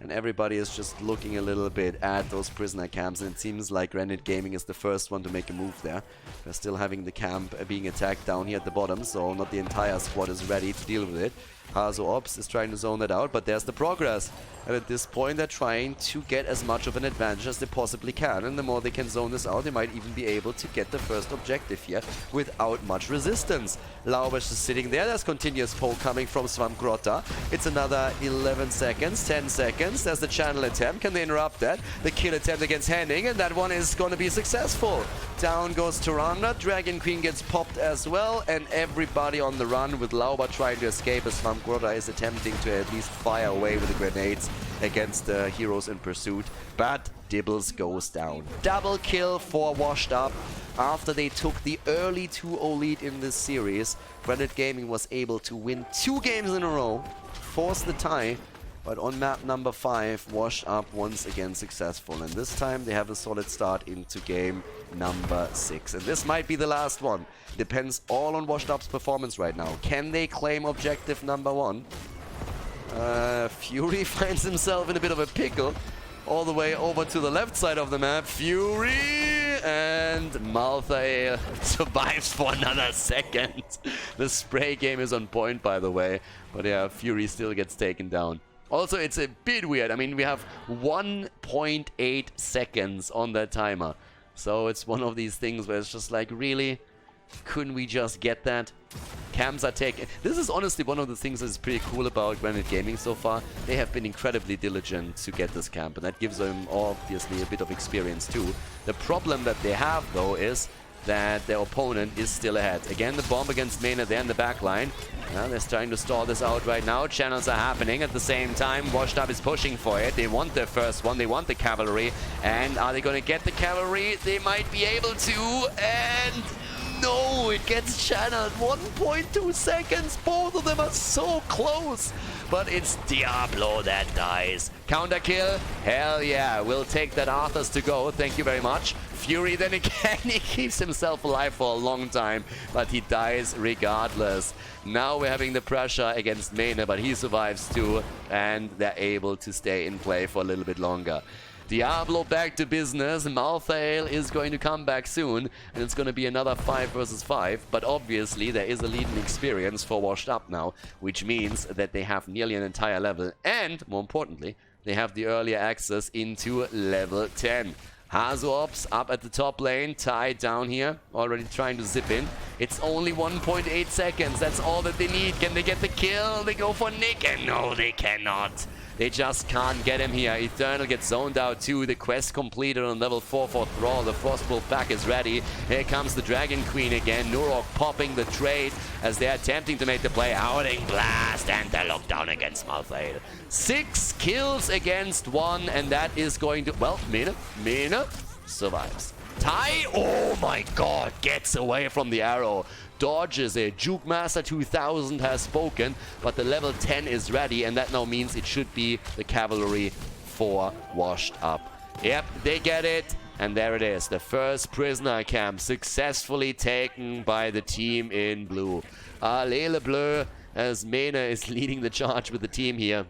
And everybody is just looking a little bit at those prisoner camps, and it seems like Granit Gaming is the first one to make a move there. We're still having the camp being attacked down here at the bottom, so not the entire squad is ready to deal with it. Hanzo Ops is trying to zone that out, but there's the progress. And at this point, they're trying to get as much of an advantage as they possibly can. And the more they can zone this out, they might even be able to get the first objective here without much resistance. Laubesh is sitting there. There's continuous poke coming from Grotta. It's another 11 seconds, 10 seconds. There's the channel attempt. Can they interrupt that? The kill attempt against Henning, and that one is going to be successful. Down goes Tyrande. Dragon Queen gets popped as well, and everybody on the run with Lauber trying to escape as Grotta is attempting to at least fire away with the grenades against the heroes in pursuit, but Dibbles goes down. Double kill for Washed Up. After they took the early 2-0 lead in this series, Granit Gaming was able to win 2 games in a row, force the tie, but on map number 5, Washed Up once again successful. And this time they have a solid start into game number 6. And this might be the last one. Depends all on Washed Up's performance right now. Can they claim objective number 1? Fury finds himself in a bit of a pickle. All the way over to the left side of the map. Fury and Malthael survives for another second. The spray game is on point, by the way. But yeah, Fury still gets taken down. Also, it's a bit weird. I mean, we have 1.8 seconds on that timer. So it's one of these things where it's just like, really? Couldn't we just get that? Camps are taken. This is honestly one of the things that's pretty cool about Granit Gaming so far. They have been incredibly diligent to get this camp, and that gives them obviously a bit of experience too. The problem that they have, though, is that their opponent is still ahead. Again, the bomb against Mena there in the back line. They're trying to stall this out right now. Channels are happening at the same time. Washed Up is pushing for it. They want their first one. They want the cavalry. And are they going to get the cavalry? They might be able to. And no, it gets channeled. 1.2 seconds. Both of them are so close. But it's Diablo that dies. Counter kill? Hell yeah. We'll take that Arthur's to go. Thank you very much. Fury then again. He keeps himself alive for a long time, but he dies regardless. Now we're having the pressure against Mena, but he survives too, and they're able to stay in play for a little bit longer. Diablo back to business. Malthael is going to come back soon, and it's going to be another 5 versus 5. But obviously, there is a lead in experience for Washed Up now, which means that they have nearly an entire level, and more importantly, they have the earlier access into level 10. Hanzo ops up at the top lane, tied down here, already trying to zip in. It's only 1.8 seconds, that's all that they need. Can they get the kill? They go for Nick, and no, they cannot. They just can't get him here. Eternal gets zoned out too. The quest completed on level 4 for Thrall. The Frostwolf pack is ready. Here comes the Dragon Queen again. Newburgh popping the trade as they're attempting to make the play. Howling Blast and the lockdown against Malthael. 6 kills against 1, and that is going to... Well, Mina survives. Ty, oh my god, gets away from the arrow. Dodges it. Juke Master 2000 has spoken, but the level 10 is ready, and that now means it should be the cavalry for washed up. Yep, they get it, and there it is. The first prisoner camp successfully taken by the team in blue. Lele Bleu, as Mena is leading the charge with the team here.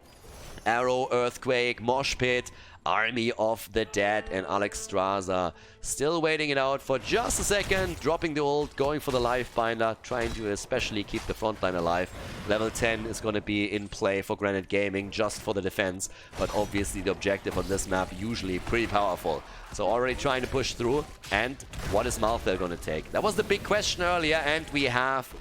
Arrow, Earthquake, Mosh Pit, Army of the Dead, and Alex Straza still waiting it out for just a second, dropping the ult, going for the life binder, trying to especially keep the front line alive. Level 10 is going to be in play for Granit Gaming just for the defense, but obviously the objective on this map usually pretty powerful. So already trying to push through, and what is Malthael going to take? That was the big question earlier, and we have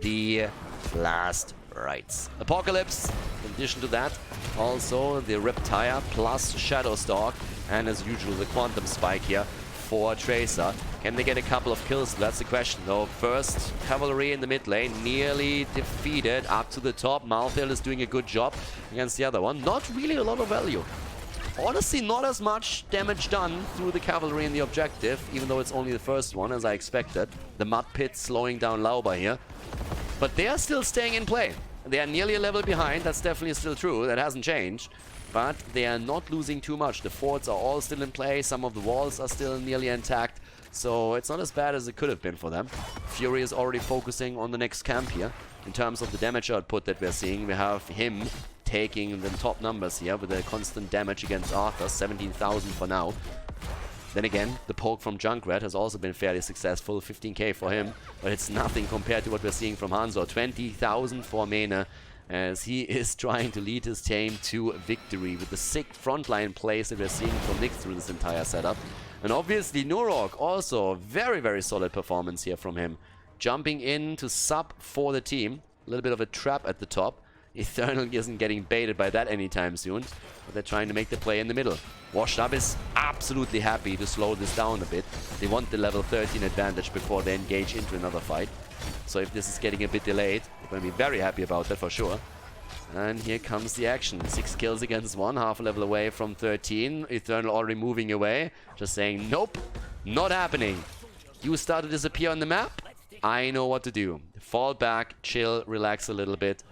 the last rites. Apocalypse, in addition to that, also the Reptile plus Shadowstalk, and as usual the Quantum Spike here for Tracer. Can they get a couple of kills? That's the question though. First cavalry in the mid lane, nearly defeated. Up to the top, Malthael is doing a good job against the other one. Not really a lot of value. Honestly, not as much damage done through the cavalry in the objective, even though it's only the first one, as I expected. The Mud Pit slowing down Lauba here. But they are still staying in play. They are nearly a level behind, that's definitely still true, that hasn't changed. But they are not losing too much. The forts are all still in play, some of the walls are still nearly intact. So it's not as bad as it could have been for them. Fury is already focusing on the next camp here. In terms of the damage output that we're seeing, we have him taking the top numbers here with a constant damage against Arthur, 17,000 for now. Then again, the poke from Junkrat has also been fairly successful, 15k for him, but it's nothing compared to what we're seeing from Hanzo. 20,000 for Mena, as he is trying to lead his team to victory with the sick frontline plays that we're seeing from Nick through this entire setup. And obviously Newburgh also, very, very solid performance here from him. Jumping in to sub for the team, a little bit of a trap at the top. Infernal isn't getting baited by that anytime soon, but they're trying to make the play in the middle. Washed Up is absolutely happy to slow this down a bit. They want the level 13 advantage before they engage into another fight. So if this is getting a bit delayed, they're going to be very happy about that for sure. And here comes the action. 6 kills against 1, half a level away from 13. Eternal already moving away, just saying, nope, not happening. You start to disappear on the map, I know what to do. Fall back, chill, relax a little bit,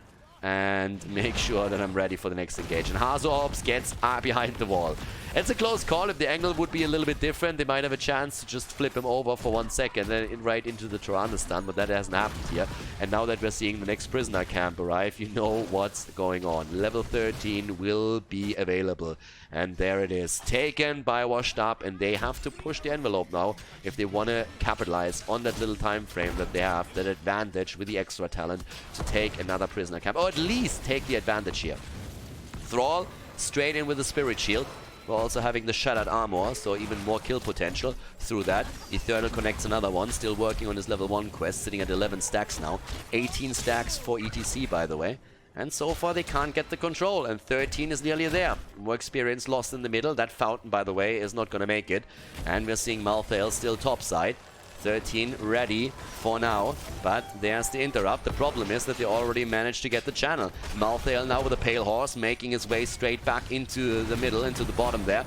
and make sure that I'm ready for the next engage. And Hanzo Ops gets behind the wall. It's a close call. If the angle would be a little bit different, they might have a chance to just flip him over for 1 second and right into the Tyrael stun, but that hasn't happened here. And now that we're seeing the next prisoner camp arrive, you know what's going on. Level 13 will be available. And there it is. Taken by Washed Up, and they have to push the envelope now if they want to capitalize on that little time frame that they have, that advantage with the extra talent to take another prisoner camp, or at least take the advantage here. Thrall straight in with the Spirit Shield. We're also having the Shattered Armor, so even more kill potential through that. Eternal connects another one, still working on his level 1 quest, sitting at 11 stacks now. 18 stacks for ETC, by the way. And so far they can't get the control, and 13 is nearly there. More experience lost in the middle. That fountain, by the way, is not going to make it. And we're seeing Malthael still topside. 13 ready for now, but there's the interrupt. The problem is that they already managed to get the channel. Malthael now with a Pale Horse, making his way straight back into the middle, into the bottom there.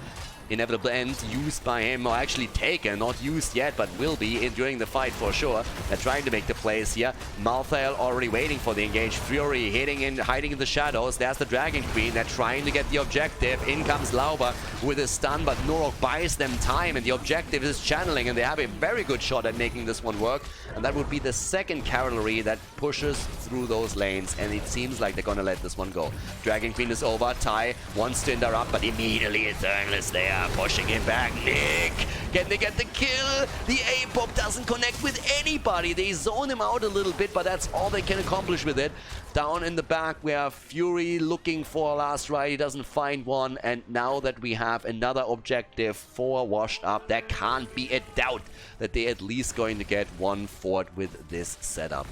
Inevitable end used by him, or actually taken, not used yet, but will be during the fight for sure. They're trying to make the plays here. Malthael already waiting for the engage. Fury hitting in, hiding in the shadows. There's the Dragon Queen. They're trying to get the objective. In comes Lauba with a stun, but Newburgh buys them time, and the objective is channeling, and they have a very good shot at making this one work. And that would be the second cavalry that pushes through those lanes, and it seems like they're gonna let this one go. Dragon Queen is over. Ty wants to interrupt, but immediately Eternal is there. there, pushing him back. Nick, can they get the kill? The A-pop doesn't connect with anybody. They zone him out a little bit, but that's all they can accomplish with it. Down in the back, we have Fury looking for a last ride. He doesn't find one. And now that we have another objective for Washed Up, there can't be a doubt that they're at least going to get one fort with this setup.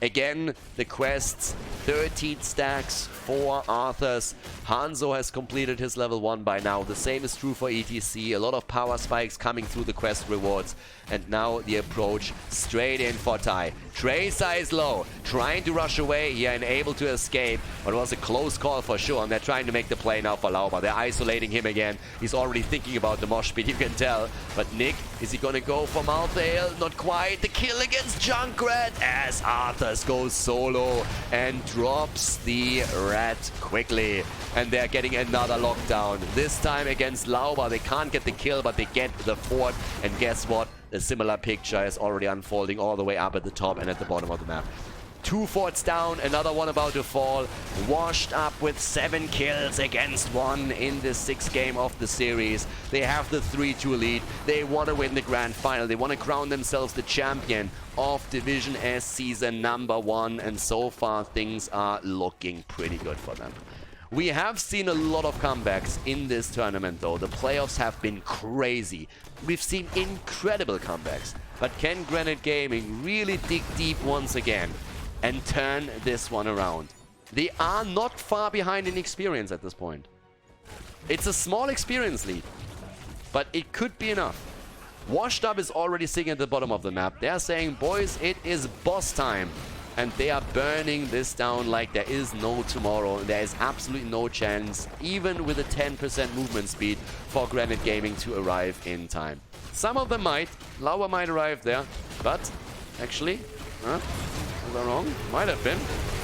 Again, the quests, 13 stacks, 4 Arthurs. Hanzo has completed his level 1 by now. The same is true for ETC. A lot of power spikes coming through the quest rewards. And now the approach straight in for Ty. Tracer is low, trying to rush away here and able to escape. But it was a close call for sure. And they're trying to make the play now for Lauber. They're isolating him again. He's already thinking about the mosh pit, you can tell. But Nick, is he going to go for Malthael? Not quite. The kill against Junkrat as Arthurs goes solo and drops the rat quickly. And they're getting another lockdown. This time against Lauber. They can't get the kill, but they get the fort. And guess what? A similar picture is already unfolding all the way up at the top and at the bottom of the map. 2 forts down, another one about to fall. Washed Up with 7 kills against 1 in the 6th game of the series. They have the 3-2 lead. They want to win the grand final. They want to crown themselves the champion of Division S season number 1. And so far, things are looking pretty good for them. We have seen a lot of comebacks in this tournament, though. The playoffs have been crazy. We've seen incredible comebacks. But can Granit Gaming really dig deep once again and turn this one around? They are not far behind in experience at this point. It's a small experience lead, but it could be enough. Washed Up is already sitting at the bottom of the map. They're saying, boys, it is boss time. And they are burning this down like there is no tomorrow. There is absolutely no chance, even with a 10% movement speed, for Granit Gaming to arrive in time. Some of them might. Lauer might arrive there. But, actually, was I wrong? Might have been.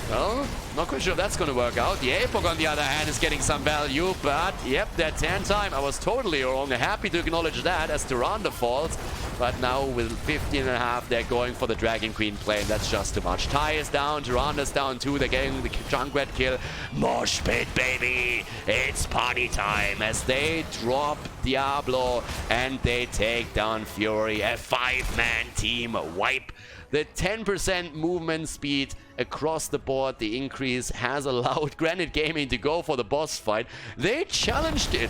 Well, not quite sure if that's going to work out. The Apoc, on the other hand, is getting some value. But, yep, that 10 time, I was totally wrong. Happy to acknowledge that as Duranda falls. But now with 15.5, they're going for the Dragon Queen play, and that's just too much. Ty is down, Duranda's down too, they're getting the Junkrat kill. Mosh pit, baby! It's party time as they drop Diablo and they take down Fury. A 5-man team wipe. The 10% movement speed across the board, the increase has allowed Granit Gaming to go for the boss fight. They challenged it.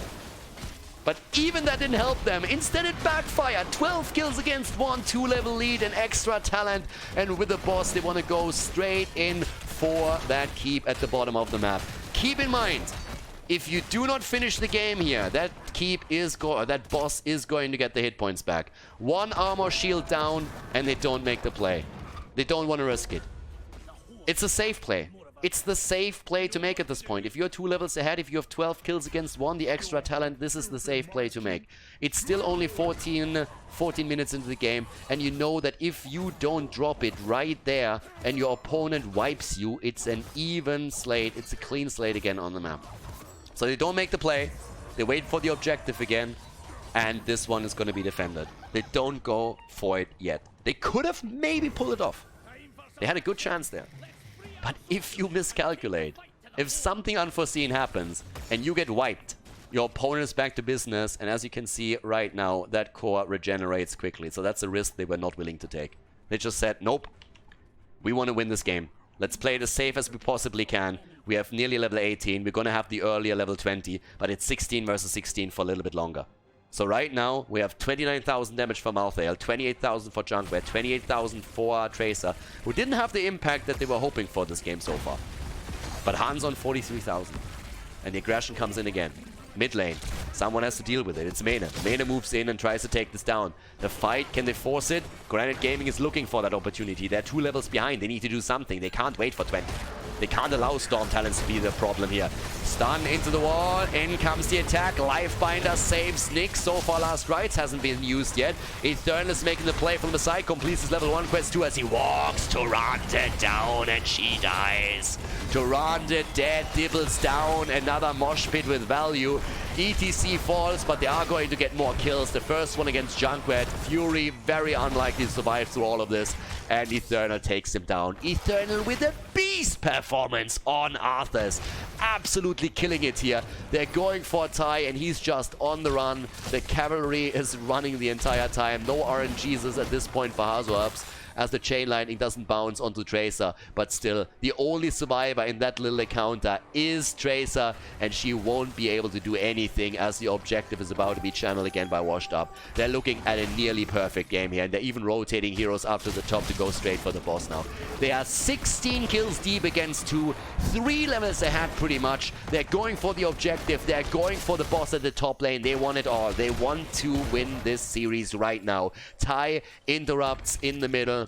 But even that didn't help them. Instead, it backfired. 12 kills against 1, 2-level lead, and extra talent. And with the boss, they want to go straight in for that keep at the bottom of the map. Keep in mind, if you do not finish the game here, that that boss is going to get the hit points back. 1 armor shield down, and they don't make the play. They don't want to risk it. It's a safe play. It's the safe play to make at this point. If you're 2 levels ahead, if you have 12 kills against 1, the extra talent, this is the safe play to make. It's still only 14 minutes into the game, and you know that if you don't drop it right there and your opponent wipes you, it's an even slate. It's a clean slate again on the map. So they don't make the play. They wait for the objective again, and this one is going to be defended. They don't go for it yet. They could have maybe pulled it off. They had a good chance there. But if you miscalculate, if something unforeseen happens and you get wiped, your opponent is back to business, and as you can see right now, that core regenerates quickly. So that's a risk they were not willing to take. They just said, nope, we want to win this game. Let's play it as safe as we possibly can. We have nearly level 18. We're going to have the earlier level 20, but it's 16 versus 16 for a little bit longer. So right now, we have 29,000 damage for Malthael, 28,000 for Junkrat, 28,000 for Tracer, who didn't have the impact that they were hoping for this game so far. But Hanzo on 43,000. And the aggression comes in again. Mid lane. Someone has to deal with it. It's Mene. Mene moves in and tries to take this down. The fight, can they force it? Granit Gaming is looking for that opportunity. They're 2 levels behind. They need to do something. They can't wait for 20. They can't allow Storm Talents to be the problem here. Stun into the wall. In comes the attack. Lifebinder saves Nick. So far, last rights hasn't been used yet. Earnest making the play from the side. Completes his level 1 quest 2 as he walks Duranda down and she dies. Duranda dead. Dibbles down. Another mosh pit with value. ETC falls, but they are going to get more kills. The first one against Junkrat. Fury, very unlikely to survive through all of this. And Infernal takes him down. Infernal with a beast performance on Arthas. Absolutely killing it here. They're going for Ty, and he's just on the run. The cavalry is running the entire time. No RNGs at this point for Hanzo ups, as the chain lightning doesn't bounce onto Tracer. But still, the only survivor in that little encounter is Tracer, and she won't be able to do anything as the objective is about to be channeled again by Washed Up. They're looking at a nearly perfect game here, and they're even rotating heroes up to the top to go straight for the boss now. They are 16 kills deep against 2, 3 levels ahead pretty much. They're going for the objective, they're going for the boss at the top lane. They want it all. They want to win this series right now. Ty interrupts in the middle.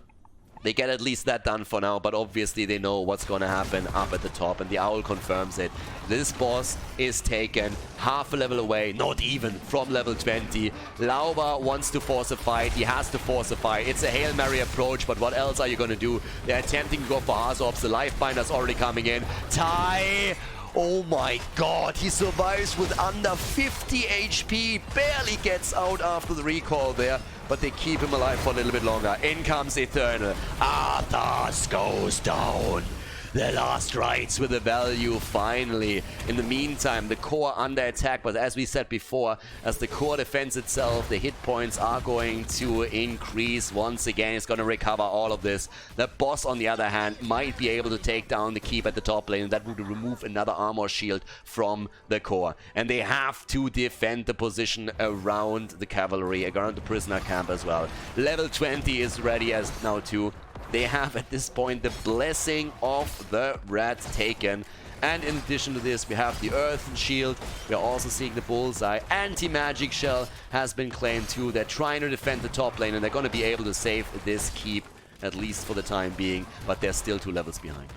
They get at least that done for now, but obviously they know what's going to happen up at the top, and the Owl confirms it. This boss is taken half a level away, not even, from level 20. Lauba wants to force a fight. He has to force a fight. It's a Hail Mary approach, but what else are you going to do? They're attempting to go for Hazops. The life binder's already coming in. Ty! Oh my god, he survives with under 50 HP, barely gets out after the recall there, but they keep him alive for a little bit longer. In comes Eternal. Arthas goes down. The last rites with the value, finally. In the meantime, the core under attack, but as we said before, as the core defends itself, the hit points are going to increase once again. It's going to recover all of this. The boss, on the other hand, might be able to take down the keep at the top lane, and that would remove another armor shield from the core. And they have to defend the position around the cavalry, around the prisoner camp as well. Level 20 is ready as now too. They have at this point the blessing of the rat taken. And in addition to this, we have the Earth Shield. We're also seeing the Bullseye. Anti-Magic Shell has been claimed too. They're trying to defend the top lane, and they're going to be able to save this keep, at least for the time being. But they're still 2 levels behind.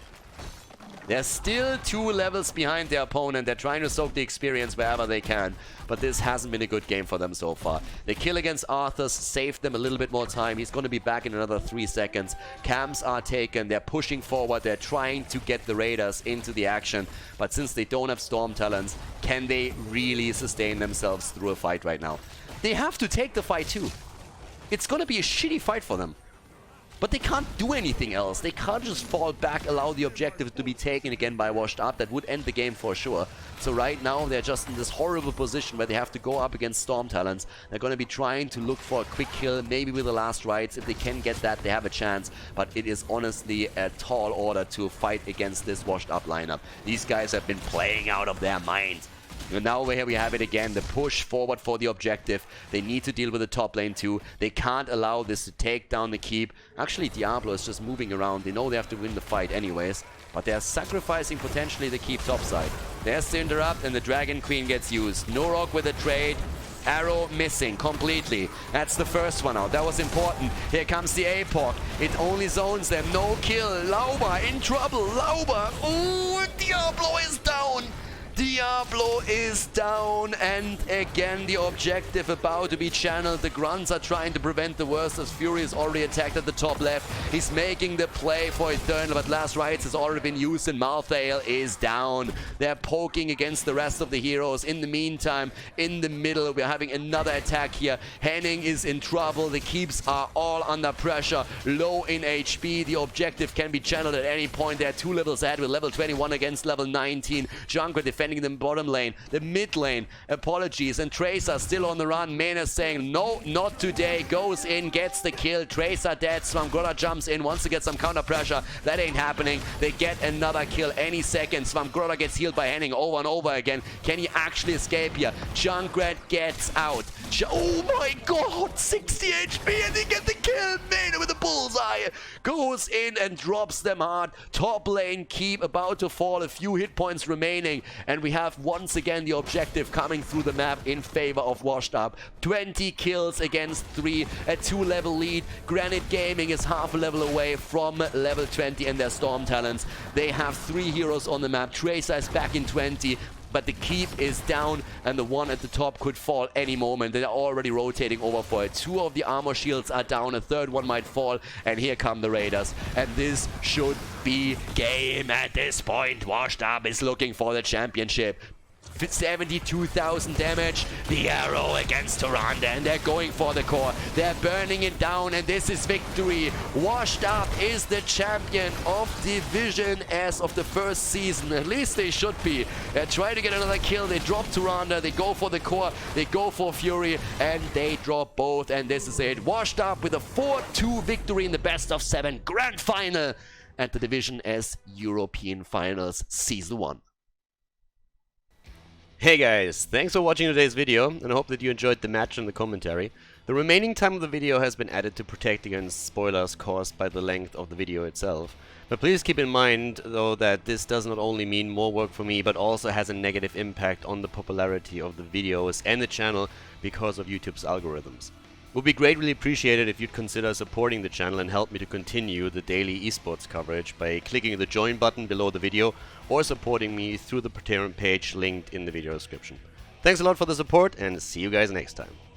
They're still 2 levels behind their opponent. They're trying to soak the experience wherever they can. But this hasn't been a good game for them so far. The kill against Arthas saved them a little bit more time. He's going to be back in another 3 seconds. Camps are taken. They're pushing forward. They're trying to get the Raiders into the action. But since they don't have Storm Talons, can they really sustain themselves through a fight right now? They have to take the fight too. It's going to be a shitty fight for them. But they can't do anything else. They can't just fall back, allow the objective to be taken again by Washed Up. That would end the game for sure. So right now, they're just in this horrible position where they have to go up against Storm Talons. They're going to be trying to look for a quick kill, maybe with the last rites. If they can get that, they have a chance. But it is honestly a tall order to fight against this Washed Up lineup. These guys have been playing out of their minds. And now here we have it again, the push forward for the objective. They need to deal with the top lane too. They can't allow this to take down the keep. Actually, Diablo is just moving around. They know they have to win the fight anyways. But they're sacrificing potentially the keep topside. There's the interrupt, and the Dragon Queen gets used. Nurok with a trade. Arrow missing completely. That's the first one out. That was important. Here comes the APOC. It only zones them. No kill. Lauba in trouble. Lauba. Ooh, Diablo is down. Diablo is down, and again the objective about to be channeled. The Grunts are trying to prevent the worst as Fury is already attacked at the top left. He's making the play for Eternal, but last rites has already been used, and Malthael is down. They're poking against the rest of the heroes. In the meantime, in the middle, we're having another attack here. Henning is in trouble. The keeps are all under pressure, low in HP. The objective can be channeled at any point. They're 2 levels ahead with level 21 against level 19. Junkrat defending them bottom lane, the mid lane, apologies, and Tracer still on the run. Menace saying, no, not today, goes in, gets the kill. Tracer dead, Swamgrotta jumps in, wants to get some counter pressure. That ain't happening. They get another kill any second. Swamgrotta gets healed by Henning over and over again. Can he actually escape here? Junkrat gets out. Oh my god, 60 HP, and they get the kill. Made with a bullseye. Goes in and drops them hard. Top lane keep about to fall, a few hit points remaining, and we have once again the objective coming through the map in favor of Washed Up. 20 kills against 3, a 2-level lead. Granit Gaming is half a level away from level 20 and their Storm Talents. They have 3 heroes on the map. Tracer is back in 20. But the keep is down, and the one at the top could fall any moment. They're already rotating over for it. 2 of the armor shields are down, a 3rd one might fall, and here come the Raiders. And this should be game at this point. Washed Up is looking for the championship. 72,000 damage. The arrow against Tyrande, and they're going for the core. They're burning it down, and this is victory. Washed Up is the champion of Division as of the first season. At least they should be. Try to get another kill. They drop Tyrande. They go for the core. They go for Fury, and they drop both. And this is it. Washed Up with a 4-2 victory in the best of 7 grand final at the Division S European Finals Season 1. Hey guys, thanks for watching today's video, and I hope that you enjoyed the match and the commentary. The remaining time of the video has been added to protect against spoilers caused by the length of the video itself. But please keep in mind, though, that this does not only mean more work for me, but also has a negative impact on the popularity of the videos and the channel because of YouTube's algorithms. It would be greatly appreciated if you'd consider supporting the channel and help me to continue the daily esports coverage by clicking the join button below the video or supporting me through the Patreon page linked in the video description. Thanks a lot for the support, and see you guys next time.